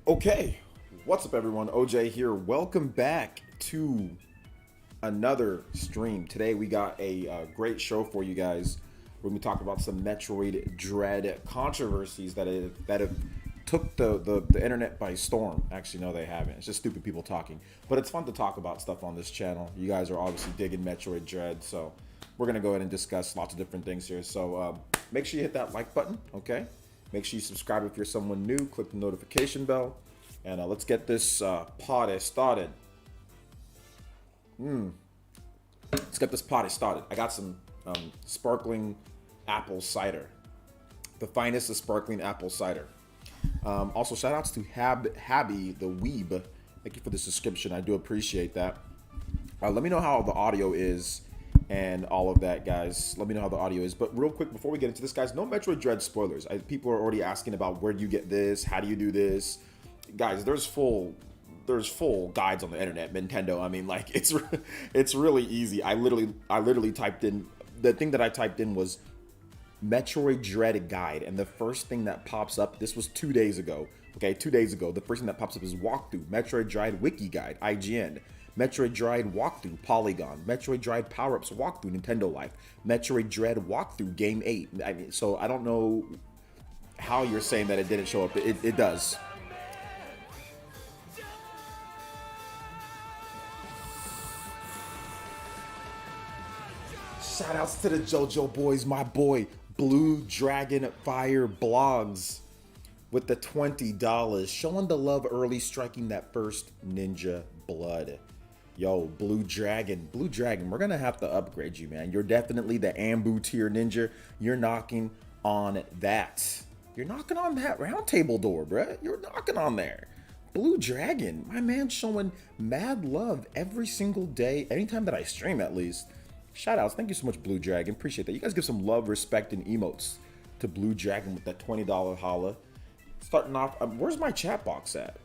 Okay, what's up everyone? OJ here. Welcome back to another stream. Today we got a great show for you guys. We're going to be talking about some Metroid Dread controversies that have took the internet by storm. Actually, no, they haven't. It's just stupid people talking. But it's fun to talk about stuff on this channel. You guys are obviously digging Metroid Dread, so we're going to go ahead and discuss lots of different things here. So make sure you hit that like button, okay? Make sure you subscribe if you're someone new. Click the notification bell. And let's get this party started. Let's get this party started. I got some sparkling apple cider. The finest of sparkling apple cider. Also, shout outs to Habby the Weeb. Thank you for the subscription. I do appreciate that. Let me know how the audio is and all of that, guys. Let me know how the audio is. But real quick, before we get into this, guys, no Metroid Dread spoilers. People are already asking about where do you get this? How do you do this? Guys, there's full guides on the internet. Nintendo. I mean, like it's really easy. I literally typed in, the thing that I typed in was Metroid Dread guide, and the first thing that pops up, this was 2 days ago. Okay, 2 days ago, the first thing that pops up is walkthrough Metroid Dread wiki guide, IGN. Metroid Dread walkthrough Polygon. Metroid Dread power-ups walkthrough Nintendo Life. Metroid Dread walkthrough Game 8. I mean, so I don't know how you're saying that it didn't show up. It does. Shout outs to the JoJo boys, my boy Blue Dragon Fire Blogs with the $20. Showing the love early, striking that first ninja blood. Yo, Blue Dragon, we're gonna have to upgrade you, man. You're definitely the Ambu tier ninja. You're knocking on that. You're knocking on that round table door, bruh. You're knocking on there. Blue Dragon, my man, showing mad love every single day, anytime that I stream at least. Shout outs, thank you so much, Blue Dragon. Appreciate that. You guys give some love, respect, and emotes to Blue Dragon with that $20 holla. Starting off, where's my chat box at?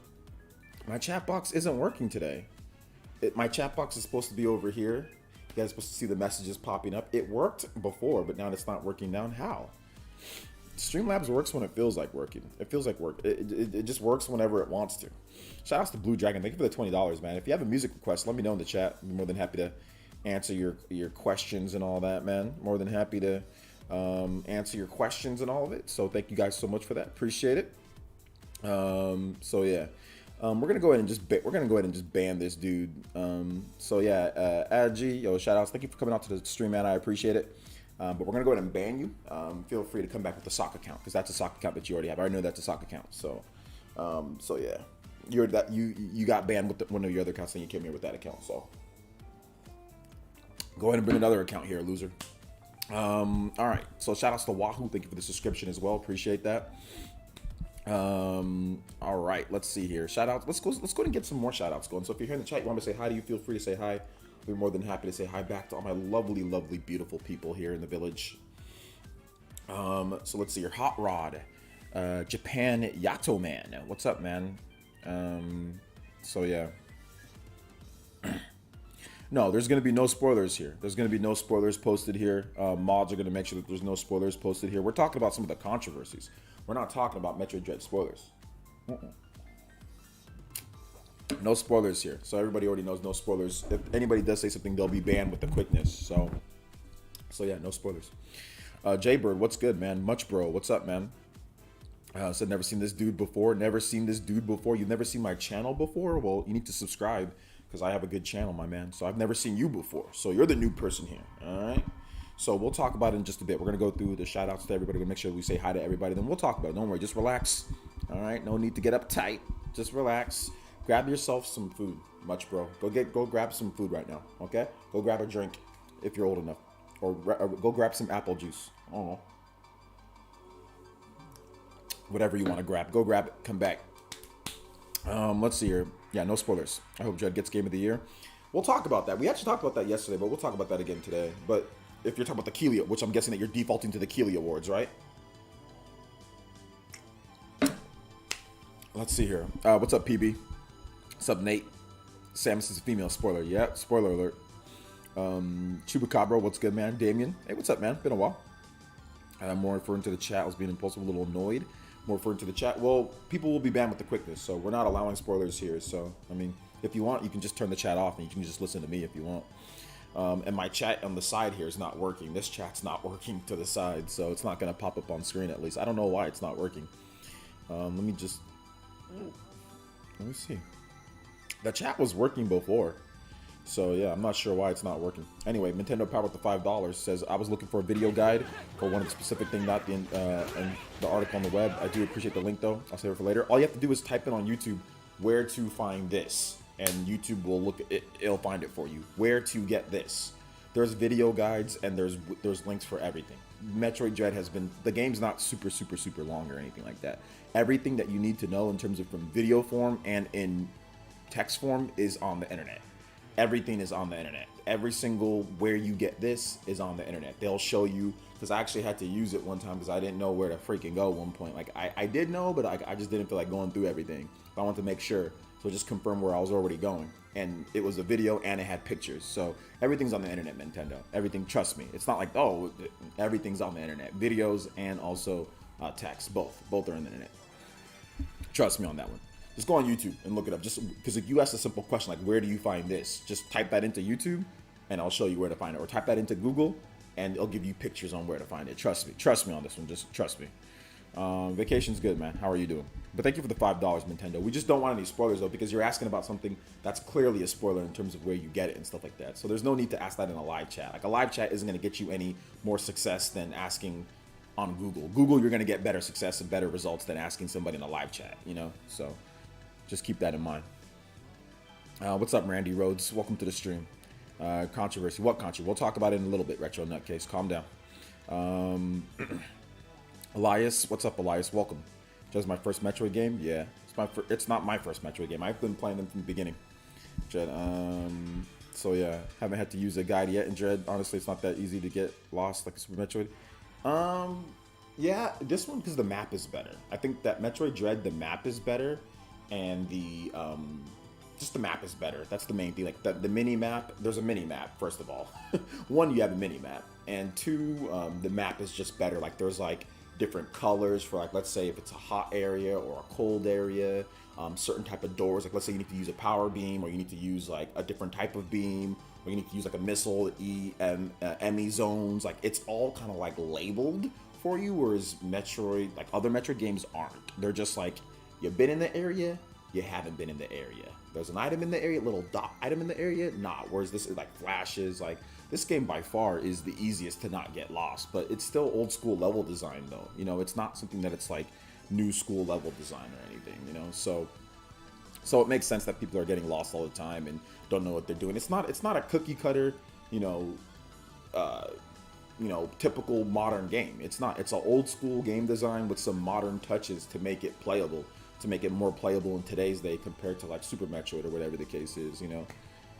My chat box isn't working today. My chat box is supposed to be over here. You guys are supposed to see the messages popping up. It worked before, but now it's not working now. How? Streamlabs works when it feels like working. It feels like work. It just works whenever it wants to. Shout outs to Blue Dragon. Thank you for the $20, man. If you have a music request, let me know in the chat. I'd be more than happy to answer your questions and all that, man. More than happy to answer your questions and all of it. So thank you guys so much for that. Appreciate it. So yeah, we're gonna go ahead and just ban this dude. So yeah, Agi, yo, shout outs. Thank you for coming out to the stream, man. I appreciate it. But we're gonna go ahead and ban you. Feel free to come back with the sock account, because that's a sock account that you already have. I already know that's a sock account. So so yeah, you got banned with one of your other accounts, and you came here with that account. So go ahead and bring another account here, loser. All right. So shout outs to Wahoo. Thank you for the subscription as well. Appreciate that. All right. Let's see here. Shout outs. Let's go and get some more shout outs going. So if you're here in the chat, you want me to say hi to you, feel free to say hi. I'll be more than happy to say hi back to all my lovely, lovely, beautiful people here in the village. So let's see here. Hot Rod, Japan Yato Man. What's up, man? So yeah. No, there's going to be no spoilers here. There's going to be no spoilers posted here. Mods are going to make sure that there's no spoilers posted here. We're talking about some of the controversies. We're not talking about Metroid Dread spoilers. No spoilers here. So everybody already knows no spoilers. If anybody does say something, they'll be banned with the quickness. So yeah, no spoilers. Jaybird, what's good, man? Much bro, what's up, man? Said never seen this dude before. Never seen this dude before. You've never seen my channel before? Well, you need to subscribe, because I have a good channel, my man. So I've never seen you before. So you're the new person here, all right? So we'll talk about it in just a bit. We're going to go through the shout outs to everybody. We're going to make sure we say hi to everybody. Then we'll talk about it. Don't worry. Just relax, all right? No need to get uptight. Just relax. Grab yourself some food. Much, bro. Go grab some food right now, okay? Go grab a drink if you're old enough. Or go grab some apple juice. I don't know. Whatever you want to grab. Go grab it. Come back. Let's see here. Yeah, no spoilers. I hope Dread gets Game of the Year. We'll talk about that. We actually talked about that yesterday, but we'll talk about that again today. But if you're talking about the Keeley, which I'm guessing that you're defaulting to the Keeley Awards, right? Let's see here. What's up, PB? What's up, Nate? Samus is a female. Spoiler. Yeah, spoiler alert. Chupacabra, what's good, man? Damien, hey, what's up, man? Been a while. More referring to the chat. I was being impulsive, a little annoyed More referring to the chat. Well, people will be banned with the quickness, so we're not allowing spoilers here. So, I mean, if you want, you can just turn the chat off and you can just listen to me if you want. And my chat on the side here is not working. This chat's not working to the side, so it's not going to pop up on screen at least. I don't know why it's not working. Let me see. The chat was working before. So yeah, I'm not sure why it's not working. Anyway, Nintendo Power with the $5 says, I was looking for a video guide for one of the specific thing, not the, in the article on the web. I do appreciate the link though. I'll save it for later. All you have to do is type in on YouTube, where to find this. And YouTube will look, it'll find it for you. Where to get this. There's video guides and there's links for everything. Metroid Dread has been, the game's not super long or anything like that. Everything that you need to know in terms of from video form and in text form is on the internet. Everything is on the internet. Every single where you get this is on the internet. They'll show you, because I actually had to use it one time because I didn't know where to freaking go at one point. Like I did know, but I just didn't feel like going through everything. I wanted to make sure. So just confirm where I was already going. And it was a video and it had pictures. So everything's on the internet, Nintendo. Everything, trust me. It's not like, oh, everything's on the internet. Videos and also text, both are on the internet. Trust me on that one. Just go on YouTube and look it up. Just because if you ask a simple question like, where do you find this? Just type that into YouTube and I'll show you where to find it. Or type that into Google and it'll give you pictures on where to find it. Trust me on this one. Just trust me. Vacation's good, man. How are you doing? But thank you for the $5, Nintendo. We just don't want any spoilers though, because you're asking about something that's clearly a spoiler in terms of where you get it and stuff like that. So there's no need to ask that in a live chat. Like a live chat isn't going to get you any more success than asking on Google. Google, you're going to get better success and better results than asking somebody in a live chat, you know? So just keep that in mind. What's up, Randy Rhodes? Welcome to the stream. Controversy. What controversy? We'll talk about it in a little bit, Retro Nutcase. Calm down. Elias, what's up, Elias? Welcome. Just my first Metroid game? Yeah. It's not my first Metroid game. I've been playing them from the beginning. Dread, so yeah, haven't had to use a guide yet in Dread. Honestly, it's not that easy to get lost like a Super Metroid. Yeah, this one because the map is better. I think that Metroid Dread, the map is better, and the just the map is better. That's the main thing. Like the mini map, there's a mini map first of all. One, you have a mini map, and two, the map is just better. Like there's like different colors for like, let's say if it's a hot area or a cold area, certain type of doors. Like let's say you need to use a power beam, or you need to use like a different type of beam, or you need to use like a missile, ME zones. Like it's all kind of like labeled for you, whereas Metroid, like other Metroid games aren't. They're just like, you've been in the area, you haven't been in the area. There's an item in the area, little dot item in the area, nah. Whereas this is like flashes. Like this game by far is the easiest to not get lost, but it's still old school level design though. You know, it's not something that it's like new school level design or anything, you know? So it makes sense that people are getting lost all the time and don't know what they're doing. It's not a cookie cutter, you know, typical modern game. It's not. It's an old school game design with some modern touches to make it playable, to make it more playable in today's day compared to like Super Metroid or whatever the case is, you know?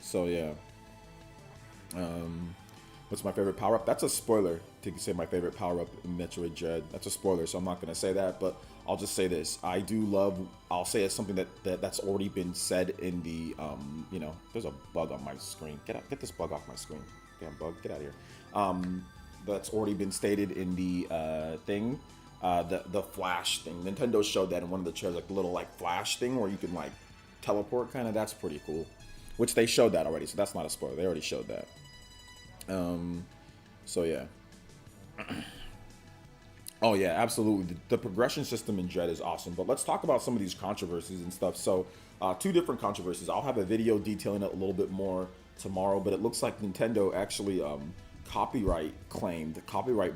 So yeah. What's my favorite power-up? That's a spoiler to say my favorite power-up in Metroid Dread. That's a spoiler, so I'm not going to say that, but I'll just say this. I'll say it's something that's already been said in the, you know, there's a bug on my screen. Get this bug off my screen. Damn bug, get out of here. That's already been stated in the thing. The flash thing. Nintendo showed that in one of the trailers, like the little like flash thing where you can like teleport kind of. That's pretty cool. Which they showed that already, so that's not a spoiler. They already showed that. So yeah. Oh yeah, absolutely. The progression system in Dread is awesome. But let's talk about some of these controversies and stuff. So two different controversies. I'll have a video detailing it a little bit more tomorrow, but it looks like Nintendo actually copyright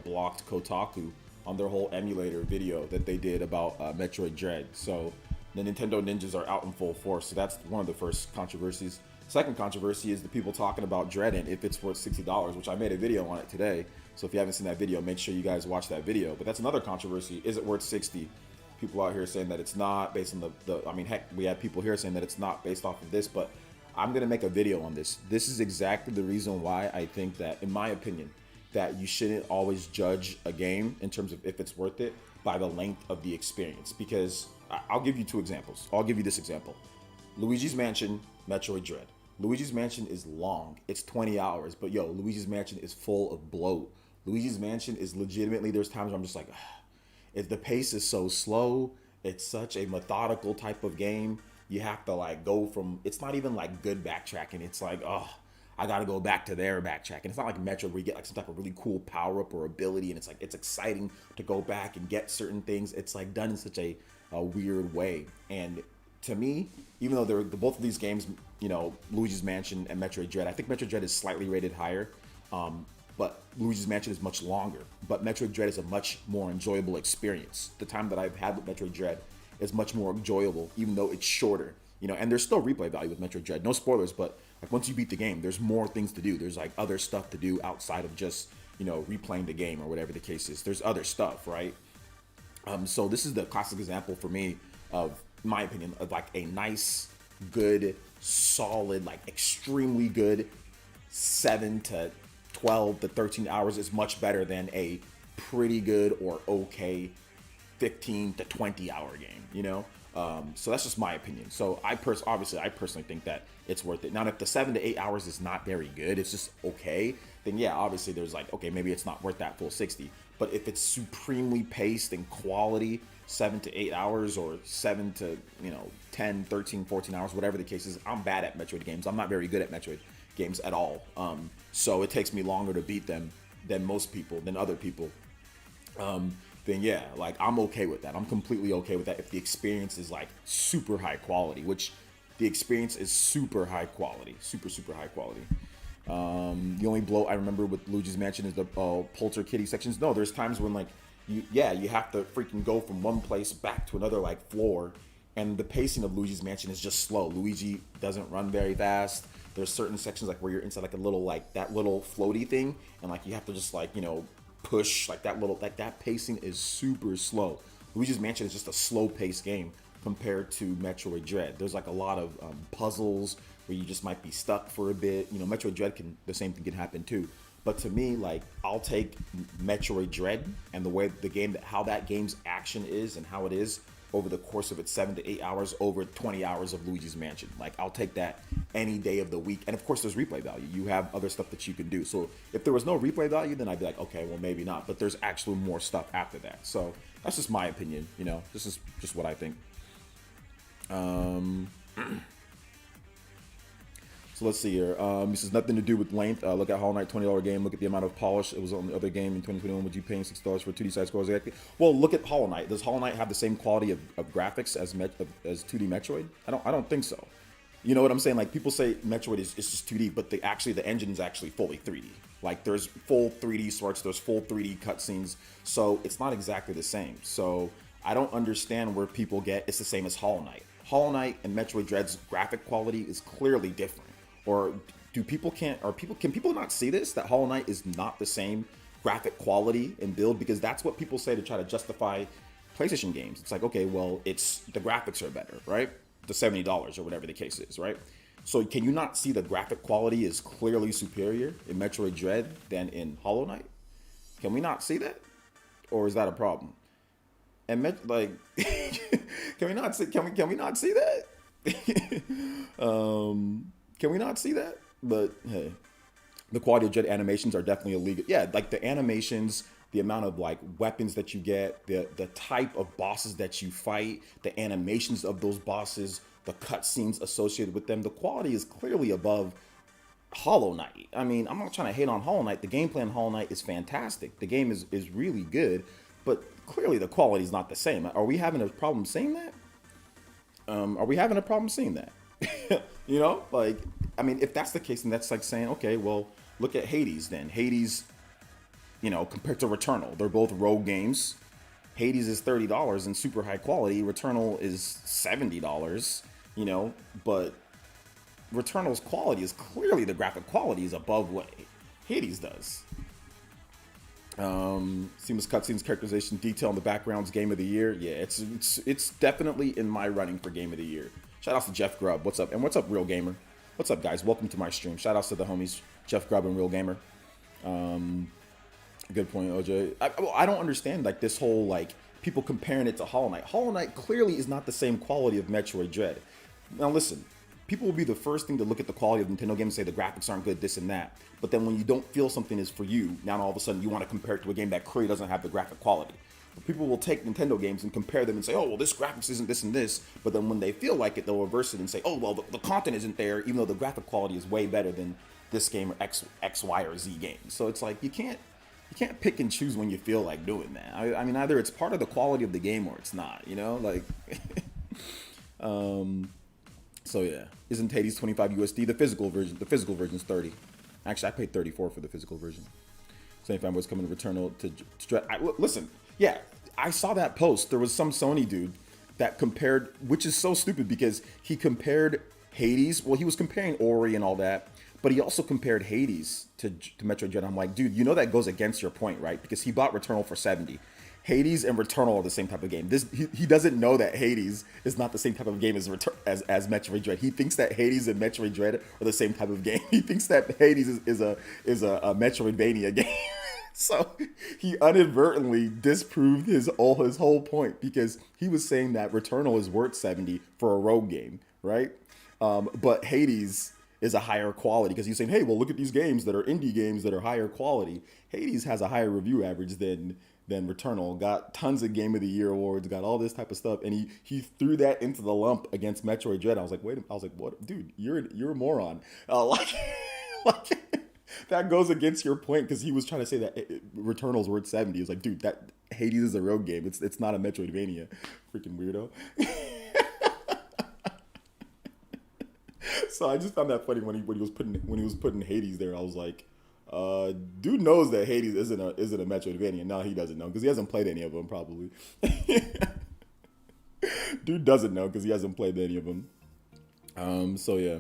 blocked Kotaku on their whole emulator video that they did about Metroid Dread. So the Nintendo ninjas are out in full force. So that's one of the first controversies. Second controversy is the people talking about Dread and if it's worth $60, which I made a video on it today. So if you haven't seen that video, make sure you guys watch that video. But that's another controversy. Is it worth 60? People out here saying that it's not based on I mean, heck, we have people here saying that it's not based off of this, but I'm going to make a video on this. This is exactly the reason why I think that, in my opinion, that you shouldn't always judge a game in terms of if it's worth it by the length of the experience. Because I'll give you two examples. I'll give you this example. Luigi's Mansion, Metroid Dread. Luigi's Mansion is long. It's 20 hours. But yo, Luigi's Mansion is full of bloat. Luigi's Mansion is legitimately, there's times where I'm just like, ugh. the pace is so slow. It's such a methodical type of game. You have to like go from. It's not even like good backtracking. It's like, oh, I got to go back to their backtracking. It's not like Metro where you get like some type of really cool power up or ability, and it's like it's exciting to go back and get certain things. It's like done in such a weird way. And to me, even though they're both of these games, you know, Luigi's Mansion and Metroid Dread, I think Metroid Dread is slightly rated higher. But Luigi's Mansion is much longer. But Metroid Dread is a much more enjoyable experience. The time that I've had with Metroid Dread is much more enjoyable, even though it's shorter. You know, and there's still replay value with Metroid Dread. No spoilers, but like once you beat the game, there's more things to do. There's like other stuff to do outside of just, you know, replaying the game or whatever the case is. There's other stuff, right? So this is the classic example for me of, in my opinion, of like a nice, good, solid, like extremely good 7 to 12 to 13 hours is much better than a pretty good or okay 15 to 20 hour game, you know? So that's just my opinion. So I personally think that it's worth it. Now, if the 7 to 8 hours is not very good, it's just okay, then yeah, obviously there's like, okay, maybe it's not worth that full 60. But if it's supremely paced and quality, 7 to 8 hours or 7 to, you know, 10, 13, 14 hours, whatever the case is, I'm bad at Metroid games. I'm not very good at Metroid games at all. So it takes me longer to beat them than most people, than other people. Then yeah, like I'm okay with that. I'm completely okay with that if the experience is like super high quality, which the experience is super high quality, super high quality. The only blow I remember with Luigi's Mansion is the Polter Kitty sections. No, there's times when like you have to freaking go from one place back to another like floor, and the pacing of Luigi's Mansion is just slow. Luigi doesn't run very fast. There's certain sections like where you're inside like a little like that little floaty thing, and like you have to just like, you know, push like that little, like that pacing is super slow. Luigi's Mansion is just a slow paced game compared to Metroid Dread. There's like a lot of puzzles where you just might be stuck for a bit. You know, Metroid Dread the same thing can happen too. But to me, like, I'll take Metroid Dread and the way the game, how that game's action is and how it is over the course of its 7 to 8 hours over 20 hours of Luigi's Mansion. Like, I'll take that any day of the week. And of course, there's replay value. You have other stuff that you can do. So if there was no replay value, then I'd be like, okay, well, maybe not. But there's actually more stuff after that. So that's just my opinion. You know, this is just what I think. So let's see here. This has nothing to do with length. Look at Hollow Knight, $20 game. Look at the amount of polish it was on the other game in 2021. Would you paying $6 for 2D side scrolls? Well, look at Hollow Knight. Does Hollow Knight have the same quality of graphics as 2D Metroid? I don't think so. You know what I'm saying? Like, people say Metroid is just 2D, but the engine is actually fully 3D. Like, there's full 3D sorts, there's full 3D cutscenes, so it's not exactly the same. So I don't understand where people get it's the same as Hollow Knight. Hollow Knight and Metroid Dread's graphic quality is clearly different. Or can people not see this, that Hollow Knight is not the same graphic quality and build? Because that's what people say to try to justify PlayStation games. It's like, okay, well, it's the graphics are better, right? The $70 or whatever the case is, right? So can you not see the graphic quality is clearly superior in Metroid Dread than in Hollow Knight? Can we not see that? Or is that a problem? And can we not see that? Can we not see that? But hey, the quality of Dread animations are definitely illegal. Yeah, like the animations, the amount of like weapons that you get, the type of bosses that you fight, the animations of those bosses, the cutscenes associated with them, the quality is clearly above Hollow Knight. I mean, I'm not trying to hate on Hollow Knight. The gameplay in Hollow Knight is fantastic. The game is really good, but clearly the quality is not the same. Are we having a problem saying that? You know, like, I mean, if that's the case, then that's like saying, okay, well, look at Hades then. Hades, you know, compared to Returnal, they're both rogue games. Hades is $30 and super high quality. Returnal is $70, you know, but Returnal's quality is clearly, the graphic quality is above what Hades does. Seamless cutscenes, characterization, detail in the backgrounds, game of the year. Yeah, it's definitely in my running for game of the year. Shout outs to Jeff Grubb. What's up? And what's up, Real Gamer? What's up, guys? Welcome to my stream. Shout outs to the homies, Jeff Grubb and Real Gamer. Good point, OJ. I don't understand like this whole like people comparing it to Hollow Knight. Hollow Knight clearly is not the same quality of Metroid Dread. Now listen, people will be the first thing to look at the quality of Nintendo games and say the graphics aren't good, this and that. But then when you don't feel something is for you, now all of a sudden you want to compare it to a game that clearly doesn't have the graphic quality. People will take Nintendo games and compare them and say, oh, well, this graphics isn't this and this. But then when they feel like it, they'll reverse it and say, oh, well, the content isn't there, even though the graphic quality is way better than this game or X, Y, or Z game. So it's like you can't pick and choose when you feel like doing that. I mean, either it's part of the quality of the game or it's not. You know, like. So yeah, isn't Hades 25 USD? The physical version's 30. Actually, I paid 34 for the physical version. Same fanboys coming to Returnal to listen. Yeah, I saw that post. There was some Sony dude that compared, which is so stupid because he compared Hades. Well, he was comparing Ori and all that, but he also compared Hades to Metroid Dread. I'm like, dude, you know that goes against your point, right? Because he bought Returnal for 70. Hades and Returnal are the same type of game. He doesn't know that Hades is not the same type of game as Metroid Dread. He thinks that Hades and Metroid Dread are the same type of game. He thinks that Hades is a Metroidvania game. So he inadvertently disproved his whole point because he was saying that Returnal is worth 70 for a rogue game, right? But Hades is a higher quality because he's saying, hey, well, look at these games that are indie games that are higher quality. Hades has a higher review average than Returnal, got tons of Game of the Year awards, got all this type of stuff, and he threw that into the lump against Metroid Dread. I was like, what, dude, you're a moron. Like that goes against your point because he was trying to say that Returnal's worth 70. He was like, dude, that Hades is a rogue game. It's not a Metroidvania. Freaking weirdo. So I just found that funny when he was putting Hades there. I was like, dude knows that Hades isn't a Metroidvania. No, he doesn't know because he hasn't played any of them probably. Dude doesn't know because he hasn't played any of them. So yeah.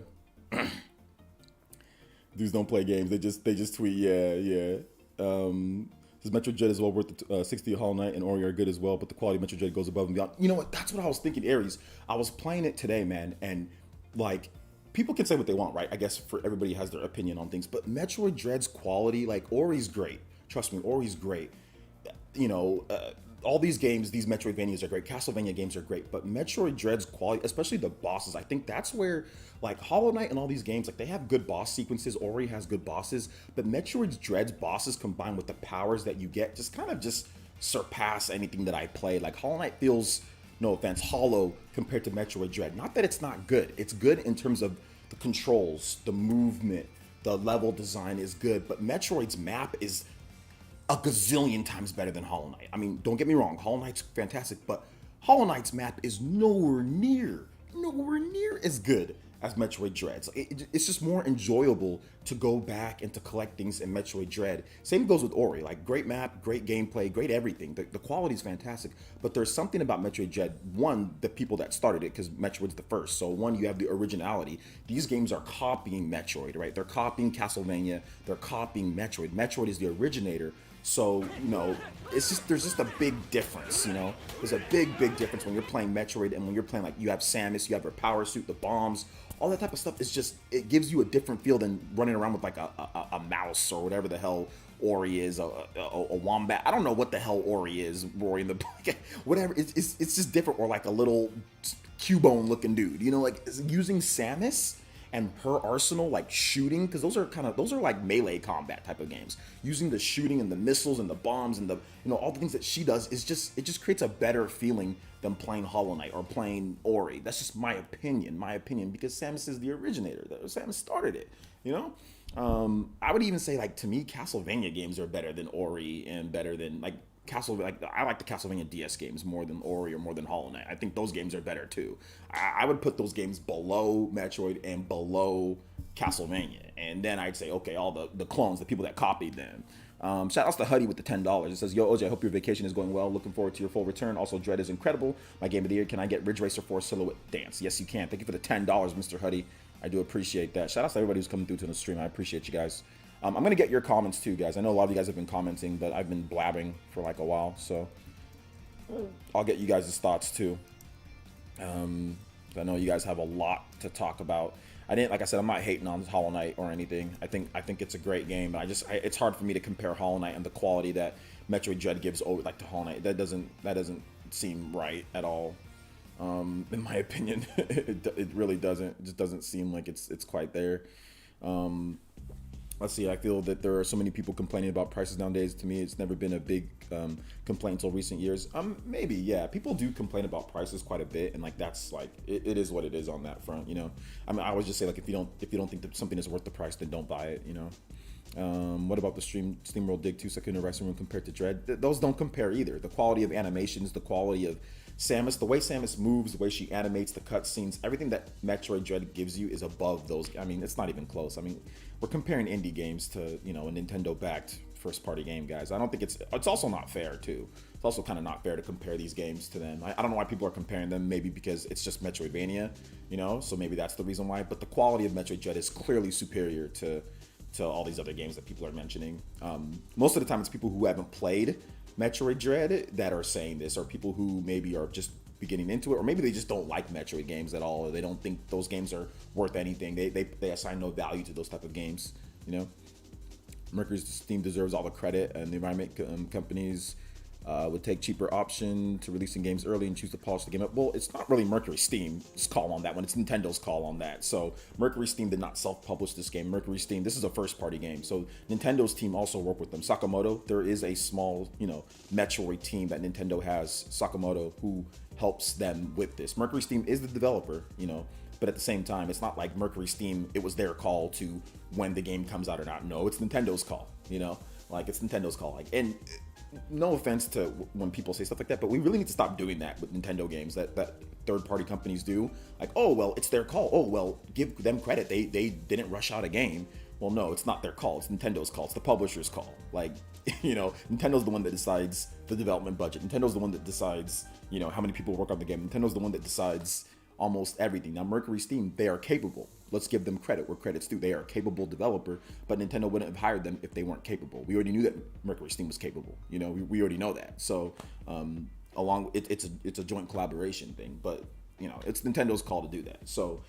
Dudes don't play games. They just tweet. Yeah. Says Metroid Dread is well worth the 60 Hollow Knight and Ori are good as well, but the quality of Metroid Dread goes above and beyond. You know what? That's what I was thinking, Aries. I was playing it today, man, and like people can say what they want, right? I guess for everybody has their opinion on things, but Metroid Dread's quality, like Ori's great. Trust me, Ori's great. You know, all these games, these Metroidvanias are great. Castlevania games are great, but Metroid Dread's quality, especially the bosses, I think that's where, like Hollow Knight and all these games, like they have good boss sequences. Ori has good bosses, but Metroid Dread's bosses combined with the powers that you get just kind of just surpass anything that I play. Like Hollow Knight feels, no offense, hollow compared to Metroid Dread. Not that it's not good. It's good in terms of the controls, the movement, the level design is good, but Metroid's map is a gazillion times better than Hollow Knight. I mean, don't get me wrong, Hollow Knight's fantastic, but Hollow Knight's map is nowhere near as good as Metroid Dread. So it's just more enjoyable to go back and to collect things in Metroid Dread. Same goes with Ori. Like, great map, great gameplay, great everything. The quality is fantastic, but there's something about Metroid Dread. One, the people that started it, because Metroid's the first. So one, you have the originality. These games are copying Metroid, right? They're copying Castlevania. They're copying Metroid. Metroid is the originator. So, you know, there's just a big difference, you know? There's a big difference when you're playing Metroid and when you're playing, like, you have Samus, you have her power suit, the bombs, all that type of stuff. Is just, it gives you a different feel than running around with, like, a mouse or whatever the hell Ori is, a wombat. I don't know what the hell Ori is, Rory in the whatever. It's just different, or like a little Cubone looking dude, you know, like using Samus and her arsenal, like shooting, because those are like melee combat type of games. Using the shooting and the missiles and the bombs and the, you know, all the things that she does is just, it just creates a better feeling than playing Hollow Knight or playing Ori. That's just my opinion, because Samus is the originator. Samus started it, you know? I would even say, like, to me, Castlevania games are better than Ori and better than, like, I like the Castlevania DS games more than Ori or more than Hollow Knight. I think those games are better too. I would put those games below Metroid and below Castlevania, and then I'd say, okay, all the clones, the people that copied them. Shout out to Huddy with the $10. It says, yo, OJ, I hope your vacation is going well. Looking forward to your full return. Also, Dread is incredible. My game of the year. Can I get Ridge Racer 4 Silhouette Dance? Yes, you can. Thank you for the $10, Mr. Huddy. I do appreciate that. Shout out to everybody who's coming through to the stream. I appreciate you guys. I'm going to get your comments too, guys. I know a lot of you guys have been commenting, but I've been blabbing for like a while, so I'll get you guys' thoughts too. I know you guys have a lot to talk about. Like I said, I'm not hating on Hollow Knight or anything. I think it's a great game, but it's hard for me to compare Hollow Knight and the quality that Metroid Dread gives over, like, to Hollow Knight. That doesn't seem right at all. In my opinion, it really doesn't. It just doesn't seem like it's quite there. let's see. I feel that there are so many people complaining about prices nowadays. To me, it's never been a big complaint until recent years. Maybe yeah, people do complain about prices quite a bit, and like that's like it is what it is on that front. You know, I mean, I always just say like if you don't think that something is worth the price, then don't buy it. You know. What about the Steamworld Dig 2 second arresting room compared to Dread? Those don't compare either. The quality of animations, the quality of Samus, the way Samus moves, the way she animates the cutscenes, everything that Metroid Dread gives you is above those. I mean, it's not even close. I mean, we're comparing indie games to, you know, a Nintendo-backed first-party game, guys. I don't think it's also not fair too. It's also kind of not fair to compare these games to them. I don't know why people are comparing them. Maybe because it's just Metroidvania, you know. So maybe that's the reason why. But the quality of Metroid Dread is clearly superior to all these other games that people are mentioning. Most of the time, it's people who haven't played Metroid Dread that are saying this, or people who maybe are just beginning into it, or maybe they just don't like Metroid games at all, or they don't think those games are worth anything. They assign no value to those type of games, you know. Mercury Steam deserves all the credit, and the environment companies would take cheaper option to releasing games early and choose to polish the game up. Well, it's not really Mercury Steam's call on that one. It's Nintendo's call on that. So Mercury Steam did not self-publish this game. Mercury Steam, this is a first-party game. So Nintendo's team also worked with them. Sakamoto, there is a small, you know, Metroid team that Nintendo has, Sakamoto, who helps them with this. Mercury Steam is the developer, you know, but at the same time, it's not like Mercury Steam, it was their call to when the game comes out or not. No, it's Nintendo's call, you know? Like, it's Nintendo's call. Like, and no offense to when people say stuff like that, but we really need to stop doing that with Nintendo games that third-party companies do. Like, oh, well, it's their call. Oh, well, give them credit. They didn't rush out a game. Well, no, it's not their call. It's Nintendo's call. It's the publisher's call. Like, you know, Nintendo's the one that decides the development budget. Nintendo's the one that decides, you know, how many people work on the game. Nintendo's the one that decides almost everything. Now, Mercury Steam, they are capable. Let's give them credit where credit's due. They are a capable developer, but Nintendo wouldn't have hired them if they weren't capable. We already knew that Mercury Steam was capable. You know, we already know that. So, it's a joint collaboration thing, but you know, it's Nintendo's call to do that. So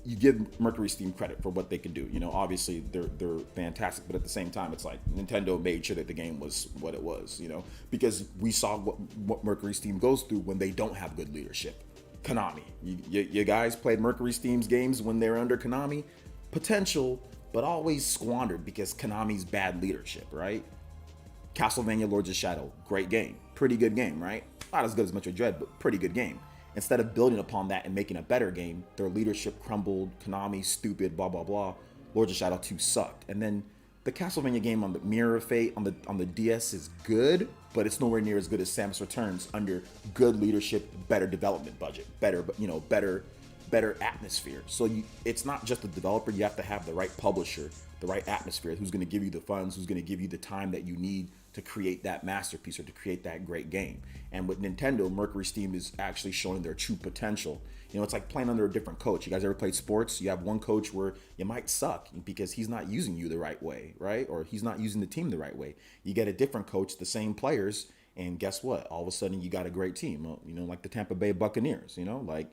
you give Mercury Steam credit for what they can do. You know, obviously they're fantastic, but at the same time, it's like Nintendo made sure that the game was what it was. You know, because we saw what Mercury Steam goes through when they don't have good leadership. Konami, you guys played Mercury Steam's games when they're under Konami. Potential, but always squandered because Konami's bad leadership, right? Castlevania Lords of Shadow, great game. Pretty good game, right? Not as good as Metroid Dread, but pretty good game. Instead of building upon that and making a better game, their leadership crumbled. Konami, stupid, blah, blah, blah. Lords of Shadow 2 sucked. And then the Castlevania game on the Mirror of Fate on the DS is good, but it's nowhere near as good as Samus Returns under good leadership, better development budget, better atmosphere. So it's not just the developer, you have to have the right publisher, the right atmosphere, who's going to give you the funds, who's going to give you the time that you need to create that masterpiece or to create that great game. And with Nintendo, Mercury Steam is actually showing their true potential. You know, it's like playing under a different coach. You guys ever played sports? You have one coach where you might suck because he's not using you the right way, right? Or he's not using the team the right way. You get a different coach, the same players, and guess what? All of a sudden, you got a great team. You know, like the Tampa Bay Buccaneers, you know, like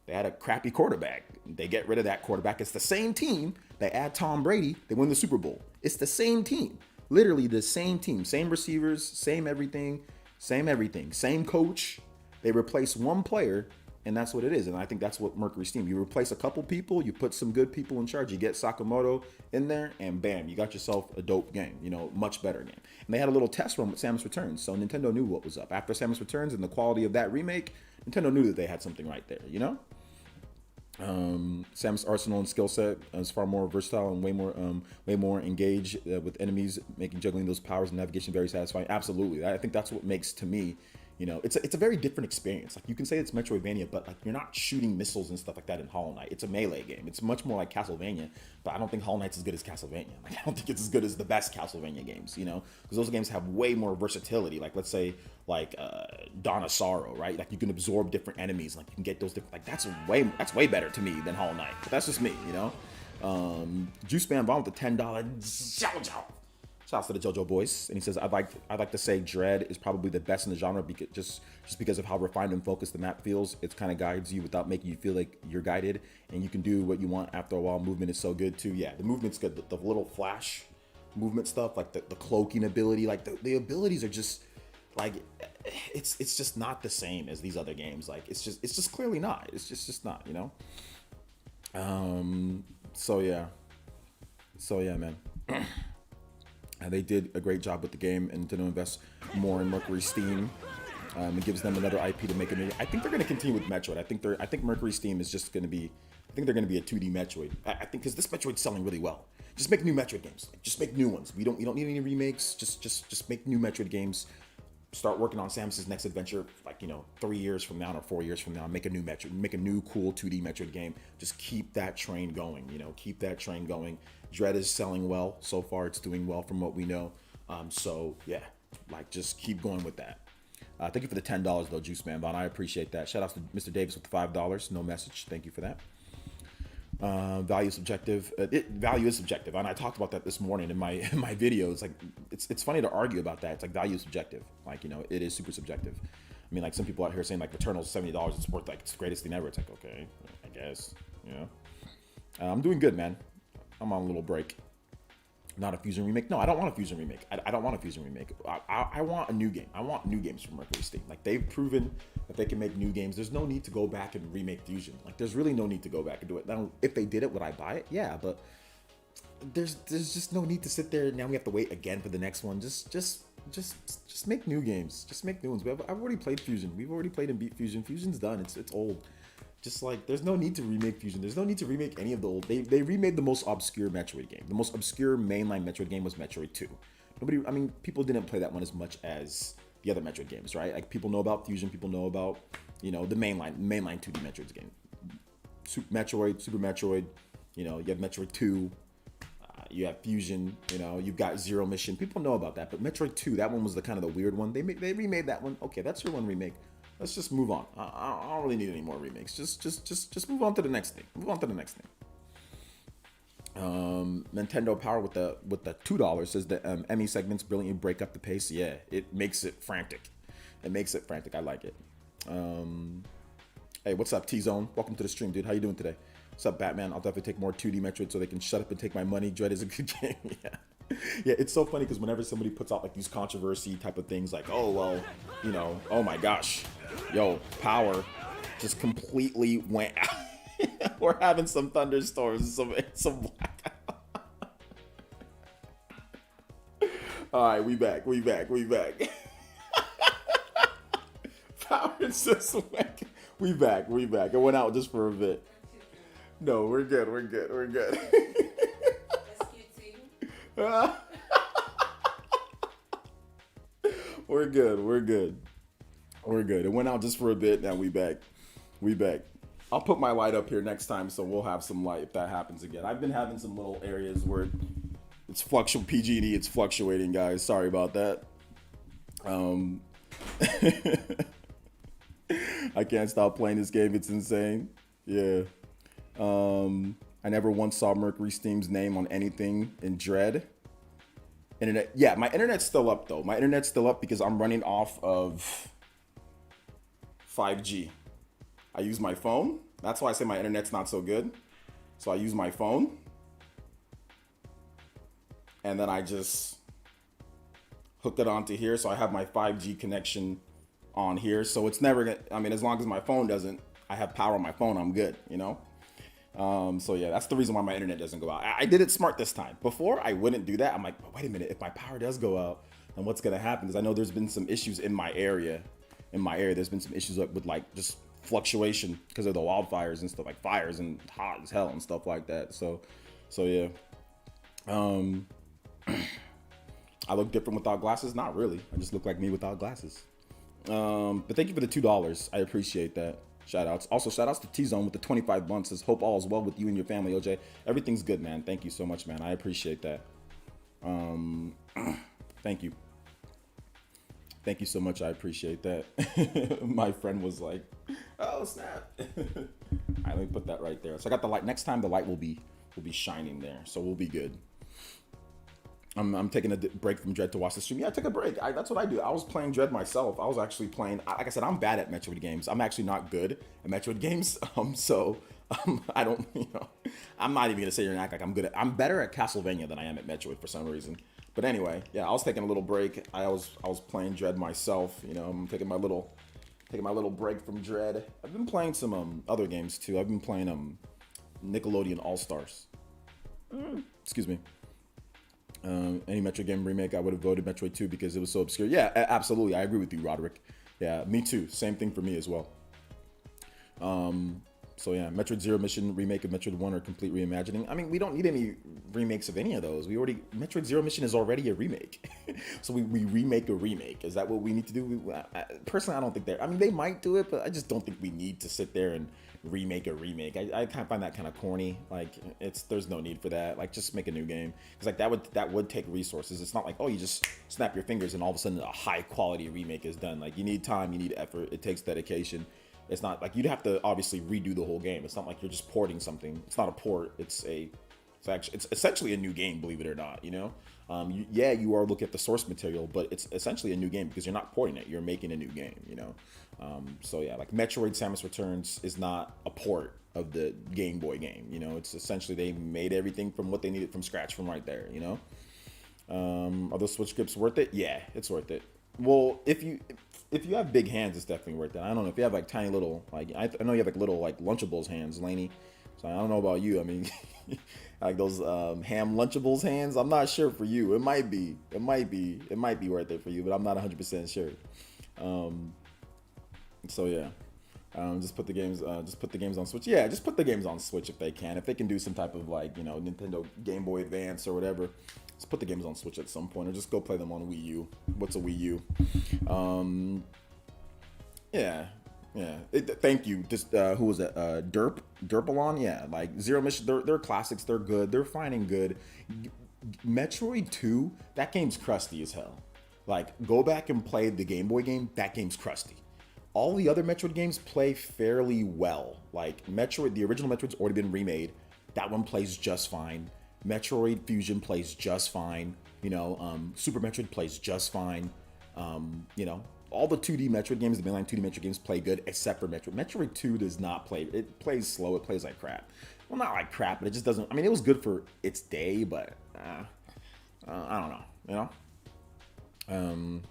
they had a crappy quarterback. They get rid of that quarterback. It's the same team. They add Tom Brady. They win the Super Bowl. It's the same team. Literally the same team. Same receivers, same everything, same coach. They replace one player, and that's what it is. And I think that's what Mercury Steam. You replace a couple people, you put some good people in charge, you get Sakamoto in there, and bam, you got yourself a dope game, you know, much better game. And they had a little test run with Samus Returns, so Nintendo knew what was up. After Samus Returns and the quality of that remake, Nintendo knew that they had something right there, you know? Samus' arsenal and skill set is far more versatile and way more engaged with enemies, making juggling those powers and navigation very satisfying. Absolutely, I think that's what makes, to me, you know, it's a very different experience. Like, you can say it's Metroidvania, but like, you're not shooting missiles and stuff like that in Hollow Knight. It's a melee game. It's much more like Castlevania, but I don't think Hollow Knight's as good as Castlevania. Like, I don't think it's as good as the best Castlevania games, you know, because those games have way more versatility. Like, let's say like Dawn of Sorrow, right? Like, you can absorb different enemies. Like, you can get those different. Like, that's way better to me than Hollow Knight. But that's just me, you know. Juice Band Bomb with the $10 Shouts to the JoJo boys, and he says, I'd like to say Dread is probably the best in the genre just because of how refined and focused the map feels. It kind of guides you without making you feel like you're guided, and you can do what you want after a while. Movement is so good too. Yeah, the movement's good. The little flash movement stuff, like the cloaking ability, like the abilities are just like, it's just not the same as these other games. Like, it's just clearly not. It's just not, you know. So yeah, man. And they did a great job with the game and to invest more in Mercury Steam. It gives them another IP to make a new. I think they're going to continue with Metroid. I think Mercury Steam is just going to be. I think they're going to be a 2D Metroid. I think because this Metroid's selling really well. Just make new Metroid games. Just make new ones. You don't need any remakes. Just make new Metroid games. Start working on Samus's next adventure, like 3 years from now or 4 years from now. Make a new Metroid. Make a new cool 2D Metroid game. Just keep that train going. Keep that train going. Dread is selling well so far. It's doing well from what we know. So yeah, just keep going with that. Thank you for the $10 though, Juice Man Bond. I appreciate that. Shout out to Mr. Davis with the $5. No message. Thank you for that. Value is subjective. Value is subjective, and I talked about that this morning in my videos. It's funny to argue about that. It's value is subjective. It is super subjective. I mean, some people out here saying Returnal's $70. It's worth it's the greatest thing ever. It's okay, I guess. I'm doing good, man. I'm on a little break. Not a Fusion remake. No, I don't want a Fusion remake. I don't want a Fusion remake. I want a new game. I want new games from Mercury Steam. They've proven that they can make new games. There's no need to go back and remake Fusion. There's really no need to go back and do it. Now, if they did it, would I buy it? Yeah, but there's just no need to sit there. Now we have to wait again for the next one. Just make new games. Just make new ones. I've already played Fusion. We've already played and beat Fusion. Fusion's done. It's old. There's no need to remake Fusion. There's no need to remake any of the old. They remade the most obscure Metroid game. The most obscure mainline Metroid game was Metroid 2. People didn't play that one as much as the other Metroid games, right? People know about Fusion. People know about, the mainline 2D Metroid game. Super Metroid. You have Metroid 2. You have Fusion. You've got Zero Mission. People know about that. But Metroid 2, that one was the kind of the weird one. They remade that one. Okay, that's your one remake. Let's just move on. I don't really need any more remakes. Just move on to the next thing. Nintendo Power with the $2 says the ME segments brilliantly break up the pace. Yeah, it makes it frantic. I like it. Hey, what's up, T-Zone? Welcome to the stream, dude. How you doing today? What's up, Batman? I'll definitely take more 2D Metroid so they can shut up and take my money. Dread is a good game. Yeah. Yeah, it's so funny because whenever somebody puts out these controversy type of things, oh well, oh my gosh, yo, Power just completely went out. We're having some thunderstorms, some blackout. All right, we back. Power just went. We back. It went out just for a bit. No, we're good. We're good. It went out just for a bit. Now we back. I'll put my light up here next time, so we'll have some light if that happens again. I've been having some little areas where it's PG&E. It's fluctuating, guys. Sorry about that. I can't stop playing this game. It's insane. Yeah. I never once saw Mercury Steam's name on anything in Dread. Internet, yeah, my internet's still up though. My internet's still up because I'm running off of 5G. I use my phone. That's why I say my internet's not so good. So I use my phone. And then I just hook it onto here. So I have my 5G connection on here. So it's never gonna, as long as my phone doesn't, I have power on my phone, I'm good, So yeah, that's the reason why my internet doesn't go out. I did it smart this time. Before, I wouldn't do that. I'm like, wait a minute, if my power does go out, then what's gonna happen? Because I know there's been some issues in my area. There's been some issues with just fluctuation because of the wildfires and stuff, fires and hot as hell and stuff like that. So yeah. I look different without glasses? Not really. I just look like me without glasses. But thank you for the $2. I appreciate that. Shout outs. Also, shout outs to T-Zone with the 25 months. Says, hope all is well with you and your family, OJ. Everything's good, man. Thank you so much, man. I appreciate that. Thank you. Thank you so much. I appreciate that. My friend was like, oh, snap. All right, let me put that right there. So I got the light. Next time, the light will be shining there. So we'll be good. I'm taking a break from Dread to watch the stream. Yeah, I took a break. That's what I do. I was playing Dread myself. I was actually playing, like I said, I'm bad at Metroid games. I'm actually not good at Metroid games. I don't, I'm not even gonna sit here and act like I'm good at, I'm better at Castlevania than I am at Metroid for some reason. But anyway, yeah, I was taking a little break. I was playing Dread myself. I'm taking my little break from Dread. I've been playing some other games too. I've been playing Nickelodeon All Stars. Excuse me. Any Metroid game remake, I would have voted Metroid 2 because it was so obscure. Yeah, absolutely. I agree with you, Roderick. Yeah, me too. Same thing for me as well. So yeah, Metroid Zero Mission remake of Metroid 1 or complete reimagining. I mean, we don't need any remakes of any of those. Metroid Zero Mission is already a remake. So we remake a remake. Is that what we need to do? Personally, I don't think I mean, they might do it, but I just don't think we need to sit there and remake a remake. I kind of find that kind of corny. Like, there's no need for that. Like, just make a new game. Because like that would take resources. It's not like, oh, you just snap your fingers and all of a sudden a high quality remake is done. Like, you need time, you need effort, it takes dedication. It's not like you'd have to obviously redo the whole game. It's not like you're just porting something. It's not a port. It's essentially a new game, believe it or not. You know, you are looking at the source material, but it's essentially a new game because you're not porting it. You're making a new game. You know, so yeah, like Metroid: Samus Returns is not a port of the Game Boy game. You know, it's essentially they made everything from what they needed from scratch from right there. You know, are those Switch grips worth it? Yeah, it's worth it. Well, if you have big hands, it's definitely worth it. I don't know if you have like tiny little, like I know you have like little like Lunchables hands, Laney. So I don't know about you. I mean, like those ham Lunchables hands. I'm not sure for you. It might be worth it for you, but I'm not 100% sure. So yeah, just put the games on Switch. Yeah, just put the games on Switch if they can. If they can do some type of like, you know, Nintendo Game Boy Advance or whatever. Just put the games on Switch at some point, or just go play them on Wii U. What's a Wii U? Yeah. Thank you. Just who was it? Derpalon. Yeah, like Zero Mission. They're classics. They're good. They're fine and good. Metroid 2. That game's crusty as hell. Like, go back and play the Game Boy game. That game's crusty. All the other Metroid games play fairly well. Like Metroid, the original Metroid's already been remade. That one plays just fine. Metroid Fusion plays just fine. You know, Super Metroid plays just fine. You know, all the 2D Metroid games, the mainline 2D Metroid games play good, except for Metroid. Metroid 2 does not play. It plays slow. It plays like crap. Well, not like crap, but it just doesn't. I mean, it was good for its day, but I don't know. You know.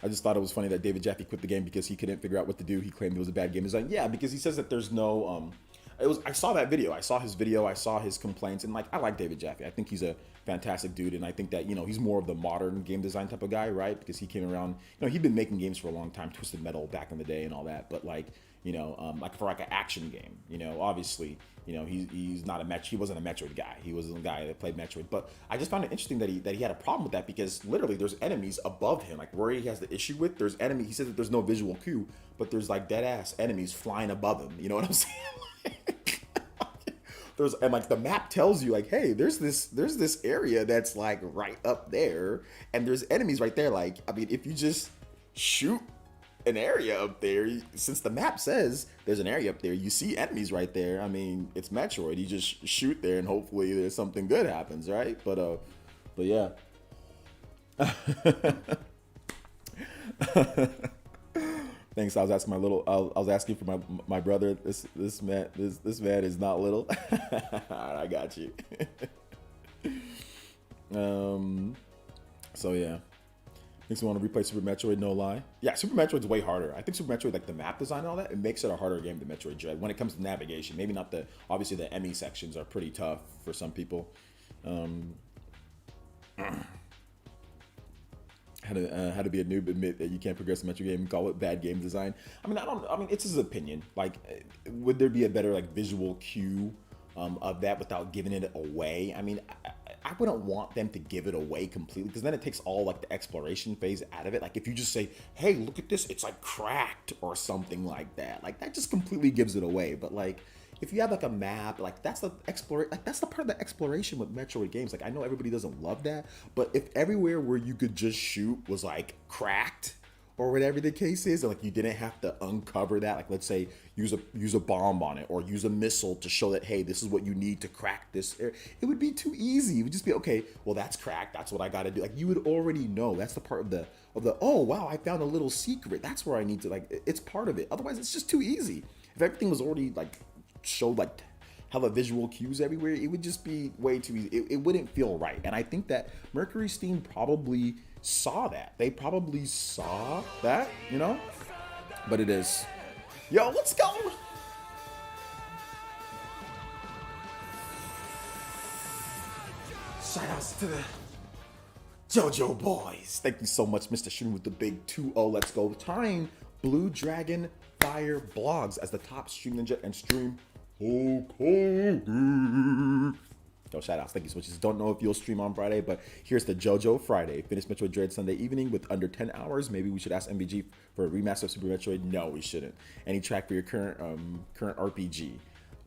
I just thought it was funny that David Jaffe quit the game because he couldn't figure out what to do. He claimed it was a bad game design. Yeah, because he says that there's no. I saw that video. I saw his video. I saw his complaints, and like I like David Jaffe. I think he's a fantastic dude, and I think that, you know, he's more of the modern game design type of guy, right? Because he came around. You know, he'd been making games for a long time, Twisted Metal back in the day and all that. But like, you know, like for like an action game, you know, obviously, you know, he's not he wasn't a Metroid guy. He wasn't a guy that played Metroid. But I just found it interesting that he had a problem with that because literally there's enemies above him, like where he has the issue with. There's enemies. He said that there's no visual cue, but there's like dead ass enemies flying above him. You know what I'm saying? And like the map tells you like, hey, there's this area that's like right up there, and there's enemies right there. Like, I mean, if you just shoot an area up there, since the map says there's an area up there, you see enemies right there. I mean, it's Metroid. You just shoot there, and hopefully there's something good happens, right? But yeah. Thanks. I was asking I was asking for my brother. This man is not little. I got you. So yeah, makes me want to replay Super Metroid. No lie. Yeah, Super Metroid's way harder. I think Super Metroid, like the map design and all that, it makes it a harder game than Metroid Dread when it comes to navigation. Maybe not obviously the ME sections are pretty tough for some people. How to be a noob admit that you can't progress a Metroid game and call it bad game design. I mean, it's his opinion. Like, would there be a better like visual cue of that without giving it away? I mean, I wouldn't want them to give it away completely because then it takes all like the exploration phase out of it. Like if you just say, hey, look at this, it's like cracked or something like that. Like that just completely gives it away. But like, if you have like a map, like that's the that's the part of the exploration with Metroid games. Like I know everybody doesn't love that, but if everywhere where you could just shoot was like cracked or whatever the case is, and like you didn't have to uncover that, like let's say use a bomb on it or use a missile to show that, hey, this is what you need to crack this, it would be too easy. It would just be, okay, well that's cracked, that's what I gotta do. Like you would already know. That's the part of the oh wow, I found a little secret, that's where I need to, like, it's part of it. Otherwise it's just too easy. If everything was already like showed like hella visual cues everywhere, it would just be way too easy. It wouldn't feel right. And I think that Mercury Steam probably saw that. They probably saw that, you know? But it is. Yo, let's go! Shout outs to the JoJo boys. Thank you so much, Mr. Shroom with the big 2-0. Let's go. Tying Blue Dragon Fire Blogs as the top stream ninja and stream Hulk Hogan. Yo, shout outs. Thank you so much. Just don't know if you'll stream on Friday, but here's the JoJo Friday. Finish Metroid Dread Sunday evening with under 10 hours. Maybe we should ask MVG for a remaster of Super Metroid. No, we shouldn't. Any track for your current RPG?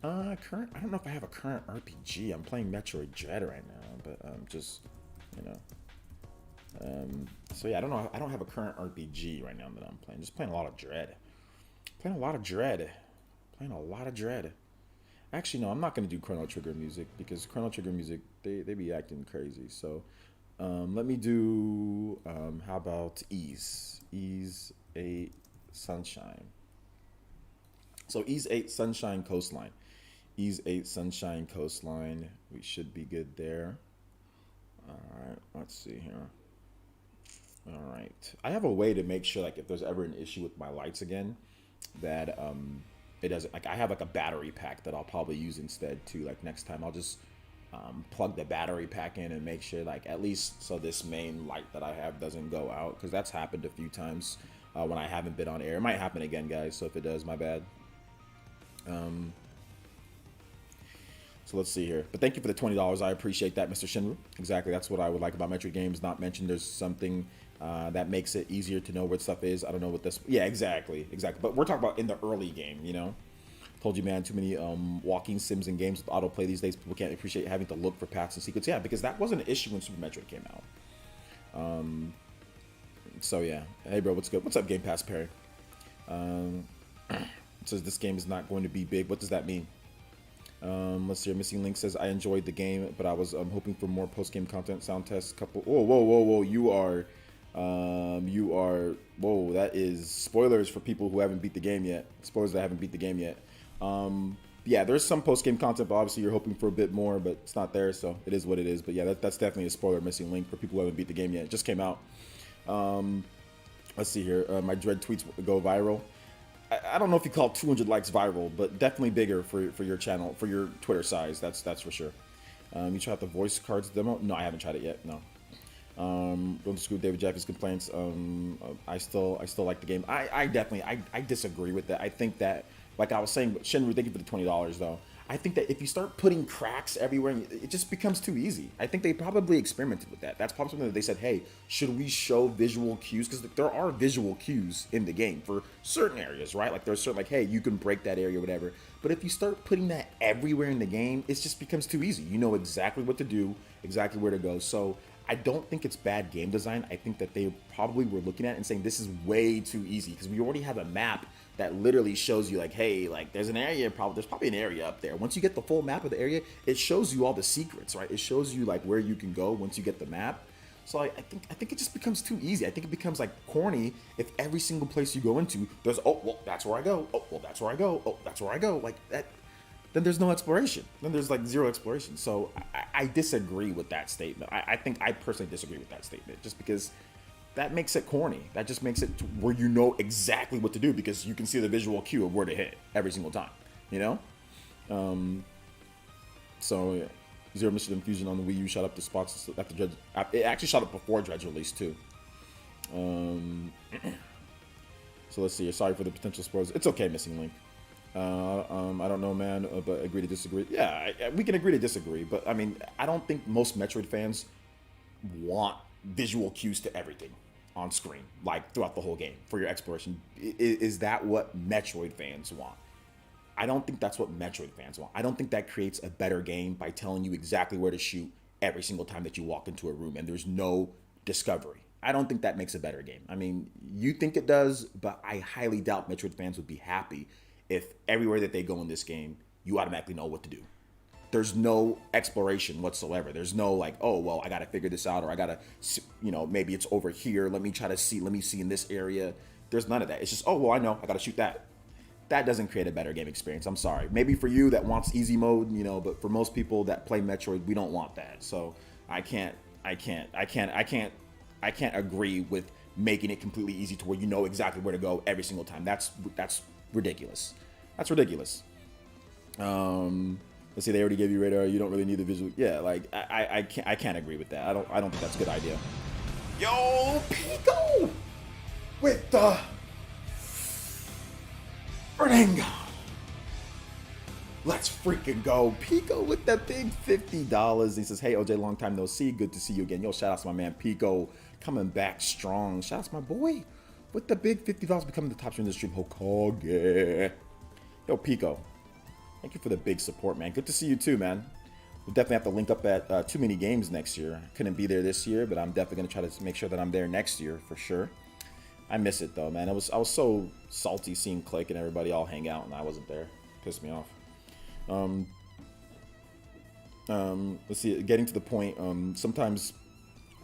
Current. I don't know if I have a current RPG. I'm playing Metroid Dread right now, but just, you know. So yeah, I don't know. I don't have a current RPG right now that I'm playing. Just playing a lot of Dread. Playing a lot of Dread. Actually, no, I'm not going to do Chrono Trigger music because Chrono Trigger music, they be acting crazy. So let me do, how about Ease? Ease 8 Sunshine. So Ease 8 Sunshine Coastline. Ease 8 Sunshine Coastline. We should be good there. All right, let's see here. All right. I have a way to make sure, like, if there's ever an issue with my lights again, that it doesn't, like, I have like a battery pack that I'll probably use instead too. Like next time I'll just plug the battery pack in and make sure, like, at least so this main light that I have doesn't go out, because that's happened a few times when I haven't been on air. It might happen again, guys, so if it does, my bad. So let's see here. But thank you for the $20. I appreciate that, Mr. Shinru. Exactly, that's what I would like about Metroid games. Not mentioned there's something that makes it easier to know what stuff is. I don't know what this... Yeah, exactly. But we're talking about in the early game, you know? Told you, man, too many walking sims and games with autoplay these days. People can't appreciate having to look for paths and secrets. Yeah, because that wasn't an issue when Super Metroid came out. So, yeah. Hey, bro, what's good? What's up, Game Pass Perry? It says this game is not going to be big. What does that mean? Let's see. Missing Link says, I enjoyed the game, but I was hoping for more post-game content, sound tests, couple... Whoa. You are... Whoa, that is spoilers for people who haven't beat the game yet. Spoilers that haven't beat the game yet. Yeah, there's some post-game content, but obviously you're hoping for a bit more, but it's not there, so it is what it is. But yeah, that's definitely a spoiler, Missing Link, for people who haven't beat the game yet. It just came out. Let's see here. My Dread tweets go viral. I don't know if you call 200 likes viral, but definitely bigger for your channel, for your Twitter size. That's for sure. You tried out the voice cards demo? No, I haven't tried it yet. No. Don't screw David Jaffe's complaints. I still like the game. I definitely disagree with that. I think that, like I was saying, Shenru, thank you for the $20 though. I think that if you start putting cracks everywhere, it just becomes too easy. I think they probably experimented with that. That's probably something that they said, hey, should we show visual cues? Because there are visual cues in the game for certain areas, right? Like there's certain, like, hey, you can break that area or whatever. But if you start putting that everywhere in the game, it just becomes too easy. You know exactly what to do, exactly where to go. So I don't think it's bad game design. I think that they probably were looking at it and saying this is way too easy because we already have a map that literally shows you, like, hey, like there's an area, there's probably an area up there. Once you get the full map of the area, it shows you all the secrets, right? It shows you like where you can go once you get the map. So I think it just becomes too easy. I think it becomes like corny if every single place you go into, there's, oh, well, that's where I go. Oh, well, that's where I go. Oh, that's where I go. Like that. Then there's no exploration. Then there's like zero exploration. So I disagree with that statement. I think I personally disagree with that statement just because that makes it corny. That just makes it to where you know exactly what to do because you can see the visual cue of where to hit every single time, you know? So yeah. Zero Mission Infusion on the Wii U shot up the spots after Dredge. It actually shot up before Dredge release too. So let's see. Sorry for the potential spoilers. It's okay, Missing Link. I don't know, man, but agree to disagree. Yeah, we can agree to disagree, but I mean, I don't think most Metroid fans want visual cues to everything on screen, like throughout the whole game for your exploration. Is that what Metroid fans want? I don't think that's what Metroid fans want. I don't think that creates a better game by telling you exactly where to shoot every single time that you walk into a room and there's no discovery. I don't think that makes a better game. I mean, you think it does, but I highly doubt Metroid fans would be happy if everywhere that they go in this game, you automatically know what to do. There's no exploration whatsoever. There's no like, oh, well, I got to figure this out, or I got to, you know, maybe it's over here. Let me see in this area. There's none of that. It's just, oh, well, I know, I got to shoot that. That doesn't create a better game experience. I'm sorry. Maybe for you that wants easy mode, you know, but for most people that play Metroid, we don't want that. So I can't agree with making it completely easy to where you know exactly where to go every single time. That's ridiculous. That's ridiculous. Let's see, they already gave you radar. You don't really need the visual. Yeah, like I can't agree with that. I don't think that's a good idea. Yo, Pico with the Ring. Let's freaking go. Pico with the big $50. He says, hey, OJ, long time no see. Good to see you again. Yo, shout out to my man Pico coming back strong. Shout out to my boy with the big $50 becoming the top streamer in the stream. Hokage. Yo, Pico, thank you for the big support, man. Good to see you too, man. We'll definitely have to link up at too many games next year. I couldn't be there this year, but I'm definitely gonna try to make sure that I'm there next year for sure. I miss it though, man. I was so salty seeing Click and everybody all hang out, and I wasn't there. Pissed me off. Let's see. Getting to the point. Sometimes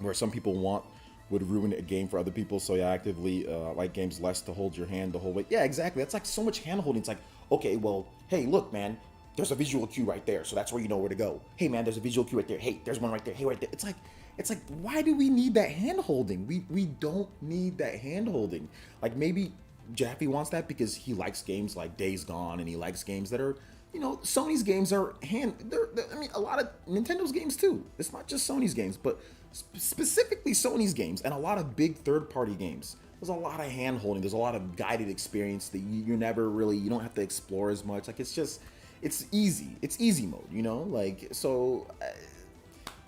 where some people would ruin a game for other people, so you actively like games less to hold your hand the whole way. Yeah, exactly. That's like so much hand holding. It's like, okay, well, hey, look, man. There's a visual cue right there, so that's where you know where to go. Hey, man, there's a visual cue right there. Hey, there's one right there. Hey, right there. It's like, why do we need that hand holding? We don't need that hand holding. Like maybe Jaffe wants that because he likes games like Days Gone, and he likes games that are, you know, Sony's games are I mean, a lot of Nintendo's games too. It's not just Sony's games, but specifically Sony's games and a lot of big third-party games. There's a lot of hand holding. There's a lot of guided experience that you never really, you don't have to explore as much. Like it's easy. It's easy mode, you know? Like, so,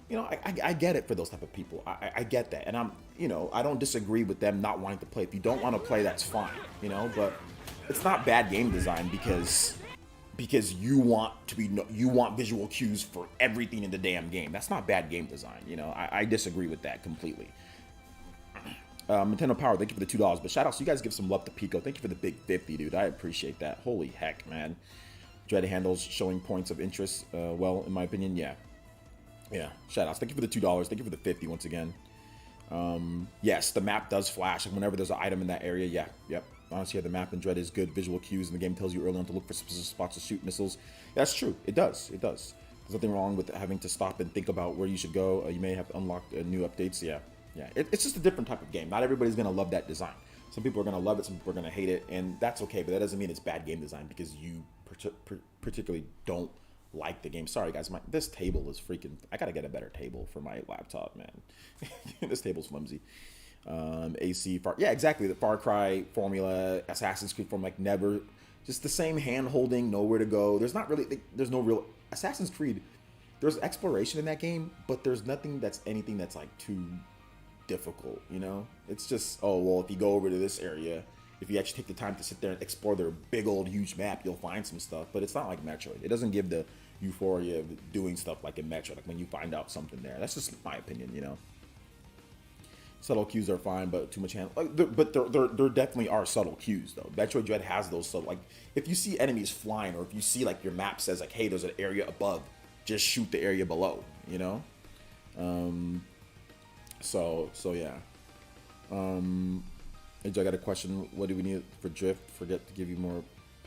you know, I get it for those type of people. I get that. And I don't disagree with them not wanting to play. If you don't want to play, that's fine, you know? But it's not bad game design because you want visual cues for everything in the damn game. That's not bad game design, you know? I disagree with that completely. Nintendo Power, thank you for the $2. But shout out, so you guys give some love to Pico. Thank you for the big 50, dude. I appreciate that. Holy heck, man. Dread handles showing points of interest. Well, in my opinion, yeah. Yeah, shout outs. Thank you for the $2. Thank you for the 50 once again. Yes, the map does flash. And whenever there's an item in that area, yeah, yep. Honestly, yeah, the map in Dread is good visual cues, and the game tells you early on to look for specific spots to shoot missiles. That's true. It does. It does. There's nothing wrong with having to stop and think about where you should go. You may have to unlock new updates. Yeah, yeah. It's just a different type of game. Not everybody's going to love that design. Some people are going to love it. Some people are going to hate it. And that's okay. But that doesn't mean it's bad game design because you particularly don't like the game. Sorry guys, this table is freaking, I gotta get a better table for my laptop, man. This table's flimsy. Yeah, exactly. The Far Cry formula, Assassin's Creed formula, like never, just the same hand holding, nowhere to go. There's no real Assassin's Creed. There's exploration in that game, but there's nothing that's anything that's like too difficult, you know? It's just, oh well, if you go over to this area, if you actually take the time to sit there and explore their big old huge map, you'll find some stuff. But it's not like Metroid. It doesn't give the euphoria of doing stuff like in Metroid, like when you find out something there. That's just my opinion, you know. Subtle cues are fine, but too much hand. But there definitely are subtle cues though. Metroid Dread has those subtle. Like if you see enemies flying, or if you see like your map says like, hey, there's an area above, just shoot the area below. You know. So yeah. I got a question. What do we need for drift? Forget to give you more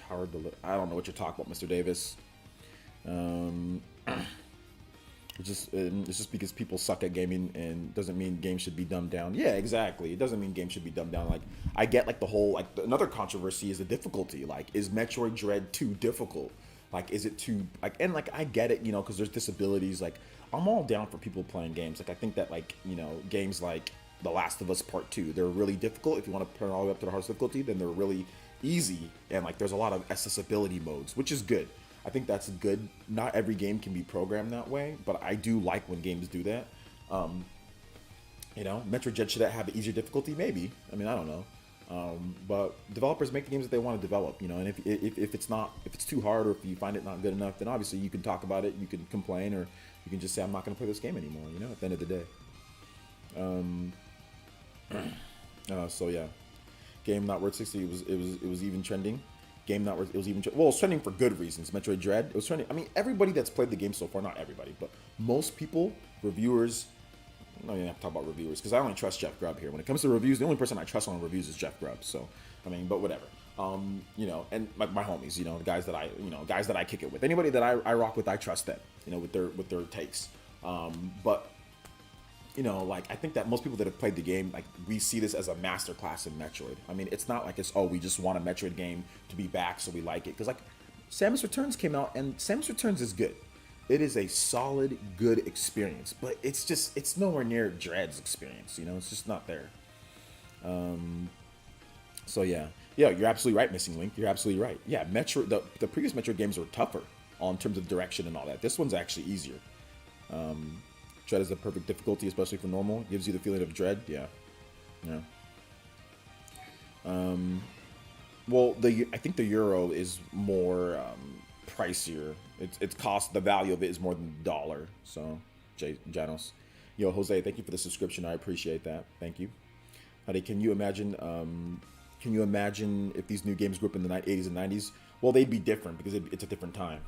power. I don't know what you're talking about, Mr. Davis. It's just because people suck at gaming, and doesn't mean games should be dumbed down. Yeah, exactly. It doesn't mean games should be dumbed down. Like I get like the whole like another controversy is the difficulty. Like is Metroid Dread too difficult? Like is it too like, and like I get it, you know, because there's disabilities. Like I'm all down for people playing games. Like I think that like, you know, games like The Last of Us Part 2, they're really difficult. If you want to turn all the way up to the hardest difficulty, then they're really easy, and like there's a lot of accessibility modes, which is good. I think that's good. Not every game can be programmed that way, but I do like when games do that. You know, Metroid Dread should have an easier difficulty, maybe. I mean, I don't know. But developers make the games that they want to develop, you know. And if it's too hard, or if you find it not good enough, then obviously you can talk about it, you can complain, or you can just say I'm not going to play this game anymore. You know, at the end of the day. So yeah, game not worth 60. It was even trending. Game not worth. It was even well, it's trending for good reasons. Metroid Dread. It was trending. I mean, everybody that's played the game so far, not everybody, but most people, reviewers. I don't even have to talk about reviewers because I only trust Jeff Grubb here. When it comes to reviews, the only person I trust on reviews is Jeff Grubb. So I mean, but whatever. You know, and my homies, you know, the guys that I kick it with. Anybody that I rock with, I trust them. You know, with their takes. But you know, like I think that most people that have played the game, like we see this as a masterclass in Metroid. I mean, it's not like it's we just want a Metroid game to be back, so we like it. Because like Samus Returns came out, and Samus Returns is good. it is a solid, good experience, but it's nowhere near Dread's experience. It's just not there. So yeah, you're absolutely right, Missing Link. You're absolutely right. Yeah, Metro, the previous Metro games were tougher on terms of direction and all that. This one's actually easier. Dread is the perfect difficulty, especially for normal. Gives you the feeling of Dread. Yeah, yeah. Well, I think the euro is more pricier. It's cost, the value of it is more than the dollar. So, Janos, yo, Jose, thank you for the subscription. I appreciate that. Thank you. Honey, can you imagine? Can you imagine if these new games grew up in the 80s and 90s? Well, they'd be different because it's a different time.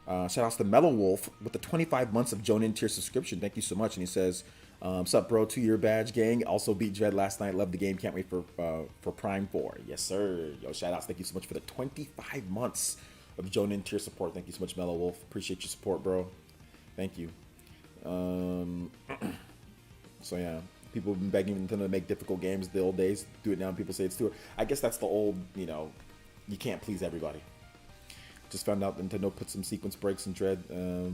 Shout outs to Mellow Wolf with the 25 months of Joan in tier subscription. Thank you so much. And he says, "What's up, bro? 2-year badge gang. Also beat Dread last night. Love the game. Can't wait for Prime 4. Yes, sir. Yo, shout outs. Thank you so much for the 25 months of Joan in tier support. Thank you so much, Mellow Wolf. Appreciate your support, bro. Thank you. So yeah, people have been begging Nintendo to make difficult games the old days. Do it now, and people say it's too. I guess that's the old. You can't please everybody. Just found out Nintendo put some sequence breaks in Dread,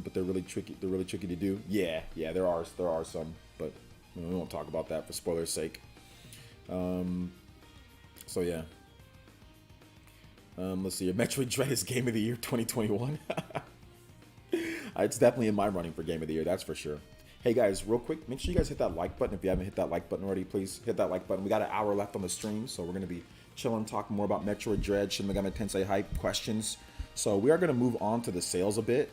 but they're really tricky. They're really tricky to do. Yeah, there are some, but we won't talk about that for spoilers' sake. So yeah. Let's see. Metroid Dread is Game of the Year 2021. It's definitely in my running for Game of the Year. That's for sure. Hey guys, real quick, make sure you guys hit that like button. If you haven't hit that like button already, please hit that like button. We got an hour left on the stream, so we're gonna be chilling, talking more about Metroid Dread, Shin Megami Tensei hype, questions. So we are going to move on to the sales a bit.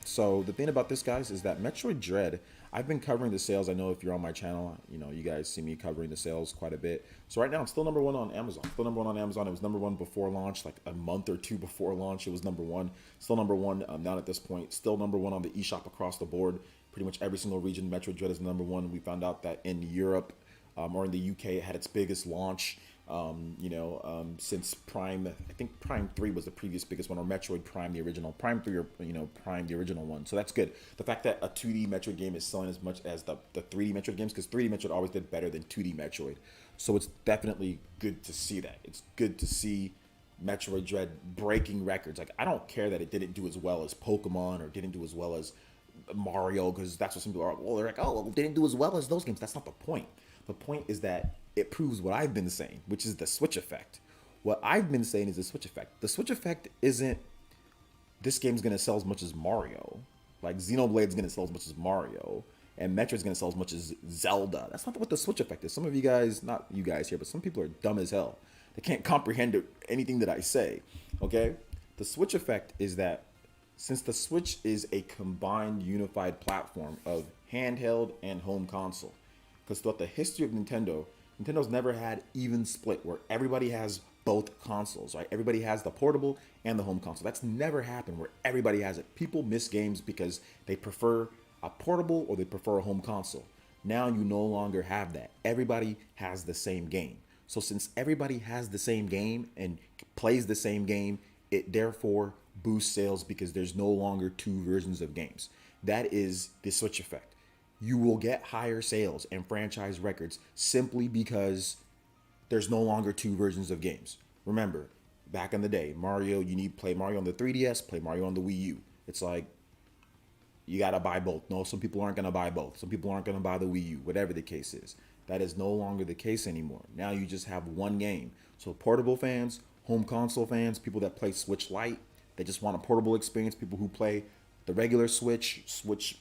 So the thing about this, guys, is that Metroid Dread, I've been covering the sales. I know if you're on my channel, you guys see me covering the sales quite a bit. So right now, it's still number one on Amazon. Still number one on Amazon. It was number one before launch, like a month or two before launch. It was number one. Still number one now at this point. Still number one on the eShop across the board. Pretty much every single region, Metroid Dread is number one. We found out that in Europe or in the UK, it had its biggest launch. Since Prime, I think Prime 3 was the previous biggest one, or Metroid Prime, the original. Prime 3 or, Prime, the original one. So that's good. The fact that a 2D Metroid game is selling as much as the 3D Metroid games, because 3D Metroid always did better than 2D Metroid. So it's definitely good to see that. It's good to see Metroid Dread breaking records. Like, I don't care that it didn't do as well as Pokemon or didn't do as well as Mario, because that's what some people are. Well, they're like, oh, well, it didn't do as well as those games. That's not the point. The point is that it proves what I've been saying, which is the Switch effect. What I've been saying is the Switch effect. The Switch effect isn't this game's going to sell as much as Mario. Like, Xenoblade's going to sell as much as Mario. And Metroid's going to sell as much as Zelda. That's not what the Switch effect is. Some of you guys, not you guys here, but some people are dumb as hell. They can't comprehend anything that I say. Okay? The Switch effect is that since the Switch is a combined, unified platform of handheld and home console, because throughout the history of Nintendo's never had even split where everybody has both consoles, right? Everybody has the portable and the home console. That's never happened where everybody has it. People miss games because they prefer a portable or they prefer a home console. Now you no longer have that. Everybody has the same game. So since everybody has the same game and plays the same game, it therefore boosts sales because there's no longer two versions of games. That is the Switch effect. You will get higher sales and franchise records simply because there's no longer two versions of games. Remember, back in the day, Mario, you need to play Mario on the 3DS, play Mario on the Wii U. It's like, you gotta buy both. No, some people aren't gonna buy both. Some people aren't gonna buy the Wii U, whatever the case is. That is no longer the case anymore. Now you just have one game. So portable fans, home console fans, people that play Switch Lite, they just want a portable experience, people who play the regular Switch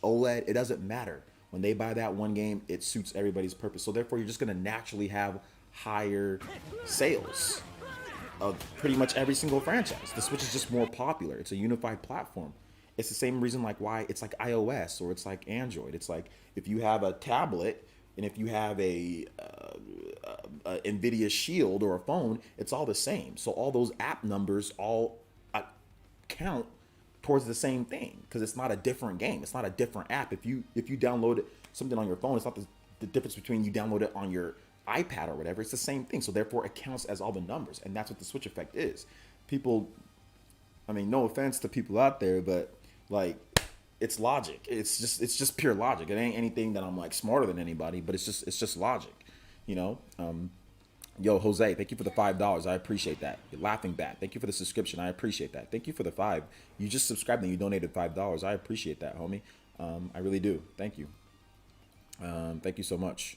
OLED, it doesn't matter. When they buy that one game, it suits everybody's purpose. So therefore, you're just going to naturally have higher sales of pretty much every single franchise. The Switch is just more popular. It's a unified platform. It's the same reason like why it's like iOS or it's like Android. It's like if you have a tablet and if you have a NVIDIA Shield or a phone, it's all the same. So all those app numbers all count towards the same thing because it's not a different game. It's not a different app. If you download something on your phone, it's not the difference between you download it on your iPad or whatever. It's the same thing. So therefore, it counts as all the numbers, and that's what the Switch effect is. People, I mean, no offense to people out there, but like, it's logic. It's just pure logic. It ain't anything that I'm like smarter than anybody, but it's just logic, Yo, Jose, thank you for the $5. I appreciate that. You're laughing back. Thank you for the subscription. I appreciate that. Thank you for the five. You just subscribed and you donated $5. I appreciate that, homie. I really do. Thank you. Thank you so much.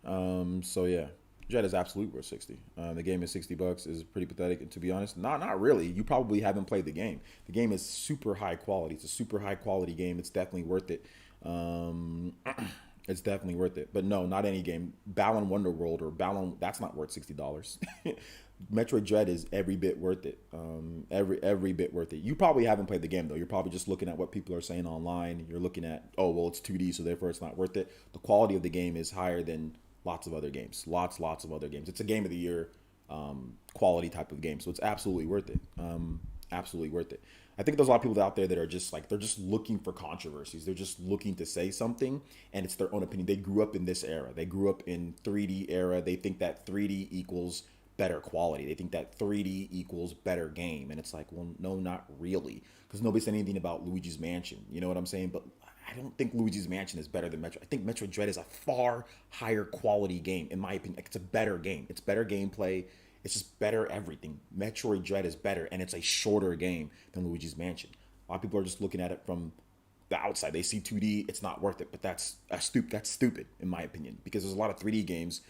So yeah, Jet is absolute worth 60. The game is $60 is pretty pathetic. And to be honest, not really. You probably haven't played the game. The game is super high quality. It's a super high quality game. It's definitely worth it. Um, it's definitely worth it. But no, not any game. Balan Wonderworld or Balan, that's not worth $60. Metroid Dread is every bit worth it. Every bit worth it. You probably haven't played the game though. You're probably just looking at what people are saying online. You're looking at, oh well, it's 2D, so therefore it's not worth it. The quality of the game is higher than lots of other games. Lots of other games. It's a game of the year quality type of game, so it's absolutely worth it. Absolutely worth it. I think there's a lot of people out there that are just like they're just looking for controversies. They're just looking to say something, and it's their own opinion. They grew up in this era. They grew up in 3D era. They think that 3D equals better quality. They think that 3D equals better game, and it's like, well, no, not really, because nobody said anything about Luigi's Mansion. You know what I'm saying? But I don't think Luigi's Mansion is better than Metro. I think Metroid Dread is a far higher quality game, in my opinion. Like, it's a better game. It's better gameplay. It's just better everything. Metroid Dread is better, and it's a shorter game than Luigi's Mansion. A lot of people are just looking at it from the outside. They see 2D, it's not worth it. But that's stupid in my opinion, because there's a lot of 3D games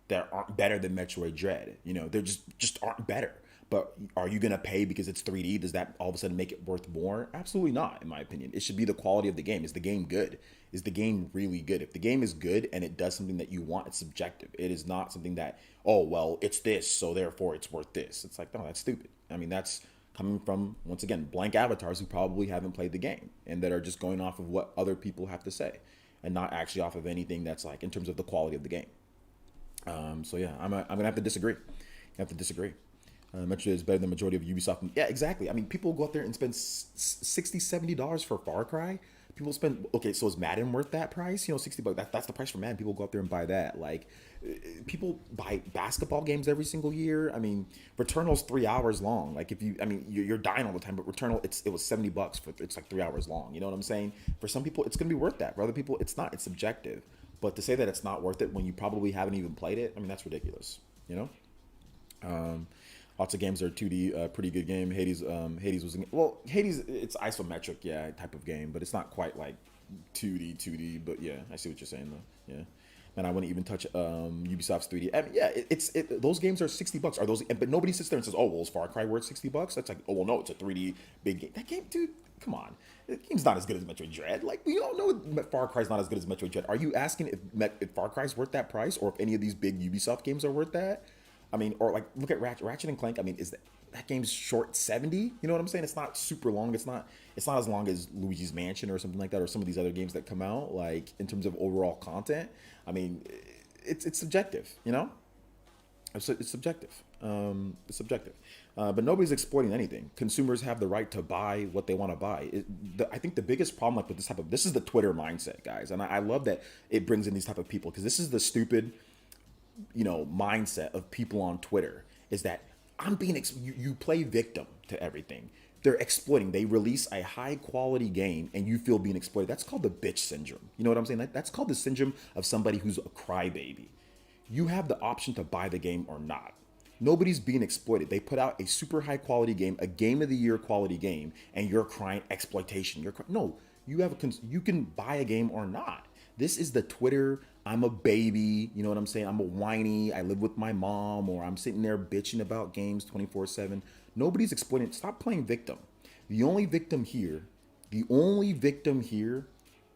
that aren't better than Metroid Dread. You know, they're just aren't better. But are you gonna pay because it's 3D? Does that all of a sudden make it worth more? Absolutely not, in my opinion. It should be the quality of the game. Is the game good? Is the game really good? If the game is good and it does something that you want, it's subjective. It is not something that, oh well, it's this, so therefore it's worth this. It's like, no, that's stupid. I mean, that's coming from, once again, blank avatars who probably haven't played the game and that are just going off of what other people have to say and not actually off of anything that's like in terms of the quality of the game. So yeah, I'm gonna have to disagree. I have to disagree. Metroid is better than the majority of Ubisoft. Yeah, exactly. I mean, people go out there and spend $60, $70 for Far Cry. People spend, okay, so is Madden worth that price? You know, $60. That's the price for Madden. People go out there and buy that. Like, people buy basketball games every single year. I mean, Returnal's 3 hours long. Like, if you, I mean, you're dying all the time, but Returnal, it was $70 for, it's like 3 hours long. You know what I'm saying? For some people, it's gonna be worth that. For other people, it's not. It's subjective. But to say that it's not worth it when you probably haven't even played it, I mean, that's ridiculous. You know. Lots of games are 2D, pretty good game. Hades was, well, Hades, it's isometric, yeah, type of game, but it's not quite like 2D, but yeah, I see what you're saying though, yeah. And I wouldn't even touch Ubisoft's 3D. I mean, yeah, those games are $60. Are those? But nobody sits there and says, "Oh, well, is Far Cry worth $60?" That's like, oh well, no, it's a 3D big game. That game, dude, come on, the game's not as good as Metroid Dread. Like, we all know Far Cry's not as good as Metroid Dread. Are you asking if Far Cry's worth that price, or if any of these big Ubisoft games are worth that? I mean, or like look at Ratchet and Clank. I mean, is that game's short 70? You know what I'm saying? It's not super long. It's not as long as Luigi's Mansion or something like that, or some of these other games that come out. Like, in terms of overall content, I mean, it's subjective. You know, it's subjective. It's subjective. But nobody's exploiting anything. Consumers have the right to buy what they want to buy. I think the biggest problem, like with this is the Twitter mindset, guys, and I love that it brings in these type of people, because this is the stupid, you know, mindset of people on Twitter, is that I'm being you play victim to everything. They're exploiting. They release a high quality game and you feel being exploited. That's called the bitch syndrome. You know what I'm saying? That's called the syndrome of somebody who's a crybaby. You have the option to buy the game or not. Nobody's being exploited. They put out a super high quality game, a game of the year quality game, and you're crying exploitation. No, you can buy a game or not. This is the Twitter, I'm a baby, you know what I'm saying? I'm a whiny, I live with my mom, or I'm sitting there bitching about games 24/7. Nobody's exploiting it. Stop playing victim. The only victim here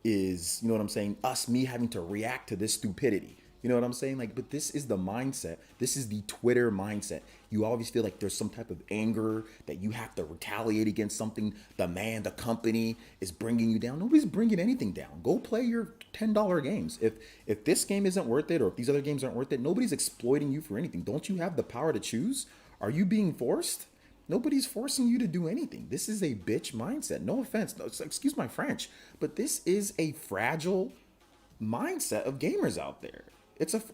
is, you know what I'm saying, me having to react to this stupidity. You know what I'm saying? Like, but this is the mindset. This is the Twitter mindset. You always feel like there's some type of anger that you have to retaliate against something. The company is bringing you down. Nobody's bringing anything down. Go play your $10 games. If this game isn't worth it, or if these other games aren't worth it, nobody's exploiting you for anything. Don't you have the power to choose? Are you being forced? Nobody's forcing you to do anything. This is a bitch mindset. No offense. No, excuse my French, but this is a fragile mindset of gamers out there.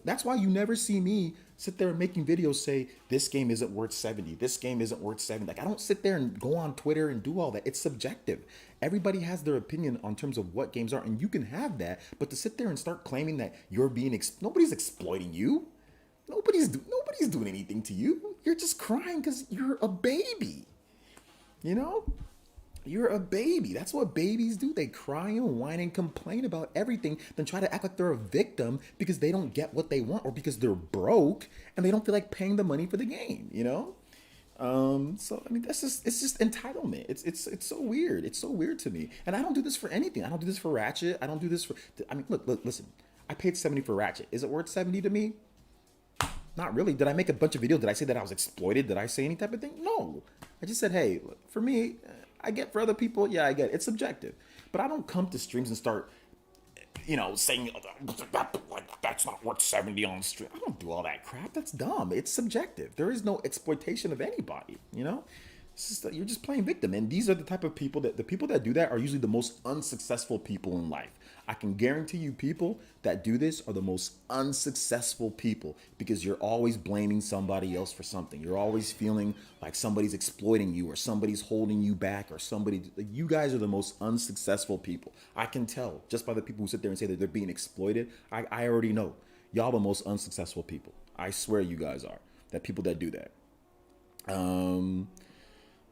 That's why you never see me sit there making videos say this game isn't worth 70. This game isn't worth 70. Like, I don't sit there and go on Twitter and do all that. It's subjective. Everybody has their opinion on terms of what games are, and you can have that. But to sit there and start claiming that you're being nobody's exploiting you. Nobody's Nobody's doing anything to you. You're just crying because you're a baby. You know? You're a baby. That's what babies do. They cry and whine and complain about everything, then try to act like they're a victim because they don't get what they want or because they're broke and they don't feel like paying the money for the game, you know? So I mean it's just entitlement. It's so weird. It's so weird to me. And I don't do this for anything. I don't do this for Ratchet. I don't do this for I mean look, listen. I paid 70 for Ratchet. Is it worth 70 to me? Not really. Did I make a bunch of videos? Did I say that I was exploited? Did I say any type of thing? No. I just said, hey, look, for me, I get for other people, yeah, I get it. It's subjective. But I don't come to streams and start, saying that's not worth 70 on stream. I don't do all that crap. That's dumb. It's subjective. There is no exploitation of anybody, It's just that you're just playing victim. And these are the type of people the people that do that are usually the most unsuccessful people in life. I can guarantee you people that do this are the most unsuccessful people because you're always blaming somebody else for something. You're always feeling like somebody's exploiting you or somebody's holding you back or you guys are the most unsuccessful people. I can tell just by the people who sit there and say that they're being exploited. I already know y'all the most unsuccessful people. I swear you guys are. That people that do that.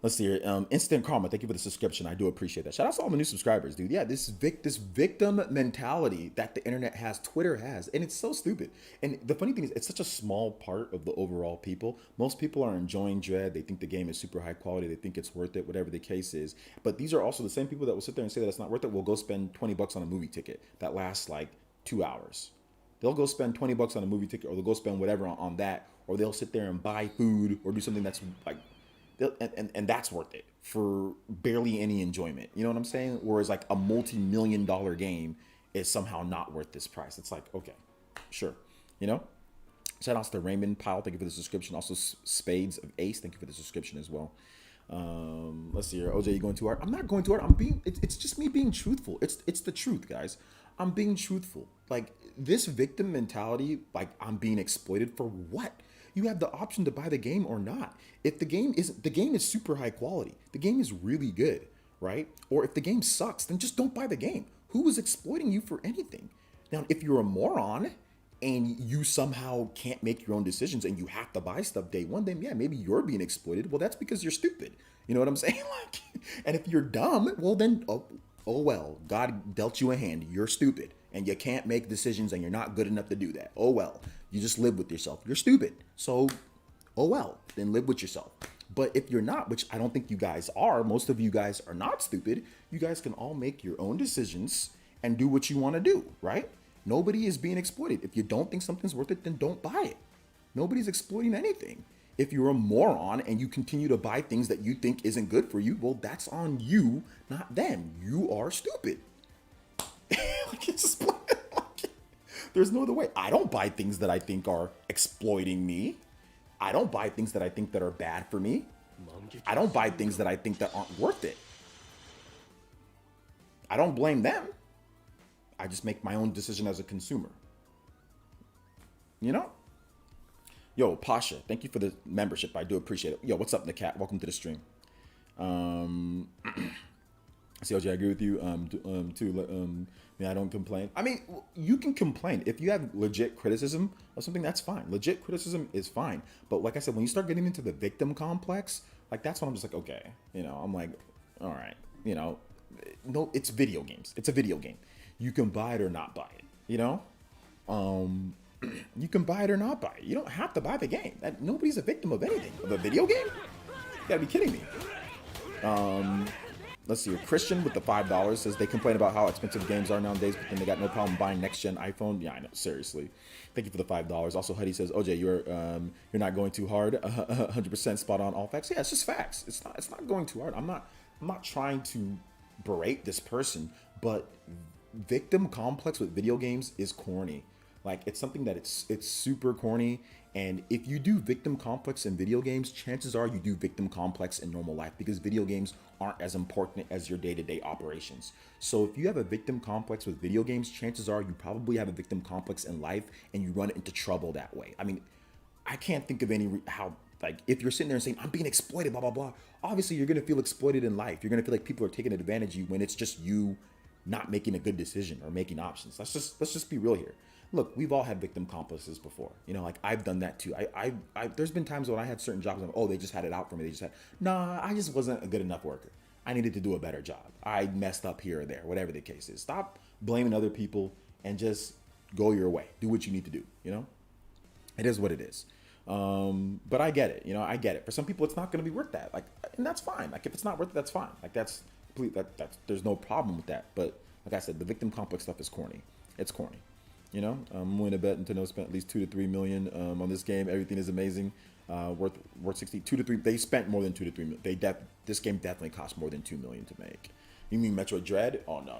Let's see here. Instant Karma, thank you for the subscription. I do appreciate that. Shout out to all my new subscribers, dude. Yeah, this victim mentality that the internet has, Twitter has, and it's so stupid. And the funny thing is, it's such a small part of the overall people. Most people are enjoying Dread. They think the game is super high quality. They think it's worth it, whatever the case is. But these are also the same people that will sit there and say that it's not worth it. Will go spend $20 on a movie ticket that lasts like 2 hours. They'll go spend $20 on a movie ticket, or they'll go spend whatever on that, or they'll sit there and buy food or do something that's like. And that's worth it for barely any enjoyment. You know what I'm saying? Whereas like a multi-million-dollar game is somehow not worth this price. It's like, okay, sure. Shout outs to Raymond Powell. Thank you for the subscription. Also Spades of Ace. Thank you for the subscription as well. Let's see here. OJ, you going too hard? I'm not going too hard. It's just me being truthful. It's the truth, guys. I'm being truthful. Like this victim mentality, like I'm being exploited for what? You have the option to buy the game or not. If the game is super high quality, the game is really good, right? Or if the game sucks, then just don't buy the game. Who is exploiting you for anything? Now, if you're a moron and you somehow can't make your own decisions and you have to buy stuff day one, then yeah, maybe you're being exploited. Well, that's because you're stupid. You know what I'm saying? And if you're dumb, well then, oh well, God dealt you a hand. You're stupid and you can't make decisions and you're not good enough to do that. Oh well. You just live with yourself. You're stupid. So, oh well, then live with yourself. But if you're not, which I don't think you guys are, most of you guys are not stupid. You guys can all make your own decisions and do what you want to do, right? Nobody is being exploited. If you don't think something's worth it, then don't buy it. Nobody's exploiting anything. If you're a moron and you continue to buy things that you think isn't good for you, well, that's on you, not them. You are stupid. There's no other way. I don't buy things that I think are exploiting me. I don't buy things that I think that are bad for me. I don't buy things that I think that aren't worth it. I don't blame them. I just make my own decision as a consumer. Yo, Pasha, thank you for the membership. I do appreciate it. Yo, what's up, Nakat? Welcome to the stream. CLJ, I agree with you. I don't complain. I mean, you can complain if you have legit criticism of something. That's fine. Legit criticism is fine. But like I said, when you start getting into the victim complex, like that's when I'm just like, okay, I'm like, all right, no, it's video games. It's a video game. You can buy it or not buy it. You can buy it or not buy it. You don't have to buy the game. Nobody's a victim of anything. Of a video game? You gotta be kidding me. Let's see here. Christian with the $5 says they complain about how expensive games are nowadays, but then they got no problem buying next-gen iPhone. Yeah, I know. Seriously. Thank you for the $5. Also, Huddy says, OJ, you're not going too hard. 100% spot on all facts. Yeah, it's just facts. It's not going too hard. I'm not trying to berate this person, but victim complex with video games is corny. Like it's something that it's super corny. And if you do victim complex in video games, chances are you do victim complex in normal life because video games aren't as important as your day-to-day operations. So if you have a victim complex with video games, chances are you probably have a victim complex in life and you run into trouble that way. I mean, I can't think of if you're sitting there and saying, I'm being exploited, blah, blah, blah. Obviously, you're going to feel exploited in life. You're going to feel like people are taking advantage of you when it's just you not making a good decision or making options. Let's just be real here. look, we've all had victim complexes before. You know, like I've done that too. There's been times when I had certain jobs. Oh, they just had it out for me. They just had. Nah, I just wasn't a good enough worker. I needed to do a better job. I messed up here or there, whatever the case is. Stop blaming other people and just go your way. Do what you need to do. You know, it is what it is. But I get it. You know, I get it. For some people, it's not going to be worth that. Like, and that's fine. Like, if it's not worth it, that's fine. Like, that's complete. That's there's no problem with that. But like I said, the victim complex stuff is corny. It's corny. You know, I'm willing to bet Nintendo spent at least 2 to 3 million on this game. Everything is amazing. Worth 2 to 3. They spent more than 2 to 3 million. This game definitely cost more than 2 million to make. You mean Metroid Dread? Oh no.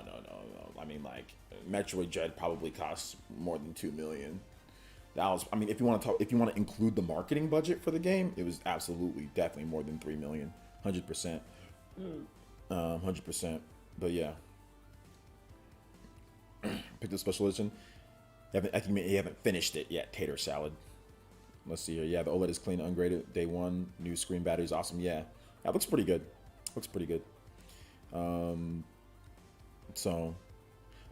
I mean, like, Metroid Dread probably costs more than 2 million. That was, I mean, if you want to include the marketing budget for the game, it was absolutely definitely more than 3 million, 100%, 100%. But yeah, pick the special edition. I think you haven't finished it yet. Tater salad. Let's see here. Yeah, the OLED is clean, ungraded. Day one, new screen, battery's awesome. Yeah, that looks pretty good. Looks pretty good. So.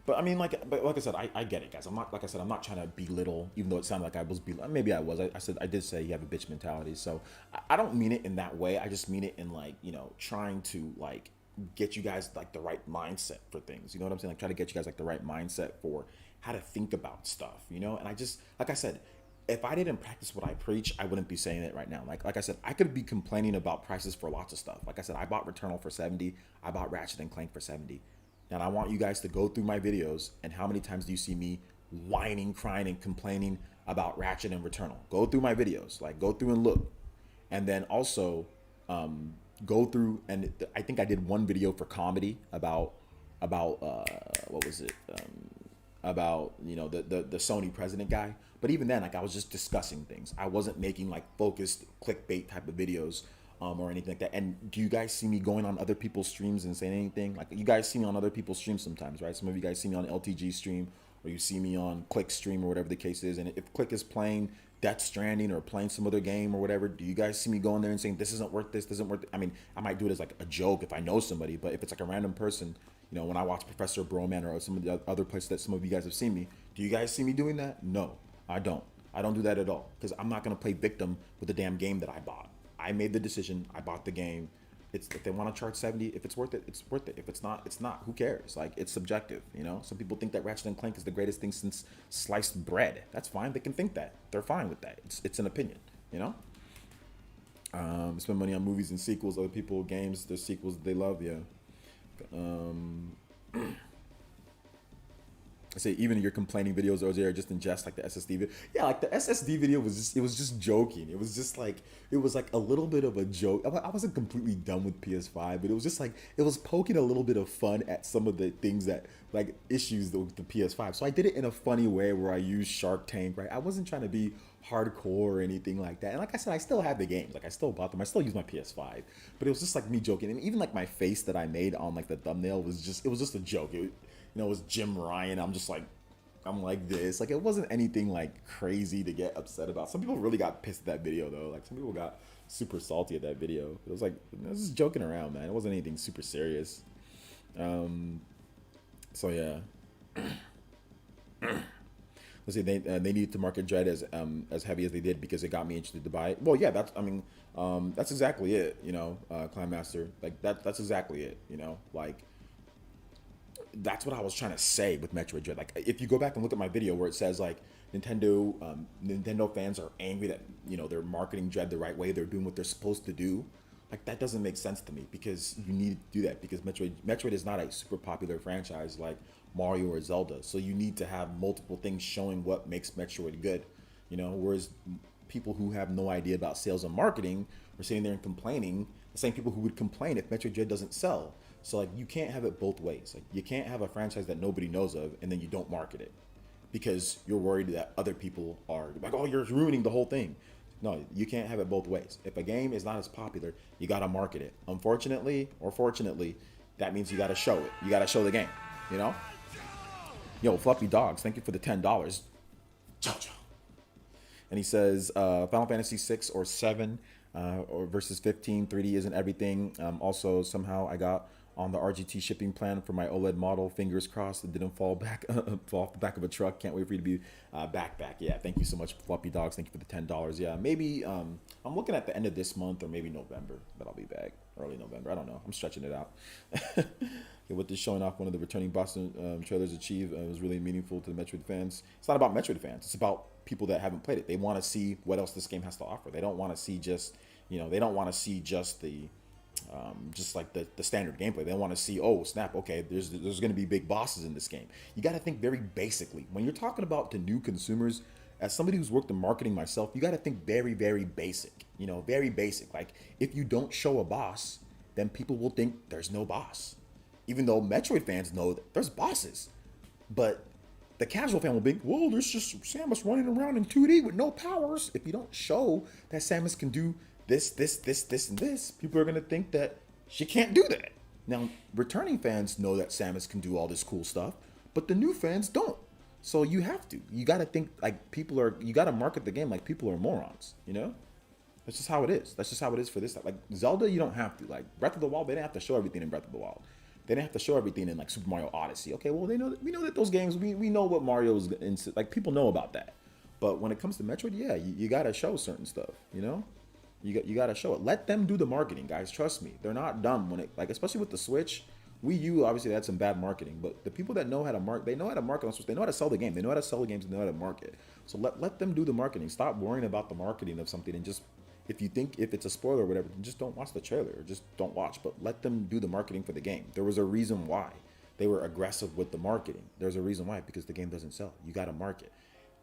But I mean, like I said, I get it, guys. I'm not, like I said, I'm not trying to belittle, even though it sounded like I was belittling. Maybe I was. I did say you have a bitch mentality. So I don't mean it in that way. I just mean it in, like, you know, trying to, like, get you guys, like, the right mindset for things. You know what I'm saying? Like, try to get you guys, like, the right mindset for how to think about stuff, you know? And I just, like I said, if I didn't practice what I preach, I wouldn't be saying it right now. Like I said, I could be complaining about prices for lots of stuff. Like I said, I bought Returnal for 70. I bought Ratchet and Clank for 70. And I want you guys to go through my videos, and how many times do you see me whining, crying, and complaining about Ratchet and Returnal? Go through my videos, like, go through and look. And then also go through, and I think I did one video for comedy about what was it? About, you know, the Sony president guy. But even then, like, I was just discussing things. I wasn't making, like, focused clickbait type of videos. Or anything like that. And do you guys see me going on other people's streams and saying anything? Like, you guys see me on other people's streams sometimes, right? Some of you guys see me on LTG stream, or you see me on Click stream, or whatever the case is. And if Click is playing Death Stranding or playing some other game or whatever, do you guys see me going there and saying, this isn't worth this, this isn't worth it? I mean, I might do it as, like, a joke if I know somebody, but if it's like a random person, you know, when I watch Professor Broman or some of the other places that some of you guys have seen me, do you guys see me doing that? No, I don't. I don't do that at all, because I'm not going to play victim with the damn game that I bought. I made the decision. I bought the game. It's, if they want to charge 70, if it's worth it, it's worth it. If it's not, it's not. Who cares? Like, it's subjective, you know? Some people think that Ratchet and Clank is the greatest thing since sliced bread. That's fine. They can think that. They're fine with that. It's an opinion, you know? Spend money on movies and sequels. Other people, games, there's sequels that they love, yeah. I say, even your complaining videos are just in jest, like the SSD video. Yeah, like the SSD video was just, it was just joking. It was just like, it was like a little bit of a joke. I wasn't completely done with PS5, but it was just like, it was poking a little bit of fun at some of the things that, like, issues with the PS5. So I did it in a funny way where I used Shark Tank, right? I wasn't trying to be hardcore or anything like that. And like I said, I still have the games. Like, I still bought them. I still use my PS5. But it was just like me joking. And even like my face that I made on, like, the thumbnail was just, it was just a joke. You know, it was Jim Ryan. I'm just like, I'm like this. Like, it wasn't anything like crazy to get upset about. Some people really got pissed at that video though. Like, some people got super salty at that video. It was like, I was just joking around, man. It wasn't anything super serious. So yeah. Let's see. They needed to market Dread as heavy as they did because it got me interested to buy it. Well, yeah. That's exactly it. You know, Clan Master. Like that's exactly it. You know, like. That's what I was trying to say with Metroid Dread. Like, if you go back and look at my video where it says, like, Nintendo fans are angry that, you know, they're marketing Dread the right way, they're doing what they're supposed to do, like, that doesn't make sense to me, because you need to do that, because Metroid is not a super popular franchise like Mario or Zelda, so you need to have multiple things showing what makes Metroid good, you know, whereas people who have no idea about sales and marketing are sitting there and complaining, the same people who would complain if Metroid Dread doesn't sell. So, like, you can't have it both ways. Like, you can't have a franchise that nobody knows of and then you don't market it because you're worried that other people are like, oh, you're ruining the whole thing. No, you can't have it both ways. If a game is not as popular, you got to market it. Unfortunately or fortunately, that means you got to show it. You got to show the game, you know? Yo, Fluffy Dogs, thank you for the $10. Ciao, ciao. And he says, Final Fantasy 6 or 7 or versus 15, 3D isn't everything. Also, somehow I got on the RGT shipping plan for my OLED model. Fingers crossed it didn't fall back, fall off the back of a truck. Can't wait for you to be back. Yeah, thank you so much, Floppy Dogs. Thank you for the $10. Yeah, maybe I'm looking at the end of this month or maybe November that I'll be back. Early November. I don't know. I'm stretching it out. Yeah, with this showing off one of the returning Boston trailers achieved, it was really meaningful to the Metroid fans. It's not about Metroid fans. It's about people that haven't played it. They want to see what else this game has to offer. They don't want to see just, they don't want to see just the just like the standard gameplay. They want to see, oh snap, okay, there's going to be big bosses in this game. You got to think very basically when you're talking about to new consumers. As somebody who's worked in marketing myself, you got to think very, very basic. Very basic. Like if you don't show a boss, then people will think there's no boss. Even though Metroid fans know that there's bosses, but the casual fan will think, well, there's just Samus running around in 2D with no powers. If you don't show that Samus can do this, and this, people are going to think that she can't do that. Now, returning fans know that Samus can do all this cool stuff, but the new fans don't. So you got to think like you got to market the game like people are morons, That's just how it is. That's just how it is for this stuff. Like Zelda, you don't have to. Like Breath of the Wild, they didn't have to show everything in Breath of the Wild. They didn't have to show everything in like Super Mario Odyssey. Okay, well, we know that those games, we know what Mario is, like people know about that. But when it comes to Metroid, yeah, you got to show certain stuff, You got to show it. Let them do the marketing, guys. Trust me. They're not dumb when it, like, especially with the Switch. Wii U, obviously, they had some bad marketing, but the people that know how to market, they know how to market on Switch. They know how to sell the game. They know how to sell the games. They know how to market. So let them do the marketing. Stop worrying about the marketing of something and just, if it's a spoiler or whatever, just don't watch the trailer or just don't watch. But let them do the marketing for the game. There was a reason why they were aggressive with the marketing. There's a reason why, because the game doesn't sell. You got to market.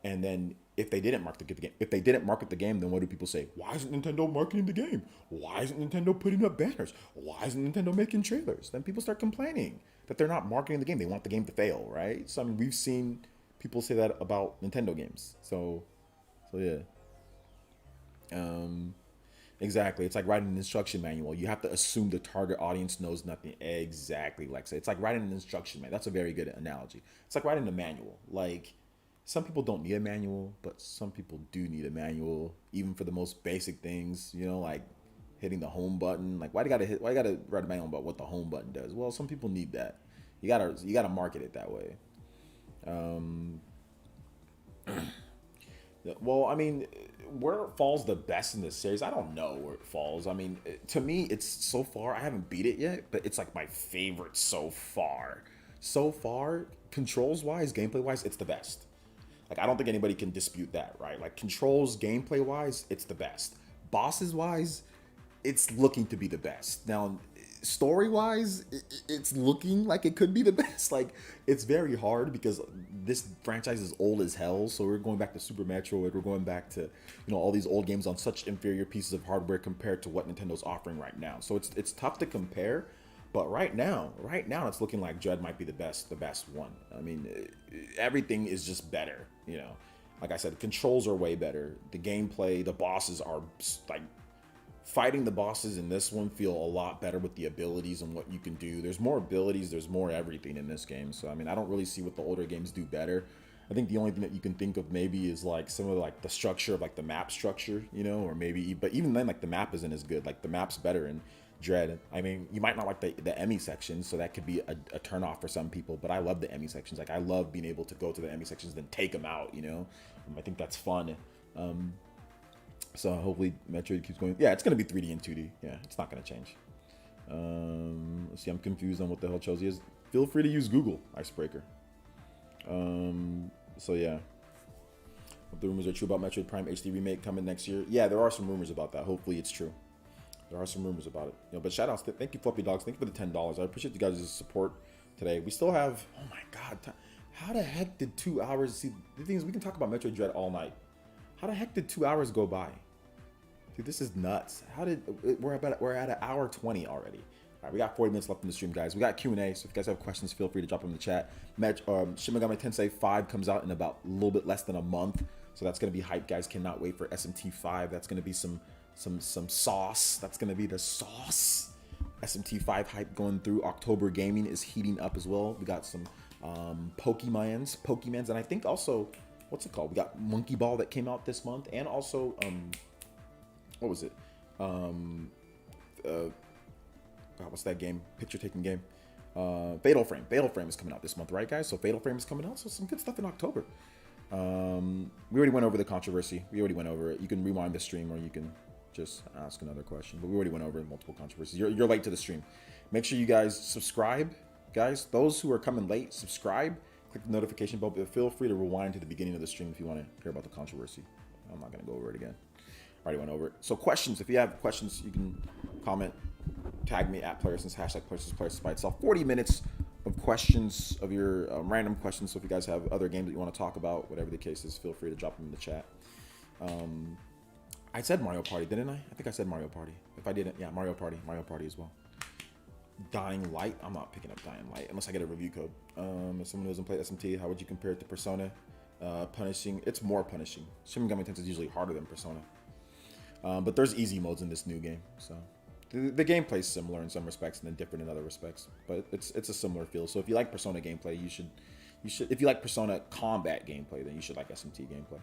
And then if they didn't market the game, then what do people say? Why isn't Nintendo marketing the game? Why isn't Nintendo putting up banners? Why isn't Nintendo making trailers? Then people start complaining that they're not marketing the game. They want the game to fail, right? So I mean, we've seen people say that about Nintendo games. So yeah. Exactly. It's like writing an instruction manual. You have to assume the target audience knows nothing. Exactly, Lexa. It's like writing an instruction manual. That's a very good analogy. It's like writing a manual. Like, some people don't need a manual, but some people do need a manual, even for the most basic things, like hitting the home button. Like, why you gotta write a manual about what the home button does? Well, some people need that. You gotta market it that way. Well, I mean, where it falls the best in this series, I don't know where it falls. I mean, to me, it's so far, I haven't beat it yet, but it's like my favorite so far. So far, controls-wise, gameplay-wise, it's the best. Like, I don't think anybody can dispute that, right? Like, controls, gameplay-wise, it's the best. Bosses-wise, it's looking to be the best. Now, story-wise, it's looking like it could be the best. Like, it's very hard because this franchise is old as hell. So we're going back to Super Metroid. We're going back to, all these old games on such inferior pieces of hardware compared to what Nintendo's offering right now. So it's tough to compare. But right now, it's looking like Dread might be the best one. I mean, everything is just better, Like I said, the controls are way better. The gameplay, the bosses are like, fighting the bosses in this one feel a lot better with the abilities and what you can do. There's more abilities, there's more everything in this game. So, I mean, I don't really see what the older games do better. I think the only thing that you can think of maybe is like some of like the structure of like the map structure, or maybe, but even then, like the map isn't as good. Like the map's better in Dread. I mean, you might not like the Emmy section, so that could be a turn off for some people, but I love the Emmy sections. Like I love being able to go to the Emmy sections and then take them out, I think that's fun. So hopefully Metroid keeps going. Yeah, it's going to be 3D and 2D. Yeah, it's not going to change. Let's see, I'm confused on what the hell Chelsea is. Feel free to use Google, Icebreaker. So yeah. If the rumors are true about Metroid Prime HD remake coming next year. Yeah, there are some rumors about that. Hopefully it's true. There are some rumors about it. But shout outs. Thank you, Floppy Dogs. Thank you for the $10. I appreciate you guys' support today. We still have, oh my God. How the heck did 2 hours, see, the thing is, we can talk about Metroid Dread all night. How the heck did 2 hours go by? Dude, this is nuts. We're at an hour 20 already. All right, we got 40 minutes left in the stream, guys. We got Q&A, so if you guys have questions, feel free to drop them in the chat. Shin Megami Tensei 5 comes out in about a little bit less than a month, so that's going to be hype, guys. Cannot wait for SMT 5. That's going to be some sauce. That's going to be the sauce. SMT 5 hype going through. October gaming is heating up as well. We got some Pokemans, and I think also, what's it called? We got Monkey Ball that came out this month, and also, what was it? God, what's that game? Picture taking game. Fatal Frame. Fatal Frame is coming out this month, right, guys? So Fatal Frame is coming out. So some good stuff in October. We already went over the controversy. We already went over it. You can rewind the stream, or you can just ask another question. But we already went over multiple controversies. You're late to the stream. Make sure you guys subscribe, guys. Those who are coming late, subscribe. Click the notification bell. But feel free to rewind to the beginning of the stream if you want to hear about the controversy. I'm not going to go over it again. I already went over it. So questions. If you have questions, you can comment. Tag me at PlayerEssence, hashtag PlayerEssence by itself. 40 minutes of questions, of your random questions. So if you guys have other games that you want to talk about, whatever the case is, feel free to drop them in the chat. I said Mario Party, didn't I? I think I said Mario Party. If I didn't, yeah, Mario Party as well. Dying Light. I'm not picking up Dying Light unless I get a review code. If someone who hasn't played SMT, how would you compare it to Persona? Punishing. It's more punishing. Shin Megami Tensei is usually harder than Persona. But there's easy modes in this new game, so the gameplay is similar in some respects and then different in other respects. But it's a similar feel. So if you like Persona gameplay, you should. If you like Persona combat gameplay, then you should like SMT gameplay.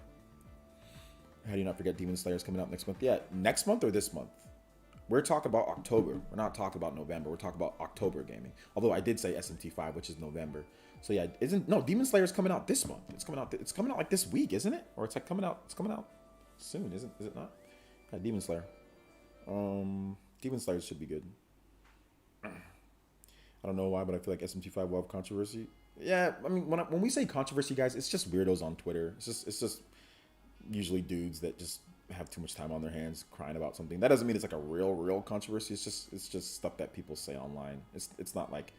How do you not forget Demon Slayer is coming out next month? Yeah, next month or this month? We're talking about October. We're not talking about November. We're talking about October gaming. Although I did say SMT5, which is November. So yeah, Demon Slayer is coming out this month. It's coming out like this week, isn't it? Or it's like coming out soon, is it not? Yeah, Demon Slayer. Demon Slayer should be good. I don't know why, but I feel like SMT5 will have controversy. Yeah, I mean, when we say controversy, guys, it's just weirdos on Twitter. It's just usually dudes that just have too much time on their hands crying about something. That doesn't mean it's like a real controversy. It's just stuff that people say online. It's not like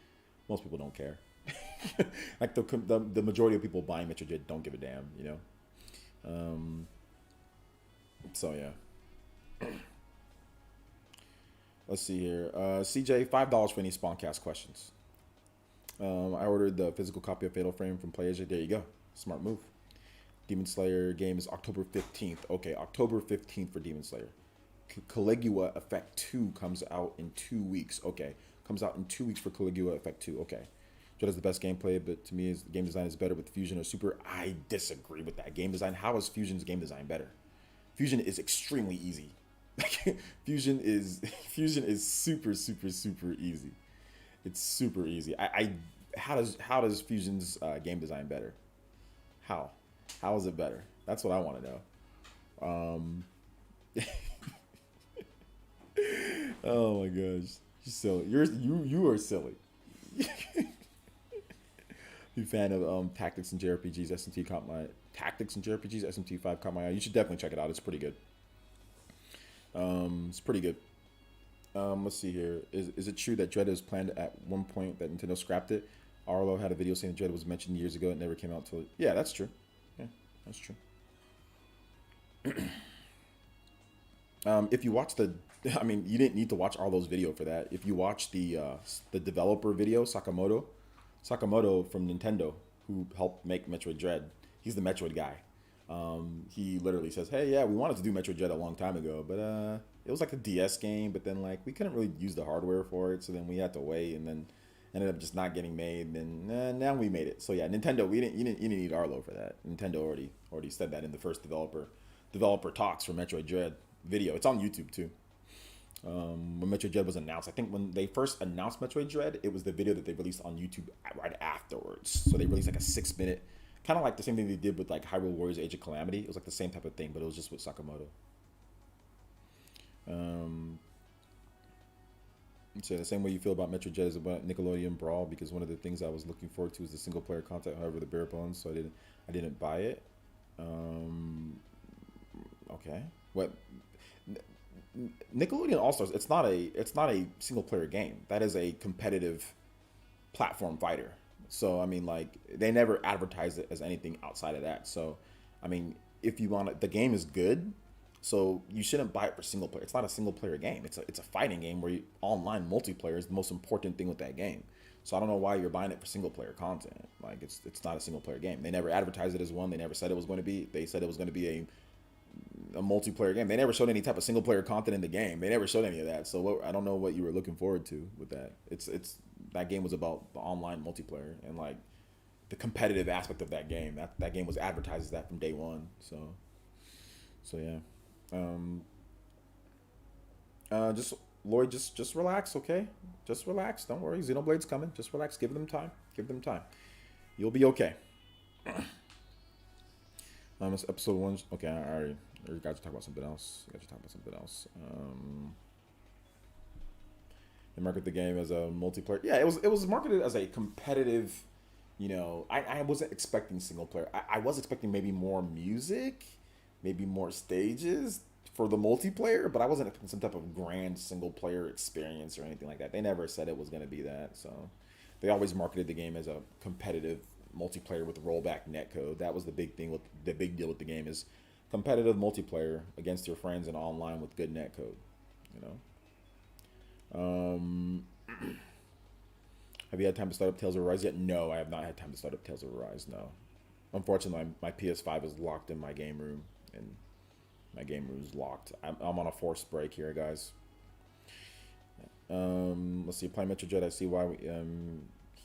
most people don't care. Like the majority of people buying METROID don't give a damn, you know. So yeah. Let's see here. CJ, $5 for any Spawncast questions. I ordered the physical copy of Fatal Frame from PlayerEssence. There you go. Smart move. Demon Slayer game is October 15th. Okay, October 15th for Demon Slayer. Caligula Effect 2 comes out in 2 weeks. Okay, comes out in 2 weeks for Caligula Effect 2. Okay. Dread is the best gameplay, but to me, game design is better with Fusion or Super. I disagree with that. Game design. How is Fusion's game design better? Fusion is extremely easy. Fusion is super easy. It's super easy. How does Fusion's game design better? How is it better? That's what I want to know. Oh my gosh, you're silly. You are silly. You fan of tactics and JRPGs? SMT caught my tactics and JRPGs. SMT5 caught my eye. You should definitely check it out. It's pretty good. It's pretty good. Let's see here. Is it true that Dread was planned at one point that Nintendo scrapped it? Arlo had a video saying Dread was mentioned years ago. It never came out till. Yeah, that's true. Yeah, that's true. If you watch I mean, you didn't need to watch Arlo's video for that. If you watch the developer video, Sakamoto from Nintendo, who helped make Metroid Dread, he's the Metroid guy. He literally says, hey, yeah, we wanted to do Metroid Dread a long time ago, but it was like a DS game, but then like we couldn't really use the hardware for it, so then we had to wait, and then ended up just not getting made. And now we made it. So yeah, Nintendo, you didn't need Arlo for that. Nintendo already said that in the first developer talks for Metroid Dread video. It's on YouTube too. When Metroid Dread was announced, I think when they first announced Metroid Dread, it was the video that they released on YouTube right afterwards. So they released like a 6-minute, kind of like the same thing they did with like Hyrule Warriors Age of Calamity. It was like the same type of thing, but it was just with Sakamoto. So the same way you feel about Metroid Dread is about Nickelodeon Brawl, because one of the things I was looking forward to was the single player content. However, the bare bones, so I didn't buy it. Okay, what? Nickelodeon All Stars, it's not a single player game. That is a competitive platform fighter. So I mean, like, they never advertise it as anything outside of that. So I mean, if you want it, the game is good, so you shouldn't buy it for single player. It's not a single player game. It's a fighting game where online multiplayer is the most important thing with that game. So I don't know why you're buying it for single player content. Like, it's not a single player game. They never advertised it as one. They never said it was going to be. They said it was going to be a multiplayer game. They never showed any type of single player content in the game. They never showed any of that. So I don't know what you were looking forward to with that. It's that game was about the online multiplayer and like the competitive aspect of that game. That game was advertised as that from day one. So yeah. Just Lloyd, just relax, okay? Just relax. Don't worry. Xenoblade's coming. Just relax. Give them time. Give them time. You'll be okay. It's episode 1. Okay, I already got to talk about something else. They marketed the game as a multiplayer. Yeah, it was marketed as a competitive. You know, I wasn't expecting single player. I was expecting maybe more music, maybe more stages for the multiplayer, but I wasn't expecting some type of grand single player experience or anything like that. They never said it was going to be that. So they always marketed the game as a competitive multiplayer with rollback netcode. That was the big thing with the big deal with the game is competitive multiplayer against your friends and online with good netcode. You know. Have you had time to start up Tales of Arise yet? No, I have not had time to start up Tales of Arise. No, unfortunately, my PS5 is locked in my game room, and my game room is locked. I'm on a forced break here, guys. Let's see. Play Metro Jet. I see why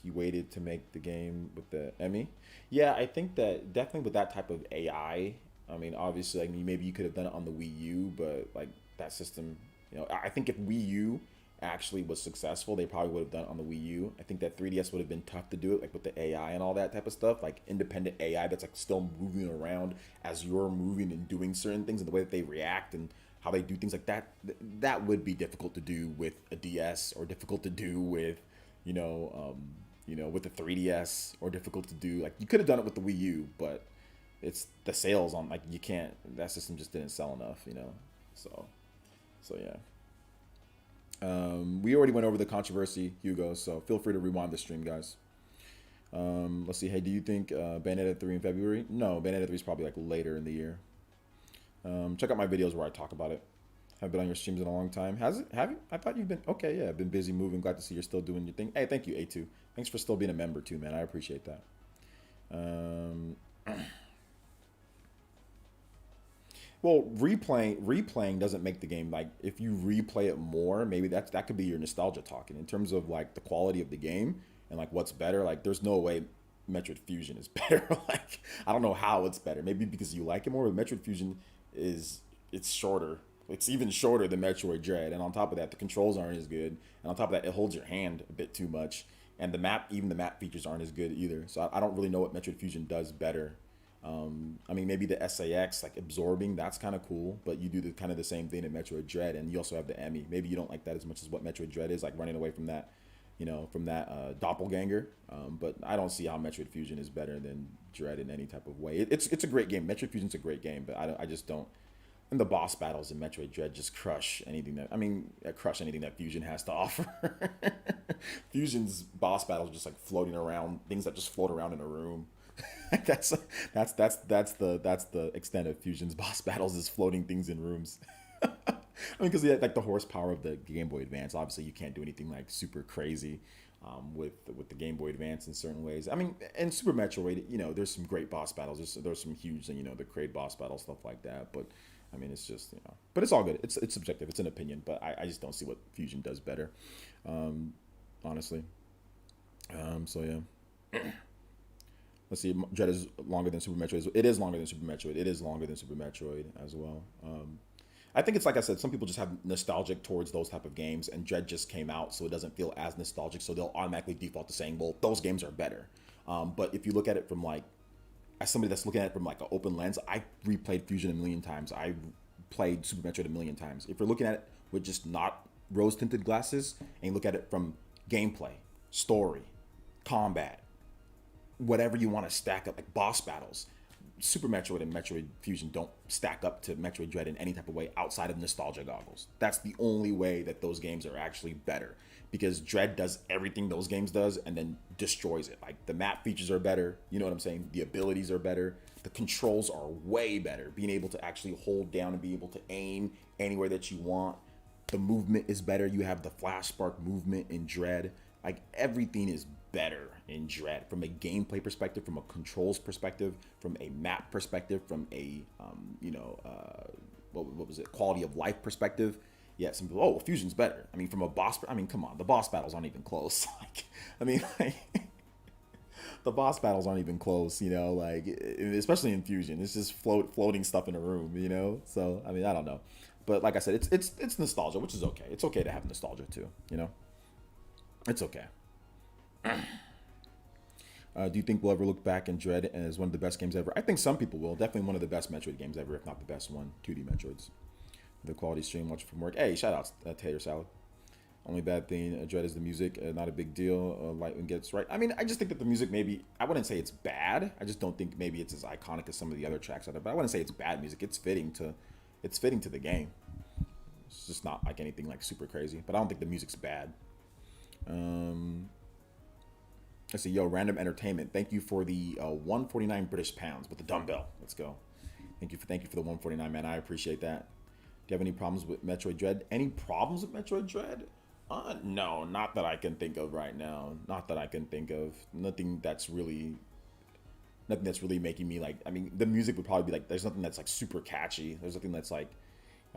he waited to make the game with the Emmy. Yeah, I think that definitely with that type of AI. I mean, obviously, like maybe you could have done it on the Wii U, but like that system, you know, I think if Wii U actually was successful, they probably would have done it on the Wii U. I think that 3DS would have been tough to do it, like with the AI and all that type of stuff, like independent AI that's like still moving around as you're moving and doing certain things, and the way that they react and how they do things like that. That would be difficult to do with a DS, or difficult to do with, with the 3DS, or difficult to do. Like you could have done it with the Wii U, but it's the sales on, like, you can't. That system just didn't sell enough, So yeah. We already went over the controversy, Hugo, so feel free to rewind the stream, guys. Let's see. Hey, do you think Bayonetta 3 in February? No, Bayonetta 3 is probably like later in the year. Check out my videos where I talk about it. Haven't been on your streams in a long time. Have you? I thought you've been. Okay, yeah, I've been busy moving. Glad to see you're still doing your thing. Hey, thank you, A2. Thanks for still being a member too, man. I appreciate that. Well, replaying doesn't make the game. Like, if you replay it more, maybe that could be your nostalgia talking in terms of like the quality of the game and like what's better. Like, there's no way Metroid Fusion is better. Like, I don't know how it's better. Maybe because you like it more. But Metroid Fusion it's shorter. It's even shorter than Metroid Dread, and on top of that, the controls aren't as good. And on top of that, it holds your hand a bit too much. And the map features aren't as good either. So I don't really know what Metroid Fusion does better. I mean, maybe the SAX, like absorbing, that's kind of cool, but you do the kind of the same thing in Metroid Dread, and you also have the Emmy. Maybe you don't like that as much as what Metroid Dread is, like running away from that, doppelganger. But I don't see how Metroid Fusion is better than Dread in any type of way. It's a great game. Metroid Fusion's a great game, but I just don't. And the boss battles in Metroid Dread just crush anything that Fusion has to offer. Fusion's boss battles are just like floating around, things that just float around in a room. that's the extent of Fusion's boss battles, is floating things in rooms. I mean, because like the horsepower of the Game Boy Advance, obviously you can't do anything like super crazy with the Game Boy Advance in certain ways. I mean, in Super Metroid, there's some great boss battles. There's some huge, the Kraid boss battle, stuff like that. But I mean, it's just, but it's all good. It's subjective. It's an opinion, but I just don't see what Fusion does better, honestly. So yeah. Let's see. Dread is longer than Super Metroid. It is longer than Super Metroid. It is longer than Super Metroid as well. I think it's like I said. Some people just have nostalgic towards those type of games, and Dread just came out, so it doesn't feel as nostalgic. So they'll automatically default to saying, "Well, those games are better." But if you look at it from like, as somebody that's looking at it from like an open lens, I replayed Fusion a million times. I played Super Metroid a million times. If you're looking at it with just not rose tinted glasses, and you look at it from gameplay, story, combat, whatever you want to stack up, like boss battles, Super Metroid and Metroid Fusion don't stack up to Metroid Dread in any type of way outside of nostalgia goggles. That's the only way that those games are actually better, because Dread does everything those games does and then destroys it. Like, the map features are better, you know what I'm saying? The abilities are better. The controls are way better. Being able to actually hold down and be able to aim anywhere that you want. The movement is better. You have the flash spark movement in Dread. Like, everything is better in Dread from a gameplay perspective, from a controls perspective, from a map perspective, from a what was it, quality of life perspective. Yeah, some people, Fusion's better. I mean, from a boss, I mean, come on, the boss battles aren't even close. Like, I mean, like, The boss battles aren't even close, you know, like especially in Fusion, it's just floating stuff in a room, you know. So I mean, I don't know, but like I said, it's nostalgia, which is okay. It's okay to have nostalgia too, you know. It's okay. Do you think we'll ever look back and Dread as one of the best games ever? I think some people will. Definitely one of the best Metroid games ever, if not the best one. 2D Metroids. The quality stream, watch from work. Hey, shout out Tater Salad. Only bad thing, Dread is the music. Not a big deal. Lightning gets right. I mean, I just think that the music maybe, I wouldn't say it's bad. I just don't think maybe it's as iconic as some of the other tracks out there. But I wouldn't say it's bad music. It's fitting to the game. It's just not like anything like super crazy. But I don't think the music's bad. Let's see, yo, Random Entertainment. Thank you for the 149 British pounds with the dumbbell. Let's go. Thank you for the 149, man. I appreciate that. Do you have any problems with Metroid Dread? Any problems with Metroid Dread? No, not that I can think of right now. Not that I can think of. Nothing that's really making me like. I mean, the music would probably be like. There's nothing that's like super catchy. There's nothing that's like,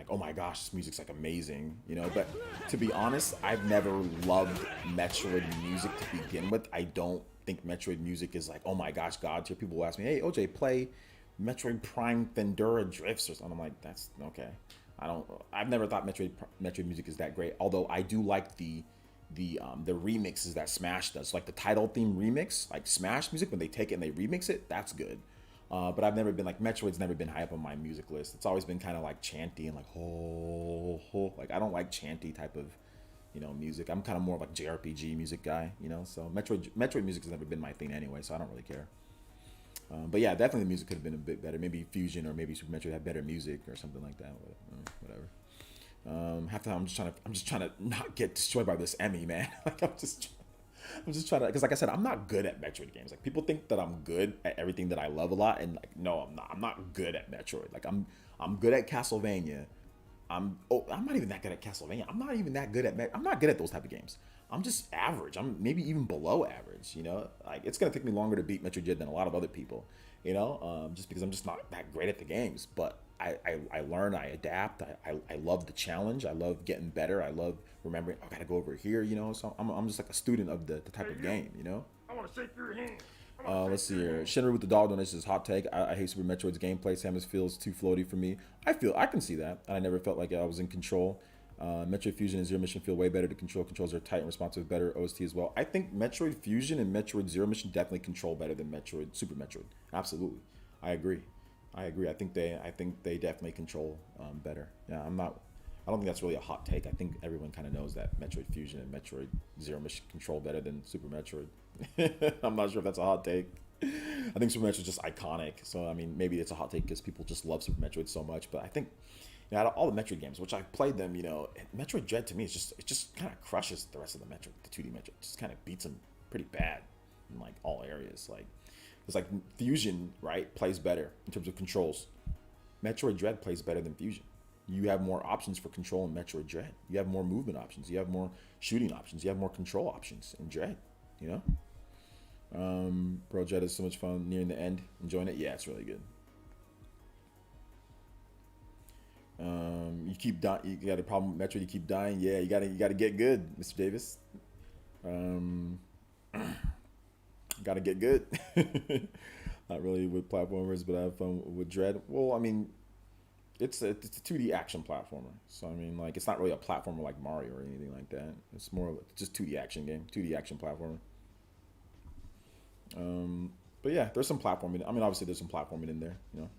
oh my gosh, this music's like amazing, you know. But to be honest, I've never loved Metroid music to begin with. I don't think Metroid music is like, oh my gosh, God tier. People will ask me, hey, OJ, play Metroid Prime Thundera Drifts or something. I'm like, that's okay. I've never thought Metroid music is that great. Although I do like the remixes that Smash does, like the title theme remix, like Smash music when they take it and they remix it. That's good. But I've never been like, Metroid's never been high up on my music list. It's always been kind of like chanty and like like I don't like chanty type of, you know, music. I'm kind of more of like JRPG music guy, you know. So Metroid music has never been my thing anyway, so I don't really care. But yeah, definitely the music could have been a bit better. Maybe Fusion or maybe Super Metroid had better music or something like that. Whatever. Half the time I'm just trying to not get destroyed by this Emmy, man. Like I'm just trying to, because like I said, I'm not good at Metroid games. Like people think that I'm good at everything that I love a lot, and like no, I'm not. I'm not good at Metroid. Like I'm good at Castlevania. I'm not even that good at Castlevania. I'm not even that good at I'm not good at those type of games. I'm just average. I'm maybe even below average. You know, like it's gonna take me longer to beat Metroid Dread than a lot of other people. You know, just because I'm just not that great at the games. But I learn, I adapt. I love the challenge. I love getting better. I love remembering, I gotta go over here, you know. So I'm just like a student of the type of game, you know. I want to shake your hand. Let's see here. Shinru with the dog donation is hot take. I hate Super Metroid's gameplay. Samus feels too floaty for me. I can see that. I never felt like I was in control. Metroid Fusion and Zero Mission feel way better to control. Controls are tight and responsive, better OST as well. I think Metroid Fusion and Metroid Zero Mission definitely control better than Super Metroid. Absolutely, I agree. I think they definitely control better. Yeah, I don't think that's really a hot take. I think everyone kind of knows that Metroid Fusion and Metroid Zero Mission control better than Super Metroid. I'm not sure if that's a hot take. I think Super Metroid is just iconic. So I mean, maybe it's a hot take because people just love Super Metroid so much. But I think, you know, out of all the Metroid games, which I played them, you know, Metroid Dread to me is it just kind of crushes the rest of the 2D Metroid. It just kind of beats them pretty bad in like all areas. Like it's like Fusion, right, plays better in terms of controls. Metroid Dread plays better than Fusion. You have more options for control in Metroid Dread. You have more movement options. You have more shooting options. You have more control options in Dread. You know. Bro, Dread is so much fun nearing the end. Enjoying it? Yeah, it's really good. You keep dying. You got a problem with Metroid. You keep dying. Yeah, you gotta get good, Mr. Davis. Gotta get good. Not really with platformers, but I have fun with Dread. Well, I mean, it's a 2D action platformer. So I mean, like, it's not really a platformer like Mario or anything like that. It's more of just 2D action game, 2D action platformer. But yeah, there's some platforming. I mean, obviously there's some platforming in there, you know.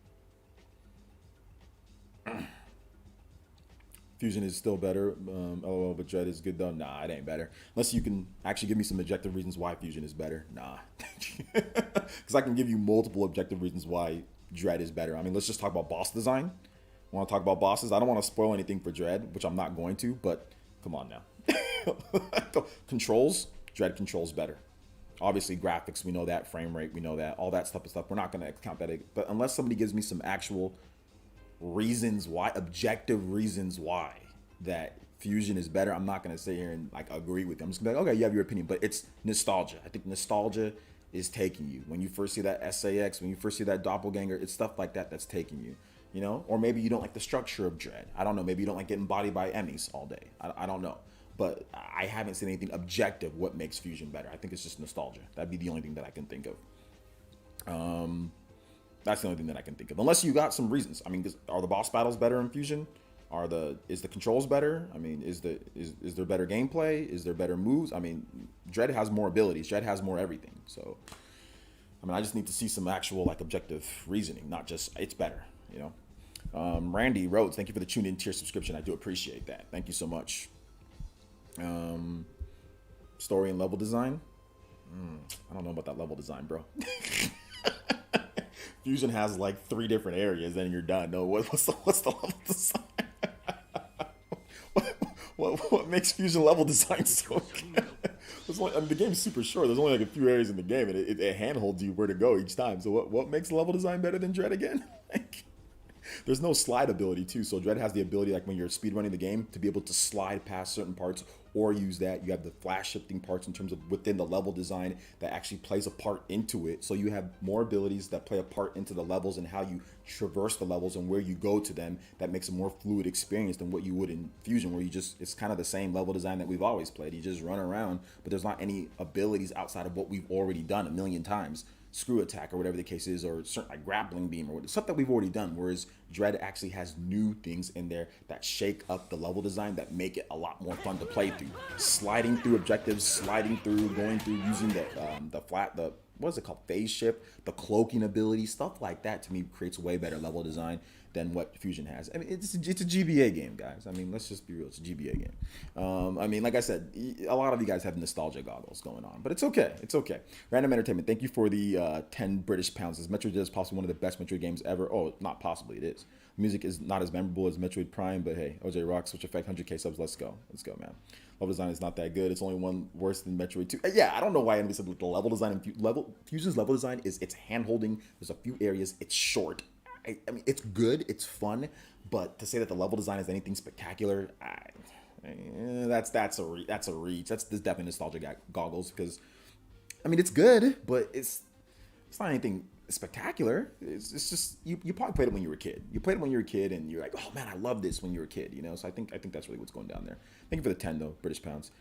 Fusion is still better. LOL, but Dread is good though. Nah, it ain't better. Unless you can actually give me some objective reasons why Fusion is better. Nah. Because I can give you multiple objective reasons why Dread is better. I mean, let's just talk about boss design. Want to talk about bosses? I don't want to spoil anything for Dread, which I'm not going to, but come on now. Controls, Dread controls better. Obviously, graphics, we know that. Frame rate, we know that. All that stuff. We're not going to count that. But unless somebody gives me some actual reasons why, objective reasons why that Fusion is better, I'm not going to sit here and like agree with them. I'm just going to be like, okay, you have your opinion. But it's nostalgia. I think nostalgia is taking you. When you first see that SAX, when you first see that doppelganger, it's stuff like that that's taking you. You know? Or maybe you don't like the structure of Dread. I don't know. Maybe you don't like getting bodied by Emmys all day. I don't know. but I haven't seen anything objective what makes Fusion better. I think it's just nostalgia. That'd be the only thing that I can think of. That's the only thing that I can think of. Unless you got some reasons. I mean, are the boss battles better in Fusion? Is the controls better? I mean, is there better gameplay? Is there better moves? I mean, Dread has more abilities. Dread has more everything. So, I mean, I just need to see some actual like objective reasoning, not just it's better. You know. Randy Rhodes, thank you for the tune in tier subscription. I do appreciate that. Thank you so much. Story and level design. I don't know about that level design, bro. Fusion has like 3 different areas, then you're done. No, what's the level design? What makes Fusion level design so good? The game's super short. There's only like a few areas in the game, and it handholds you where to go each time. So what makes level design better than Dread again? There's no slide ability too, so Dread has the ability, like when you're speedrunning the game, to be able to slide past certain parts or use that. You have the flash shifting parts in terms of within the level design that actually plays a part into it. So you have more abilities that play a part into the levels and how you traverse the levels and where you go to them. That makes a more fluid experience than what you would in Fusion, where it's kind of the same level design that we've always played. You just run around, but there's not any abilities outside of what we've already done a million times. Screw attack or whatever the case is, or certain like grappling beam or stuff that we've already done, whereas Dread actually has new things in there that shake up the level design that make it a lot more fun to play through. Sliding through objectives, sliding through, going through, using the what is it called, phase shift, the cloaking ability, stuff like that to me creates way better level design than what Fusion has. I mean, it's a GBA game, guys. I mean, let's just be real. It's a GBA game. I mean, like I said, a lot of you guys have nostalgia goggles going on, but it's okay. It's okay. Random Entertainment, thank you for the 10 British pounds. This Metroid is possibly one of the best Metroid games ever. Oh, not possibly, it is. Music is not as memorable as Metroid Prime, but hey, OJ Rock, Switch Effect, 100K subs. Let's go, man. Level design is not that good. It's only one worse than Metroid 2. Yeah, I don't know why anybody said the level design and Fusion's level design is it's hand-holding. There's a few areas. It's short. I mean, it's good. It's fun. But to say that the level design is anything spectacular, that's a reach. That's definitely nostalgia goggles because, I mean, it's good, but it's not anything spectacular. It's just you probably played it when you were a kid. You played it when you were a kid, and you're like, oh man, I love this when you were a kid. You know, so I think that's really what's going down there. Thank you for the 10 though, British pounds.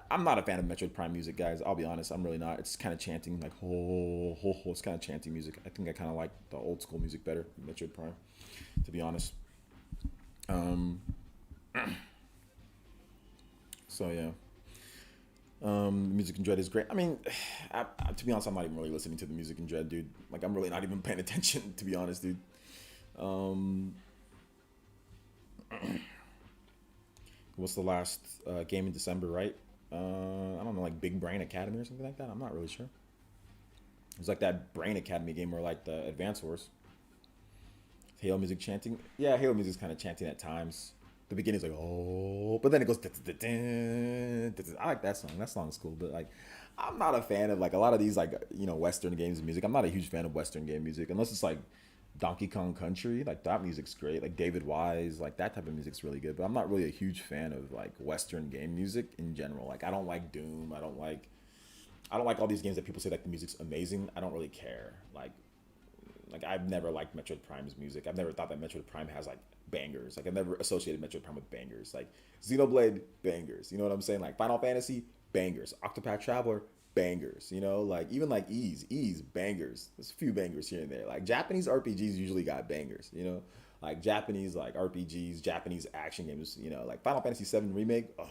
I'm not a fan of Metroid Prime music, guys. I'll be honest, I'm really not. It's kind of chanting, like it's kind of chanting music. I think I kind of like the old school music better than Metroid Prime, to be honest. So yeah. The music in Dread is great. I mean, to be honest, I'm not even really listening to the music in Dread, dude. Like, I'm really not even paying attention, to be honest, dude. What's the last game in December, right? I don't know, like Big Brain Academy or something like that. I'm not really sure. It's like that Brain Academy game or like the Advance Wars. Halo music chanting. Yeah, Halo music's kind of chanting at times. The beginning's like, oh, but then it goes. I like that song. That song's cool, but like, I'm not a fan of like a lot of these like Western games and music. I'm not a huge fan of Western game music unless it's like Donkey Kong Country. Like that music's great. Like David Wise, like that type of music's really good. But I'm not really a huge fan of like Western game music in general. Like I don't like Doom. I don't like all these games that people say like the music's amazing. I don't really care. Like I've never liked Metroid Prime's music. I've never thought that Metroid Prime has like bangers. Like I've never associated Metroid Prime with bangers. Like Xenoblade, bangers. You know what I'm saying? Like Final Fantasy, bangers. Octopath Traveler, bangers. You know, like even like Ease, bangers. There's a few bangers here and there. Like Japanese RPGs usually got bangers. You know, like Japanese like RPGs, Japanese action games. You know, like Final Fantasy VII Remake. Oh,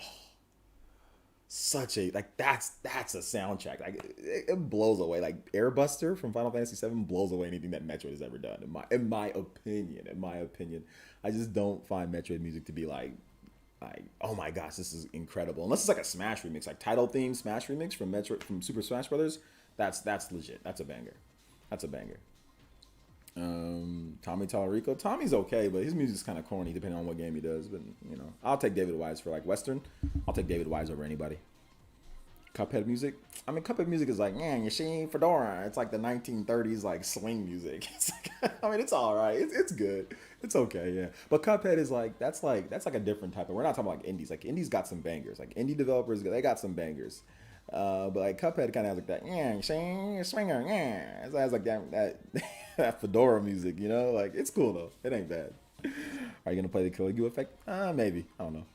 such a like that's a soundtrack. Like it blows away. Like Airbuster from Final Fantasy VII blows away anything that Metroid has ever done. In my opinion, I just don't find Metroid music to be like oh my gosh, this is incredible. Unless it's like a Smash remix, like title theme Smash remix from Super Smash Brothers. That's legit. That's a banger. Tommy Tallarico. Tommy's okay, but his music's kind of corny depending on what game he does. But I'll take David Wise for like Western. I'll take David Wise over anybody. Cuphead music. I mean, Cuphead music is like, man, you see Fedora. It's like the 1930s like swing music. It's like, I mean, it's all right. It's good. It's okay, yeah. But Cuphead is like that's like a different type of. We're not talking about like indies. Like indies got some bangers. Like indie developers, they got some bangers. But like Cuphead kind of has like that, yeah, swinger, yeah. It has like that Fedora music, Like it's cool though. It ain't bad. Are you gonna play the Caligula effect? Maybe. I don't know.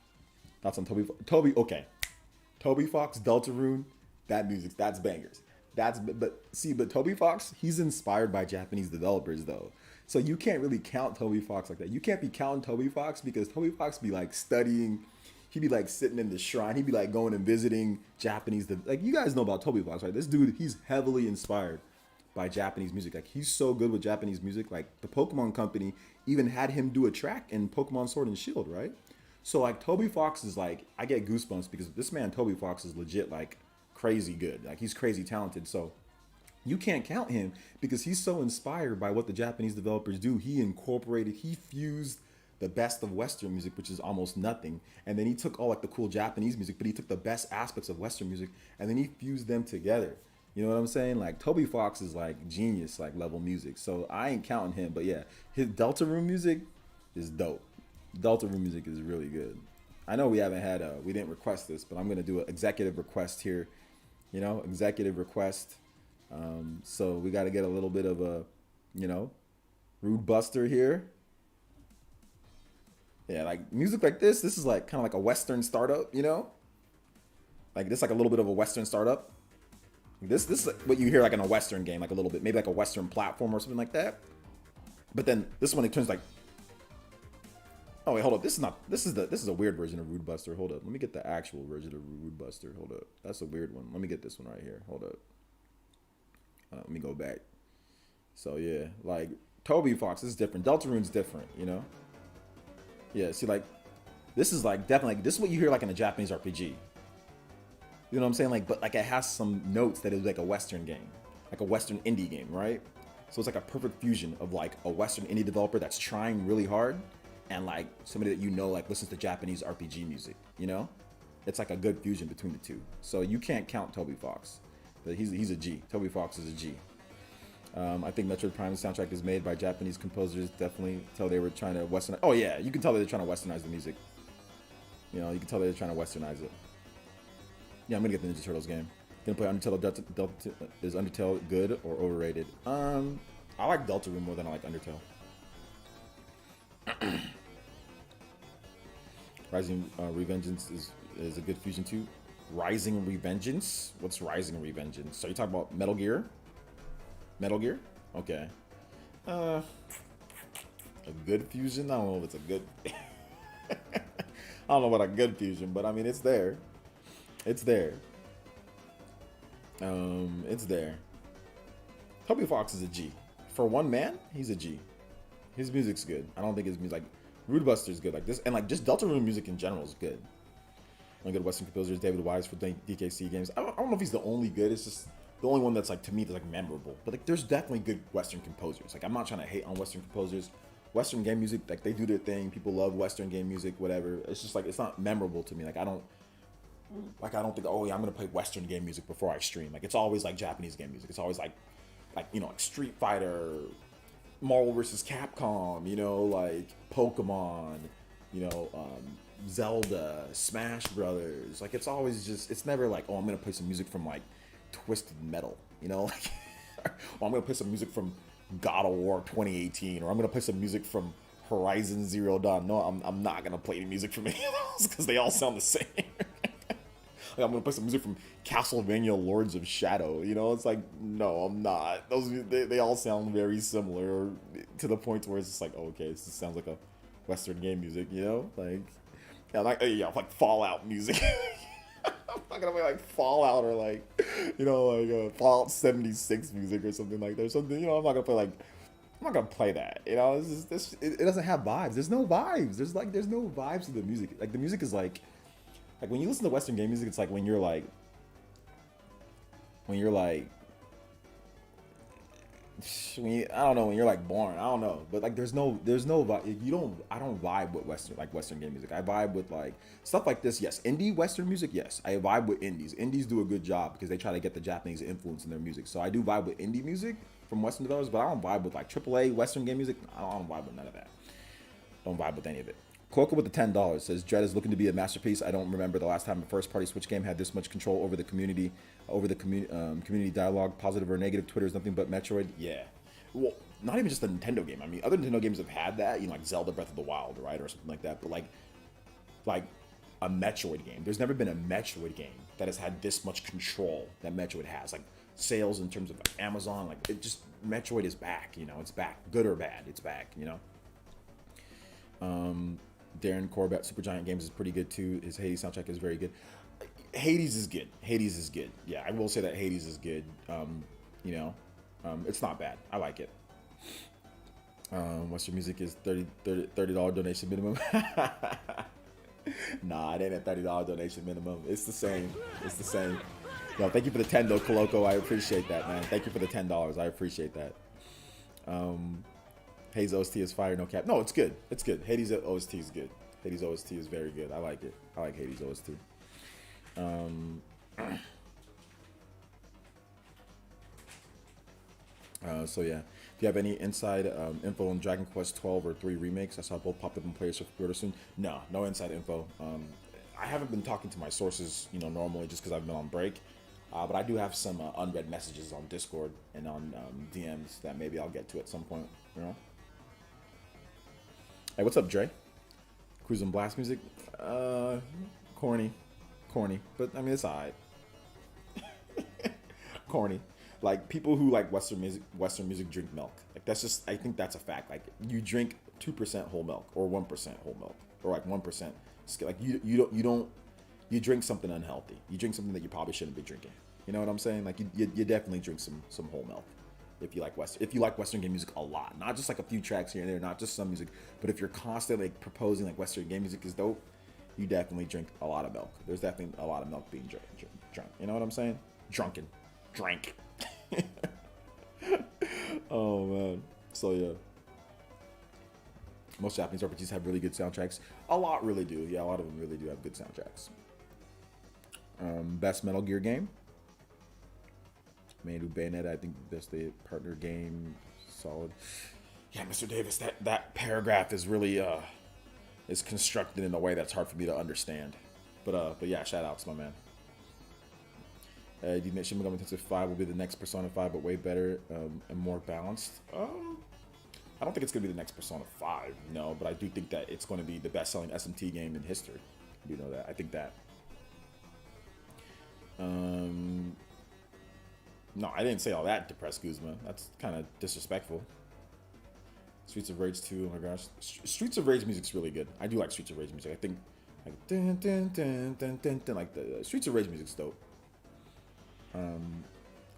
Thoughts on Toby? Okay. Toby Fox, Deltarune, that music, that's bangers. But Toby Fox, he's inspired by Japanese developers though. So you can't really count Toby Fox like that. You can't be counting Toby Fox because Toby Fox be like studying. He'd be like sitting in the shrine. He'd be like going and visiting Japanese. Like you guys know about Toby Fox, right? This dude, he's heavily inspired by Japanese music. Like he's so good with Japanese music. Like the Pokemon Company even had him do a track in Pokemon Sword and Shield, right? So like Toby Fox is like, I get goosebumps because this man Toby Fox is legit like crazy good. Like he's crazy talented. So you can't count him because he's so inspired by what the Japanese developers do. He fused the best of Western music, which is almost nothing. And then he took all like the cool Japanese music, but he took the best aspects of Western music and then he fused them together. You know what I'm saying? Like Toby Fox is like genius, like level music. So I ain't counting him, but yeah, his Deltarune music is dope. Deltarune music is really good. I know we didn't request this, but I'm gonna do an executive request here. You know, executive request. So we got to get a little bit of a, rude buster here. Yeah, like music like this is like kind of like a Western startup, like this, like a little bit of a Western startup. This is what you hear like in a Western game, like a little bit, maybe like a Western platform or something like that. But then this one, it turns like, oh wait, hold up, this is a weird version of Rude Buster. Hold up, let me get the actual version of Rude Buster. Hold up, that's a weird one. Let me get this one right here. Hold up. Let me go back. So yeah, like Toby Fox is different. Deltarune's different, Yeah, see, like this is like definitely this is what you hear like in a Japanese RPG. You know what I'm saying? Like, but like it has some notes that is like a Western game, like a Western indie game, right? So it's like a perfect fusion of like a Western indie developer that's trying really hard, and like somebody that like listens to Japanese RPG music. It's like a good fusion between the two. So you can't count Toby Fox. But he's a G. Toby Fox is a G. I think Metroid Prime's soundtrack is made by Japanese composers. Definitely tell they were trying to westernize. Oh yeah, you can tell they're trying to westernize the music. You can tell they're trying to westernize it. Yeah, I'm gonna get the Ninja Turtles game. Gonna play Undertale. Is Undertale good or overrated? I like Deltarune more than I like Undertale. Rising Revengeance is a good fusion too. Rising Revengeance? What's Rising Revengeance? So you talking about Metal Gear? Metal Gear? Okay. A good fusion? I don't know if it's a good... I don't know about a good fusion, but I mean, it's there. It's there. It's there. Toby Fox is a G. For one man, he's a G. His music's good. I don't think his music... Like, Rude Buster's good. Like this, and like just Deltarune music in general is good. One good Western composer is David Wise for DKC games. I don't know if he's the only good. It's just the only one that's like, to me, that's like memorable. But like, there's definitely good Western composers. Like, I'm not trying to hate on Western composers. Western game music, like they do their thing. People love Western game music, whatever. It's just like, it's not memorable to me. Like, I don't think, oh yeah, I'm gonna play Western game music before I stream. Like, it's always like Japanese game music. It's always like like Street Fighter, Marvel vs. Capcom, like Pokemon, Zelda, Smash Brothers. Like, it's always just, it's never like, oh, I'm gonna play some music from like Twisted Metal, like, or I'm gonna play some music from God of War 2018, or I'm gonna play some music from Horizon Zero Dawn. No, I'm not gonna play any music from any of those because they all sound the same. Like, I'm gonna play some music from Castlevania Lords of Shadow. It's like, no, I'm not. Those they all sound very similar, to the point where it's just like, oh, okay, this sounds like a Western game music, like, like Fallout music. I'm not gonna play like Fallout or like, Fallout 76 music or something like that. Or something, I'm not gonna play like, I'm not gonna play that. It's just, it doesn't have vibes. There's no vibes. There's no vibes to the music. Like, the music is like when you listen to Western game music, it's like when you're like I don't know, when you're like born, I don't know, but like there's no vibe. I don't vibe with Western game music. I vibe with like stuff like this. Yes, indie Western music. Yes, I vibe with indies. Indies do a good job because they try to get the Japanese influence in their music. So I do vibe with indie music from Western developers, but I don't vibe with like AAA Western game music. I don't vibe with none of that. Don't vibe with any of it. Coca with the $10 says Dread is looking to be a masterpiece. I don't remember the last time a first-party Switch game had this much control over the community, community dialogue, positive or negative. Twitter is nothing but Metroid. Yeah, well, not even just a Nintendo game. I mean, other Nintendo games have had that. Like Zelda Breath of the Wild, right, or something like that. But like a Metroid game. There's never been a Metroid game that has had this much control that Metroid has. Like sales in terms of Amazon, like it just Metroid is back. You know, it's back, good or bad, it's back. You know. Darren Corbett, Supergiant Games is pretty good too. His Hades soundtrack is very good. Hades is good. Hades is good. Yeah, I will say that Hades is good. You know, it's not bad. I like it. Western music is $30 donation minimum. Nah, it ain't a $30 donation minimum. It's the same. It's the same. Yo, thank you for the $10 though, Coloco. I appreciate that, man. Thank you for the $10. I appreciate that. Hades OST is fire, no cap. No, it's good. It's good. Hades OST is good. Hades OST is very good. I like it. I like Hades OST. So yeah, if you have any inside info on Dragon Quest 12 or 3 remakes, I saw both pop up in Players for pre-order soon. No inside info. I haven't been talking to my sources, you know, normally just because I've been on break. But I do have some unread messages on Discord and on DMs that maybe I'll get to at some point. You know. Hey, what's up, Dre? Cruising Blast music, corny, but I mean it's alright. Corny. Like people who like Western music drink milk. Like that's just, I think that's a fact. Like you drink 2% whole milk or 1% whole milk or like 1%. Like you drink something unhealthy. You drink something that you probably shouldn't be drinking. You know what I'm saying? Like you definitely drink some whole milk if you like Western game music a lot, not just like a few tracks here and there, not just some music, but if you're constantly like proposing like Western game music is dope, you definitely drink a lot of milk. There's definitely a lot of milk being drunk. You know what I'm saying? Drank. Oh man. So yeah. Most Japanese RPGs have really good soundtracks. A lot really do. Yeah, a lot of them really do have good soundtracks. Best Metal Gear game. Made with Bayonetta, I think that's the partner game. Solid. Yeah, Mr. Davis, that paragraph is really is constructed in a way that's hard for me to understand. But yeah, shout outs, my man. Do you think Shin Megami Tensei 5 will be the next Persona 5, but way better and more balanced? I don't think it's going to be the next Persona 5, no, but I do think that it's going to be the best-selling SMT game in history. I do know that. I think that. No, I didn't say all that, depressed Guzma. That's kind of disrespectful. Streets of Rage 2, oh my gosh. Streets of Rage music's really good. I do like Streets of Rage music. I think, like, dun, dun, dun, dun, dun, dun, like the Streets of Rage music's dope.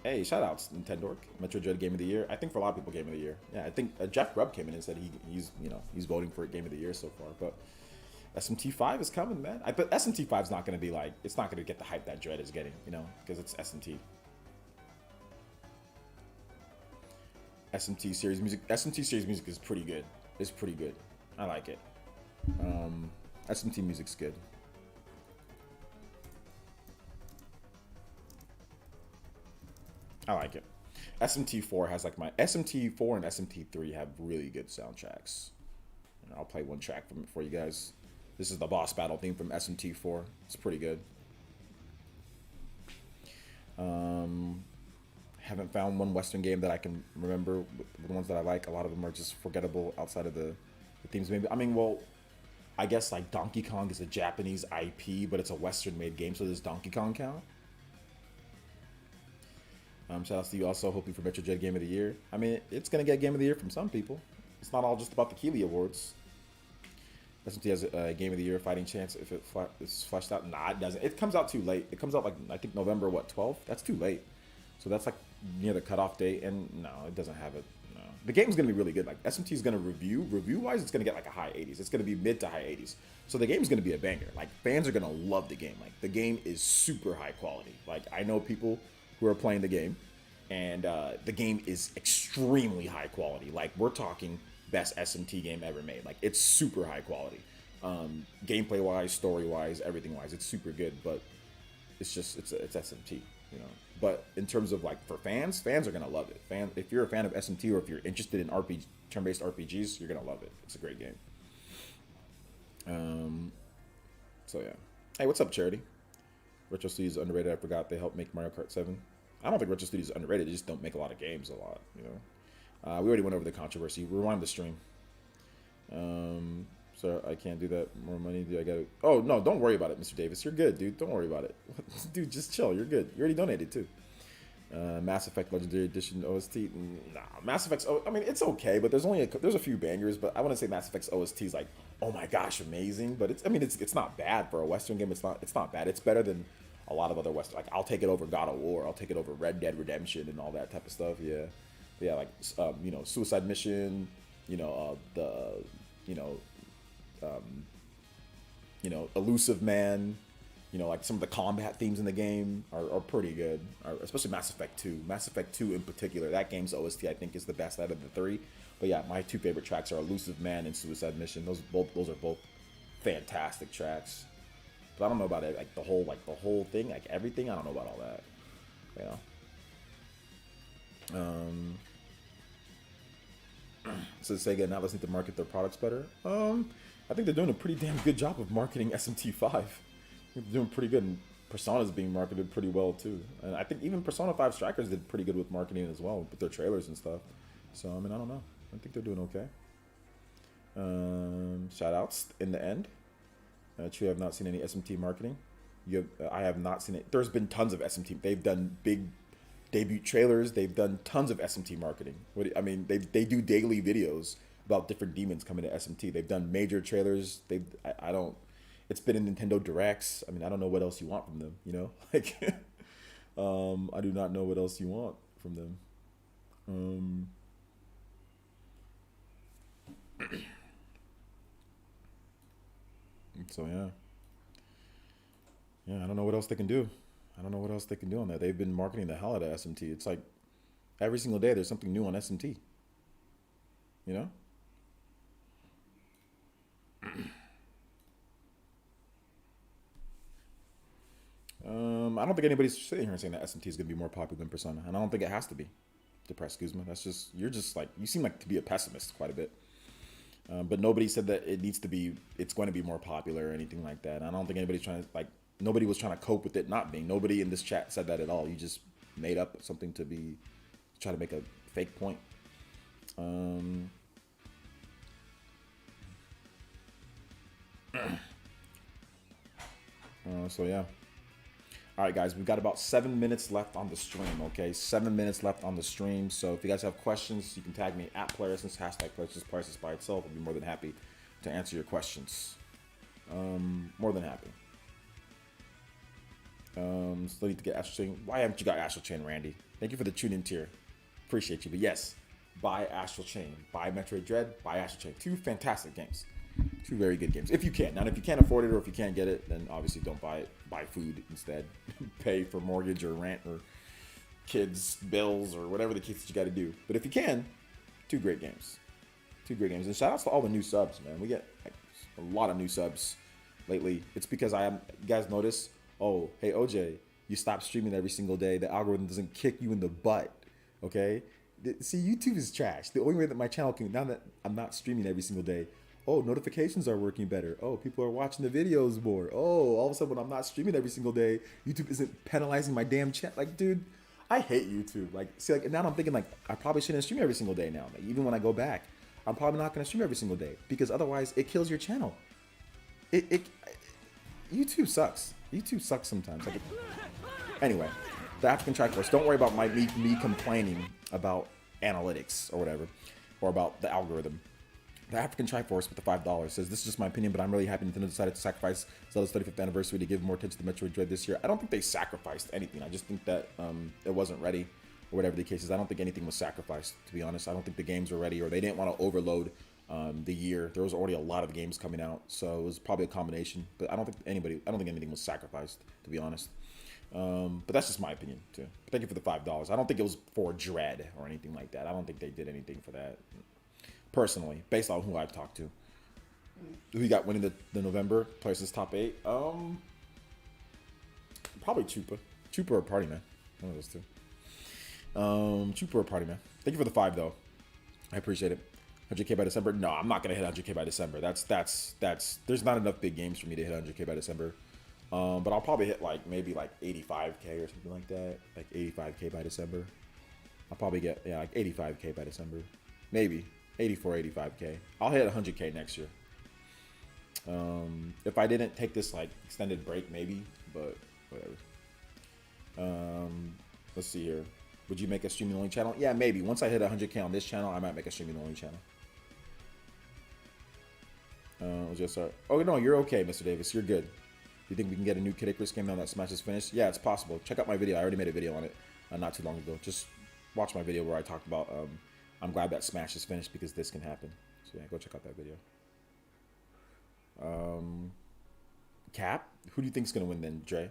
Hey, shout outs, Nintendo. METROID Game of the Year. I think for a lot of people, Game of the Year. Yeah, I think Jeff Grubb came in and said he's voting for it Game of the Year so far. But SMT5 is coming, man. But SMT5 is not going to be like, it's not going to get the hype that Dread is getting, you know, because it's SMT. SMT series music is pretty good. It's pretty good. I like it. SMT music's good. I like it. SMT4 has like SMT4 and SMT3 have really good soundtracks. And I'll play one track from it for you guys. This is the boss battle theme from SMT4. It's pretty good. Haven't found one Western game that I can remember. The ones that I like, a lot of them are just forgettable outside of the themes. Maybe, I mean, well, I guess like Donkey Kong is a Japanese IP, but it's a Western-made game, so does Donkey Kong count? Shout out to you also, hoping for METROID Game of the Year. I mean, it's going to get Game of the Year from some people. It's not all just about the Keeley Awards. SMT has a Game of the Year fighting chance if it's fleshed out. Nah, it doesn't. It comes out too late. It comes out like, I think November, 12th? That's too late. So that's like near the cutoff date, and no, it doesn't have it. No. The game's going to be really good. Like, SMT is going to review-wise, it's going to get like a high 80s. It's going to be mid to high 80s. So the game's going to be a banger. Like, fans are going to love the game. Like, the game is super high quality. Like, I know people who are playing the game, and the game is extremely high quality. Like, we're talking best SMT game ever made. Like, it's super high quality. Gameplay wise, story wise, everything wise, it's super good, but it's just it's SMT, you know. But in terms of like for fans are gonna love it. If you're a fan of SMT or if you're interested in turn-based RPGs, you're gonna love it. It's a great game. So yeah. Hey, what's up, Charity? Retro Studios underrated. I forgot they helped make Mario Kart 7. I don't think Retro Studios is underrated. They just don't make a lot of games a lot, you know. We already went over the controversy. Rewind the stream. So I can't do that. More money? Do I got to? Oh no, don't worry about it, Mr. Davis. You're good, dude. Don't worry about it. Dude, just chill. You're good. You already donated too. Mass Effect Legendary Edition OST. Nah, Mass Effect's. I mean, it's okay, but there's a few bangers. But I wouldn't say Mass Effect's OST is like, oh my gosh, amazing. But it's not bad for a Western game. It's not bad. It's better than a lot of other Western. Like I'll take it over God of War. I'll take it over Red Dead Redemption and all that type of stuff. Yeah, yeah. Like Suicide Mission. Elusive Man. Like some of the combat themes in the game are pretty good, especially Mass Effect 2. Mass Effect 2 in particular, that game's OST I think is the best out of the three. But yeah, my two favorite tracks are Elusive Man and Suicide Mission. Those are both fantastic tracks. But I don't know about it, like the whole thing, like everything. I don't know about all that. So Sega now listening to market their products better. I think they're doing a pretty damn good job of marketing SMT5. They're doing pretty good, and Persona's being marketed pretty well too. And I think even Persona 5 Strikers did pretty good with marketing as well, with their trailers and stuff. So I mean, I don't know. I think they're doing okay. Shout outs in the end. True, I have not seen any SMT marketing. I have not seen it. There's been tons of SMT. They've done big debut trailers. They've done tons of SMT marketing. They do daily videos about different demons coming to SMT. They've done major trailers. I don't. It's been in Nintendo Directs. I mean, I don't know what else you want from them. Like, I do not know what else you want from them. So yeah, I don't know what else they can do. I don't know what else they can do on that. They've been marketing the hell out of SMT. It's like every single day there's something new on SMT. I don't think anybody's sitting here and saying that SMT is going to be more popular than Persona, and I don't think it has to be. Depressed Guzma. You're just like, you seem like to be a pessimist quite a bit. But nobody said that it's going to be more popular or anything like that. I don't think anybody's nobody was trying to cope with it not being. Nobody in this chat said that at all. You just made up something to try to make a fake point. So yeah. All right, guys, we've got about 7 minutes left on the stream, okay? 7 minutes left on the stream. So if you guys have questions, you can tag me at PlayerEssence, #PlayerEssence by itself. I'll be more than happy to answer your questions. More than happy. Still need to get Astral Chain. Why haven't you got Astral Chain, Randy? Thank you for the tune-in tier. Appreciate you. But yes, buy Astral Chain. Buy Metroid Dread. Buy Astral Chain. Two fantastic games. Two very good games. If you can. Now, if you can't afford it or if you can't get it, then obviously don't buy it. Buy food instead. Pay for mortgage or rent or kids' bills or whatever the case that you got to do. But if you can, two great games. Two great games. And shout outs to all the new subs, man. We get a lot of new subs lately. It's because you guys notice, oh, hey, OJ, you stop streaming every single day. The algorithm doesn't kick you in the butt. Okay? See, YouTube is trash. The only way that my channel can, now that I'm not streaming every single day, oh, notifications are working better. Oh, people are watching the videos more. Oh, all of a sudden when I'm not streaming every single day, YouTube isn't penalizing my damn channel. Like, dude, I hate YouTube. Like, see, like now I'm thinking like I probably shouldn't stream every single day now. Like, even when I go back, I'm probably not going to stream every single day because otherwise it kills your channel. YouTube sucks. YouTube sucks sometimes. Like, anyway, the African Triforce. Don't worry about me complaining about analytics or whatever, or about the algorithm. The African Triforce with the $5 says, this is just my opinion, but I'm really happy Nintendo decided to sacrifice Zelda's 35th anniversary to give more attention to Metroid Dread this year. I don't think they sacrificed anything. I just think that it wasn't ready, or whatever the case is. I don't think anything was sacrificed, to be honest. I don't think the games were ready, or they didn't want to overload the year. There was already a lot of games coming out, so it was probably a combination. But I don't think anything was sacrificed, to be honest. But that's just my opinion, too. Thank you for the $5. I don't think it was for Dread or anything like that. I don't think they did anything for that. Personally, based on who I've talked to. Who you got winning the November places top 8? Probably Chupa. Chupa or Party Man. One of those two. Chupa or Party Man. Thank you for the 5 though. I appreciate it. 100K by December? No, I'm not gonna hit 100K by December. That's there's not enough big games for me to hit 100K by December. But I'll probably hit maybe 85K or something like that. Like 85K by December. I'll probably get like 85K by December. Maybe. 84, 85K. I'll hit 100K next year. If I didn't take this like extended break, maybe, but whatever. Let's see here. Would you make a streaming only channel? Yeah, maybe. Once I hit 100K on this channel, I might make a streaming only channel. Oh no, you're okay, Mr. Davis. You're good. You think we can get a new Kid Icarus game now that Smash is finished? Yeah, it's possible. Check out my video. I already made a video on it not too long ago. Just watch my video where I talked about I'm glad that Smash is finished because this can happen. So yeah, go check out that video. Cap? Who do you think is going to win then, Dre?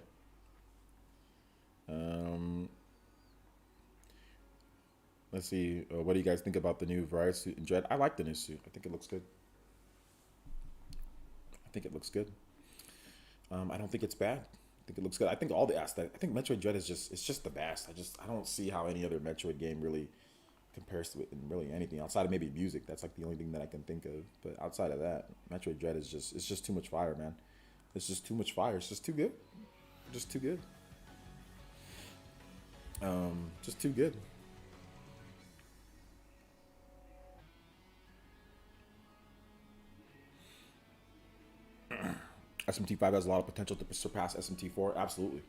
Let's see. What do you guys think about the new Variety suit in Dread? I like the new suit. I think it looks good. I don't think it's bad. I think it looks good. I think all the aesthetic. I think Metroid Dread is just the best. I don't see how any other Metroid game really compares to it in really anything outside of maybe music. That's like the only thing that I can think of. But outside of that, Metroid Dread is just too much fire, man. It's just too much fire. It's just too good. Just too good. Just too good. SMT5 has a lot of potential to surpass SMT4. Absolutely.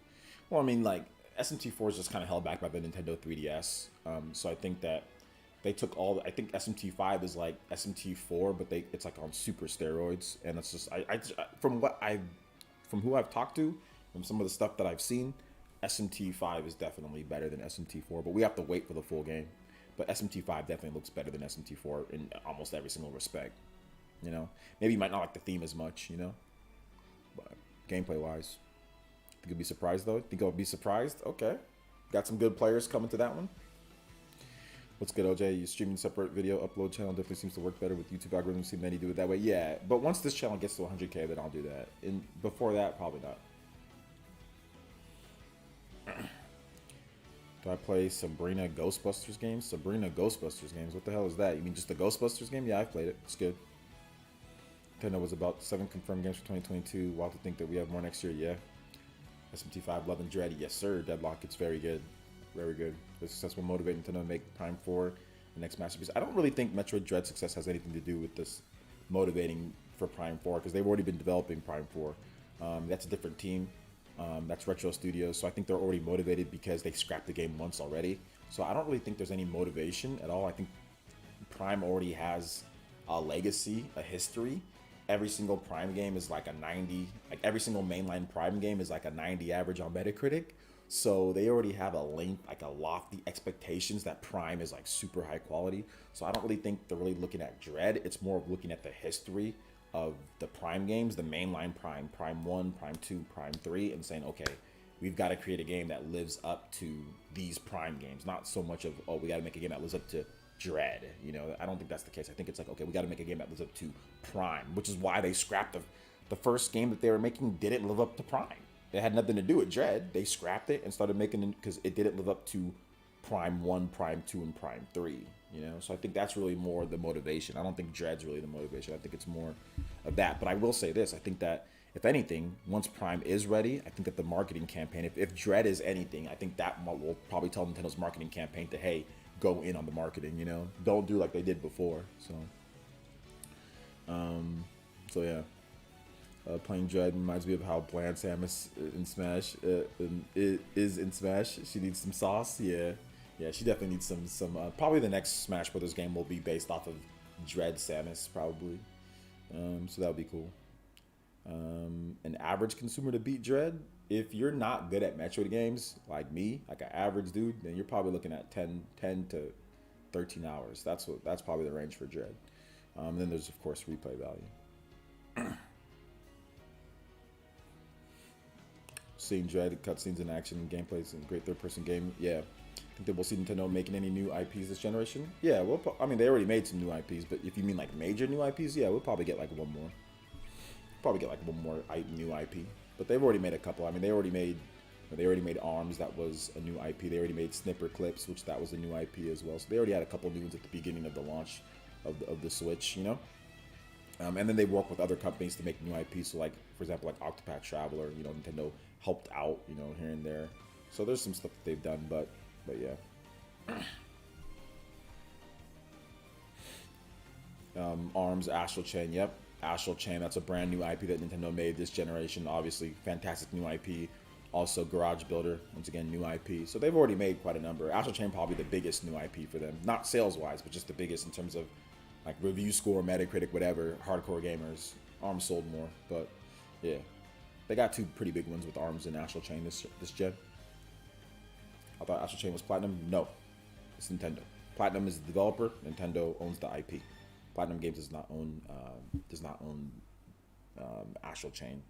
Well, I mean, like, SMT4 is just kind of held back by the Nintendo 3DS. So I think that they took all. I think SMT5 is like SMT4, but it's like on super steroids. And it's just from who I've talked to, from some of the stuff that I've seen, SMT5 is definitely better than SMT4. But we have to wait for the full game. But SMT5 definitely looks better than SMT4 in almost every single respect. You know, maybe you might not like the theme as much. You know. But gameplay wise, think you'll be surprised though. Think I'll be surprised? Okay, got some good players coming to that one. What's good, OJ? You streaming separate video upload channel definitely seems to work better with YouTube algorithms. See many do it that way. Yeah, but once this channel gets to 100K, then I'll do that. And before that, probably not. Do I play Sabrina Ghostbusters games? Sabrina Ghostbusters games? What the hell is that? You mean just the Ghostbusters game? Yeah, I've played it. It's good. Nintendo was about 7 confirmed games for 2022. Wild to think that we have more next year. Yeah. SMT5, Love and Dread. Yes, sir. Deadlock. It's very good. Very good. The success will motivate Nintendo to make Prime 4 the next masterpiece. I don't really think Metroid Dread success has anything to do with this motivating for Prime 4 because they've already been developing Prime 4. That's a different team. That's Retro Studios. So I think they're already motivated because they scrapped the game once already. So I don't really think there's any motivation at all. I think Prime already has a legacy, a history. Every single Prime game is like a 90, like every single mainline Prime game is like a 90 average on Metacritic. So they already have a lofty expectations that Prime is like super high quality. So I don't really think they're really looking at Dread. It's more of looking at the history of the Prime games, the mainline Prime, Prime 1, Prime 2, Prime 3, and saying, okay, we've got to create a game that lives up to these Prime games. Not so much of, oh, we got to make a game that lives up to Dread. You know, I don't think that's the case. I think it's like, okay, we got to make a game that lives up to Prime, which is why they scrapped the first game that they were making didn't live up to Prime. It had nothing to do with Dread. They scrapped it and started making it because it didn't live up to Prime 1, Prime 2, and Prime 3. You know, so I think that's really more the motivation. I don't think Dread's really the motivation. I think it's more of that. But I will say this: I think that if anything, once Prime is ready, I think that the marketing campaign, if Dread is anything, I think that will probably tell Nintendo's marketing campaign to, hey, go in on the marketing, you know, don't do like they did before. So yeah, playing Dread reminds me of how bland Samus in Smash is in Smash. She needs some sauce. Yeah, she definitely needs some. Probably the next Smash Brothers game will be based off of Dread Samus, probably. So that would be cool. An average consumer to beat Dread, if you're not good at Metroid games like me, like an average dude, then you're probably looking at 10 to 13 hours. That's probably the range for Dread. Then there's of course replay value. Seeing Dread cutscenes in action and gameplay is a great third-person game. Yeah, I think that we'll see Nintendo making any new IPs this generation. Yeah, I mean they already made some new IPs, but if you mean like major new IPs, yeah, we'll probably get like one more. New IP, but they've already made a couple. I mean, they already made Arms, that was a new IP. They already made Snipper Clips, which that was a new IP as well. So they already had a couple new ones at the beginning of the launch of the Switch, you know. And then they work with other companies to make new IPs. So like, for example, like Octopath Traveler, you know, Nintendo helped out, you know, here and there. So there's some stuff that they've done, but yeah. Arms, Astral Chain, yep. Astral Chain, that's a brand new IP that Nintendo made this generation. Obviously, fantastic new IP. Also, Garage Builder, once again, new IP. So they've already made quite a number. Astral Chain probably the biggest new IP for them. Not sales-wise, but just the biggest in terms of like review score, Metacritic, whatever. Hardcore gamers. ARMS sold more, but yeah. They got two pretty big ones with ARMS and Astral Chain this gen. I thought Astral Chain was Platinum. No, it's Nintendo. Platinum is the developer. Nintendo owns the IP. Platinum Games does not own Astral Chain.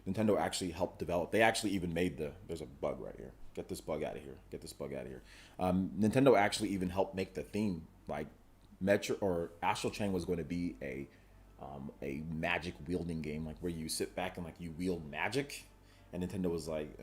Nintendo actually helped develop. They actually even made the. There's a bug right here. Get this bug out of here. Get this bug out of here. Nintendo actually even helped make the theme. Like Metro or Astral Chain was going to be a magic wielding game, like where you sit back and like you wield magic. And Nintendo was like,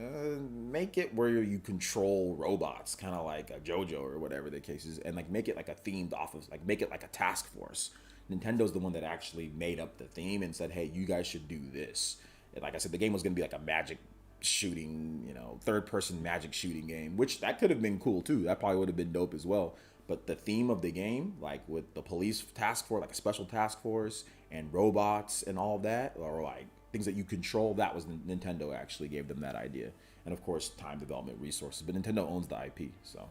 make it where you control robots, kind of like a JoJo or whatever the case is, and like make it like a themed off of, like make it like a task force. Nintendo's the one that actually made up the theme and said, hey, you guys should do this. And like I said, the game was going to be like a magic shooting, you know, third-person magic shooting game, which that could have been cool too. That probably would have been dope as well. But the theme of the game, like with the police task force, like a special task force and robots and all of that, or like things that you control, that was Nintendo actually gave them that idea. And of course, time development resources. But Nintendo owns the IP, so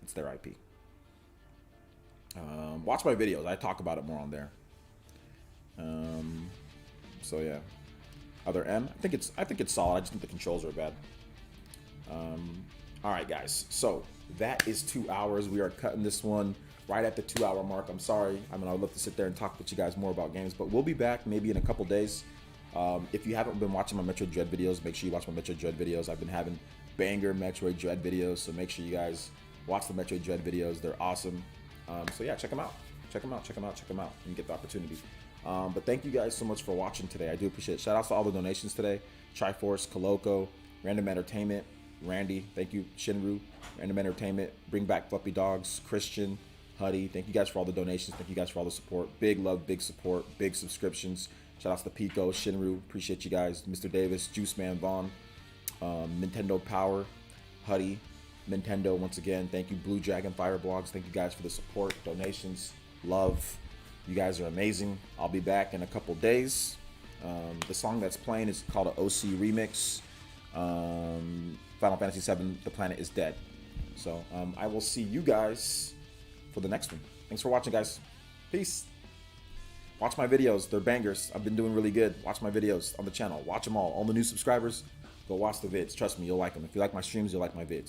it's their IP. Watch my videos. I talk about it more on there. So yeah. Other M, I think it's solid. I just think the controls are bad. All right, guys. So that is 2 hours. We are cutting this one right at the 2 hour mark. I'm sorry. I mean, I'd love to sit there and talk with you guys more about games, but we'll be back maybe in a couple days. If you haven't been watching my Metroid Dread videos, make sure you watch my Metroid Dread videos. I've been having banger Metroid Dread videos, so make sure you guys watch the Metroid Dread videos. They're awesome. So yeah, check them out. Check them out. Check them out. Check them out. And you get the opportunity. But thank you guys so much for watching today. I do appreciate it. Shout outs to all the donations today. Triforce, Coloco, Random Entertainment, Randy, thank you, Shinru, Random Entertainment, Bring Back Fluffy Dogs, Christian, Huddy, thank you guys for all the donations. Thank you guys for all the support. Big love, big support, big subscriptions. Shout outs to Pico, Shinru, appreciate you guys. Mr. Davis, Juice Man Vaughn, Nintendo Power, Huddy, Nintendo, once again, thank you. Blue Dragon Fire Blogs, thank you guys for the support, donations, love. You guys are amazing. I'll be back in a couple days. The song that's playing is called an OC remix. Final Fantasy VII, The Planet is Dead. So I will see you guys for the next one. Thanks for watching, guys. Peace. Watch my videos. They're bangers. I've been doing really good. Watch my videos on the channel. Watch them all. All the new subscribers, go watch the vids. Trust me, you'll like them. If you like my streams, you'll like my vids.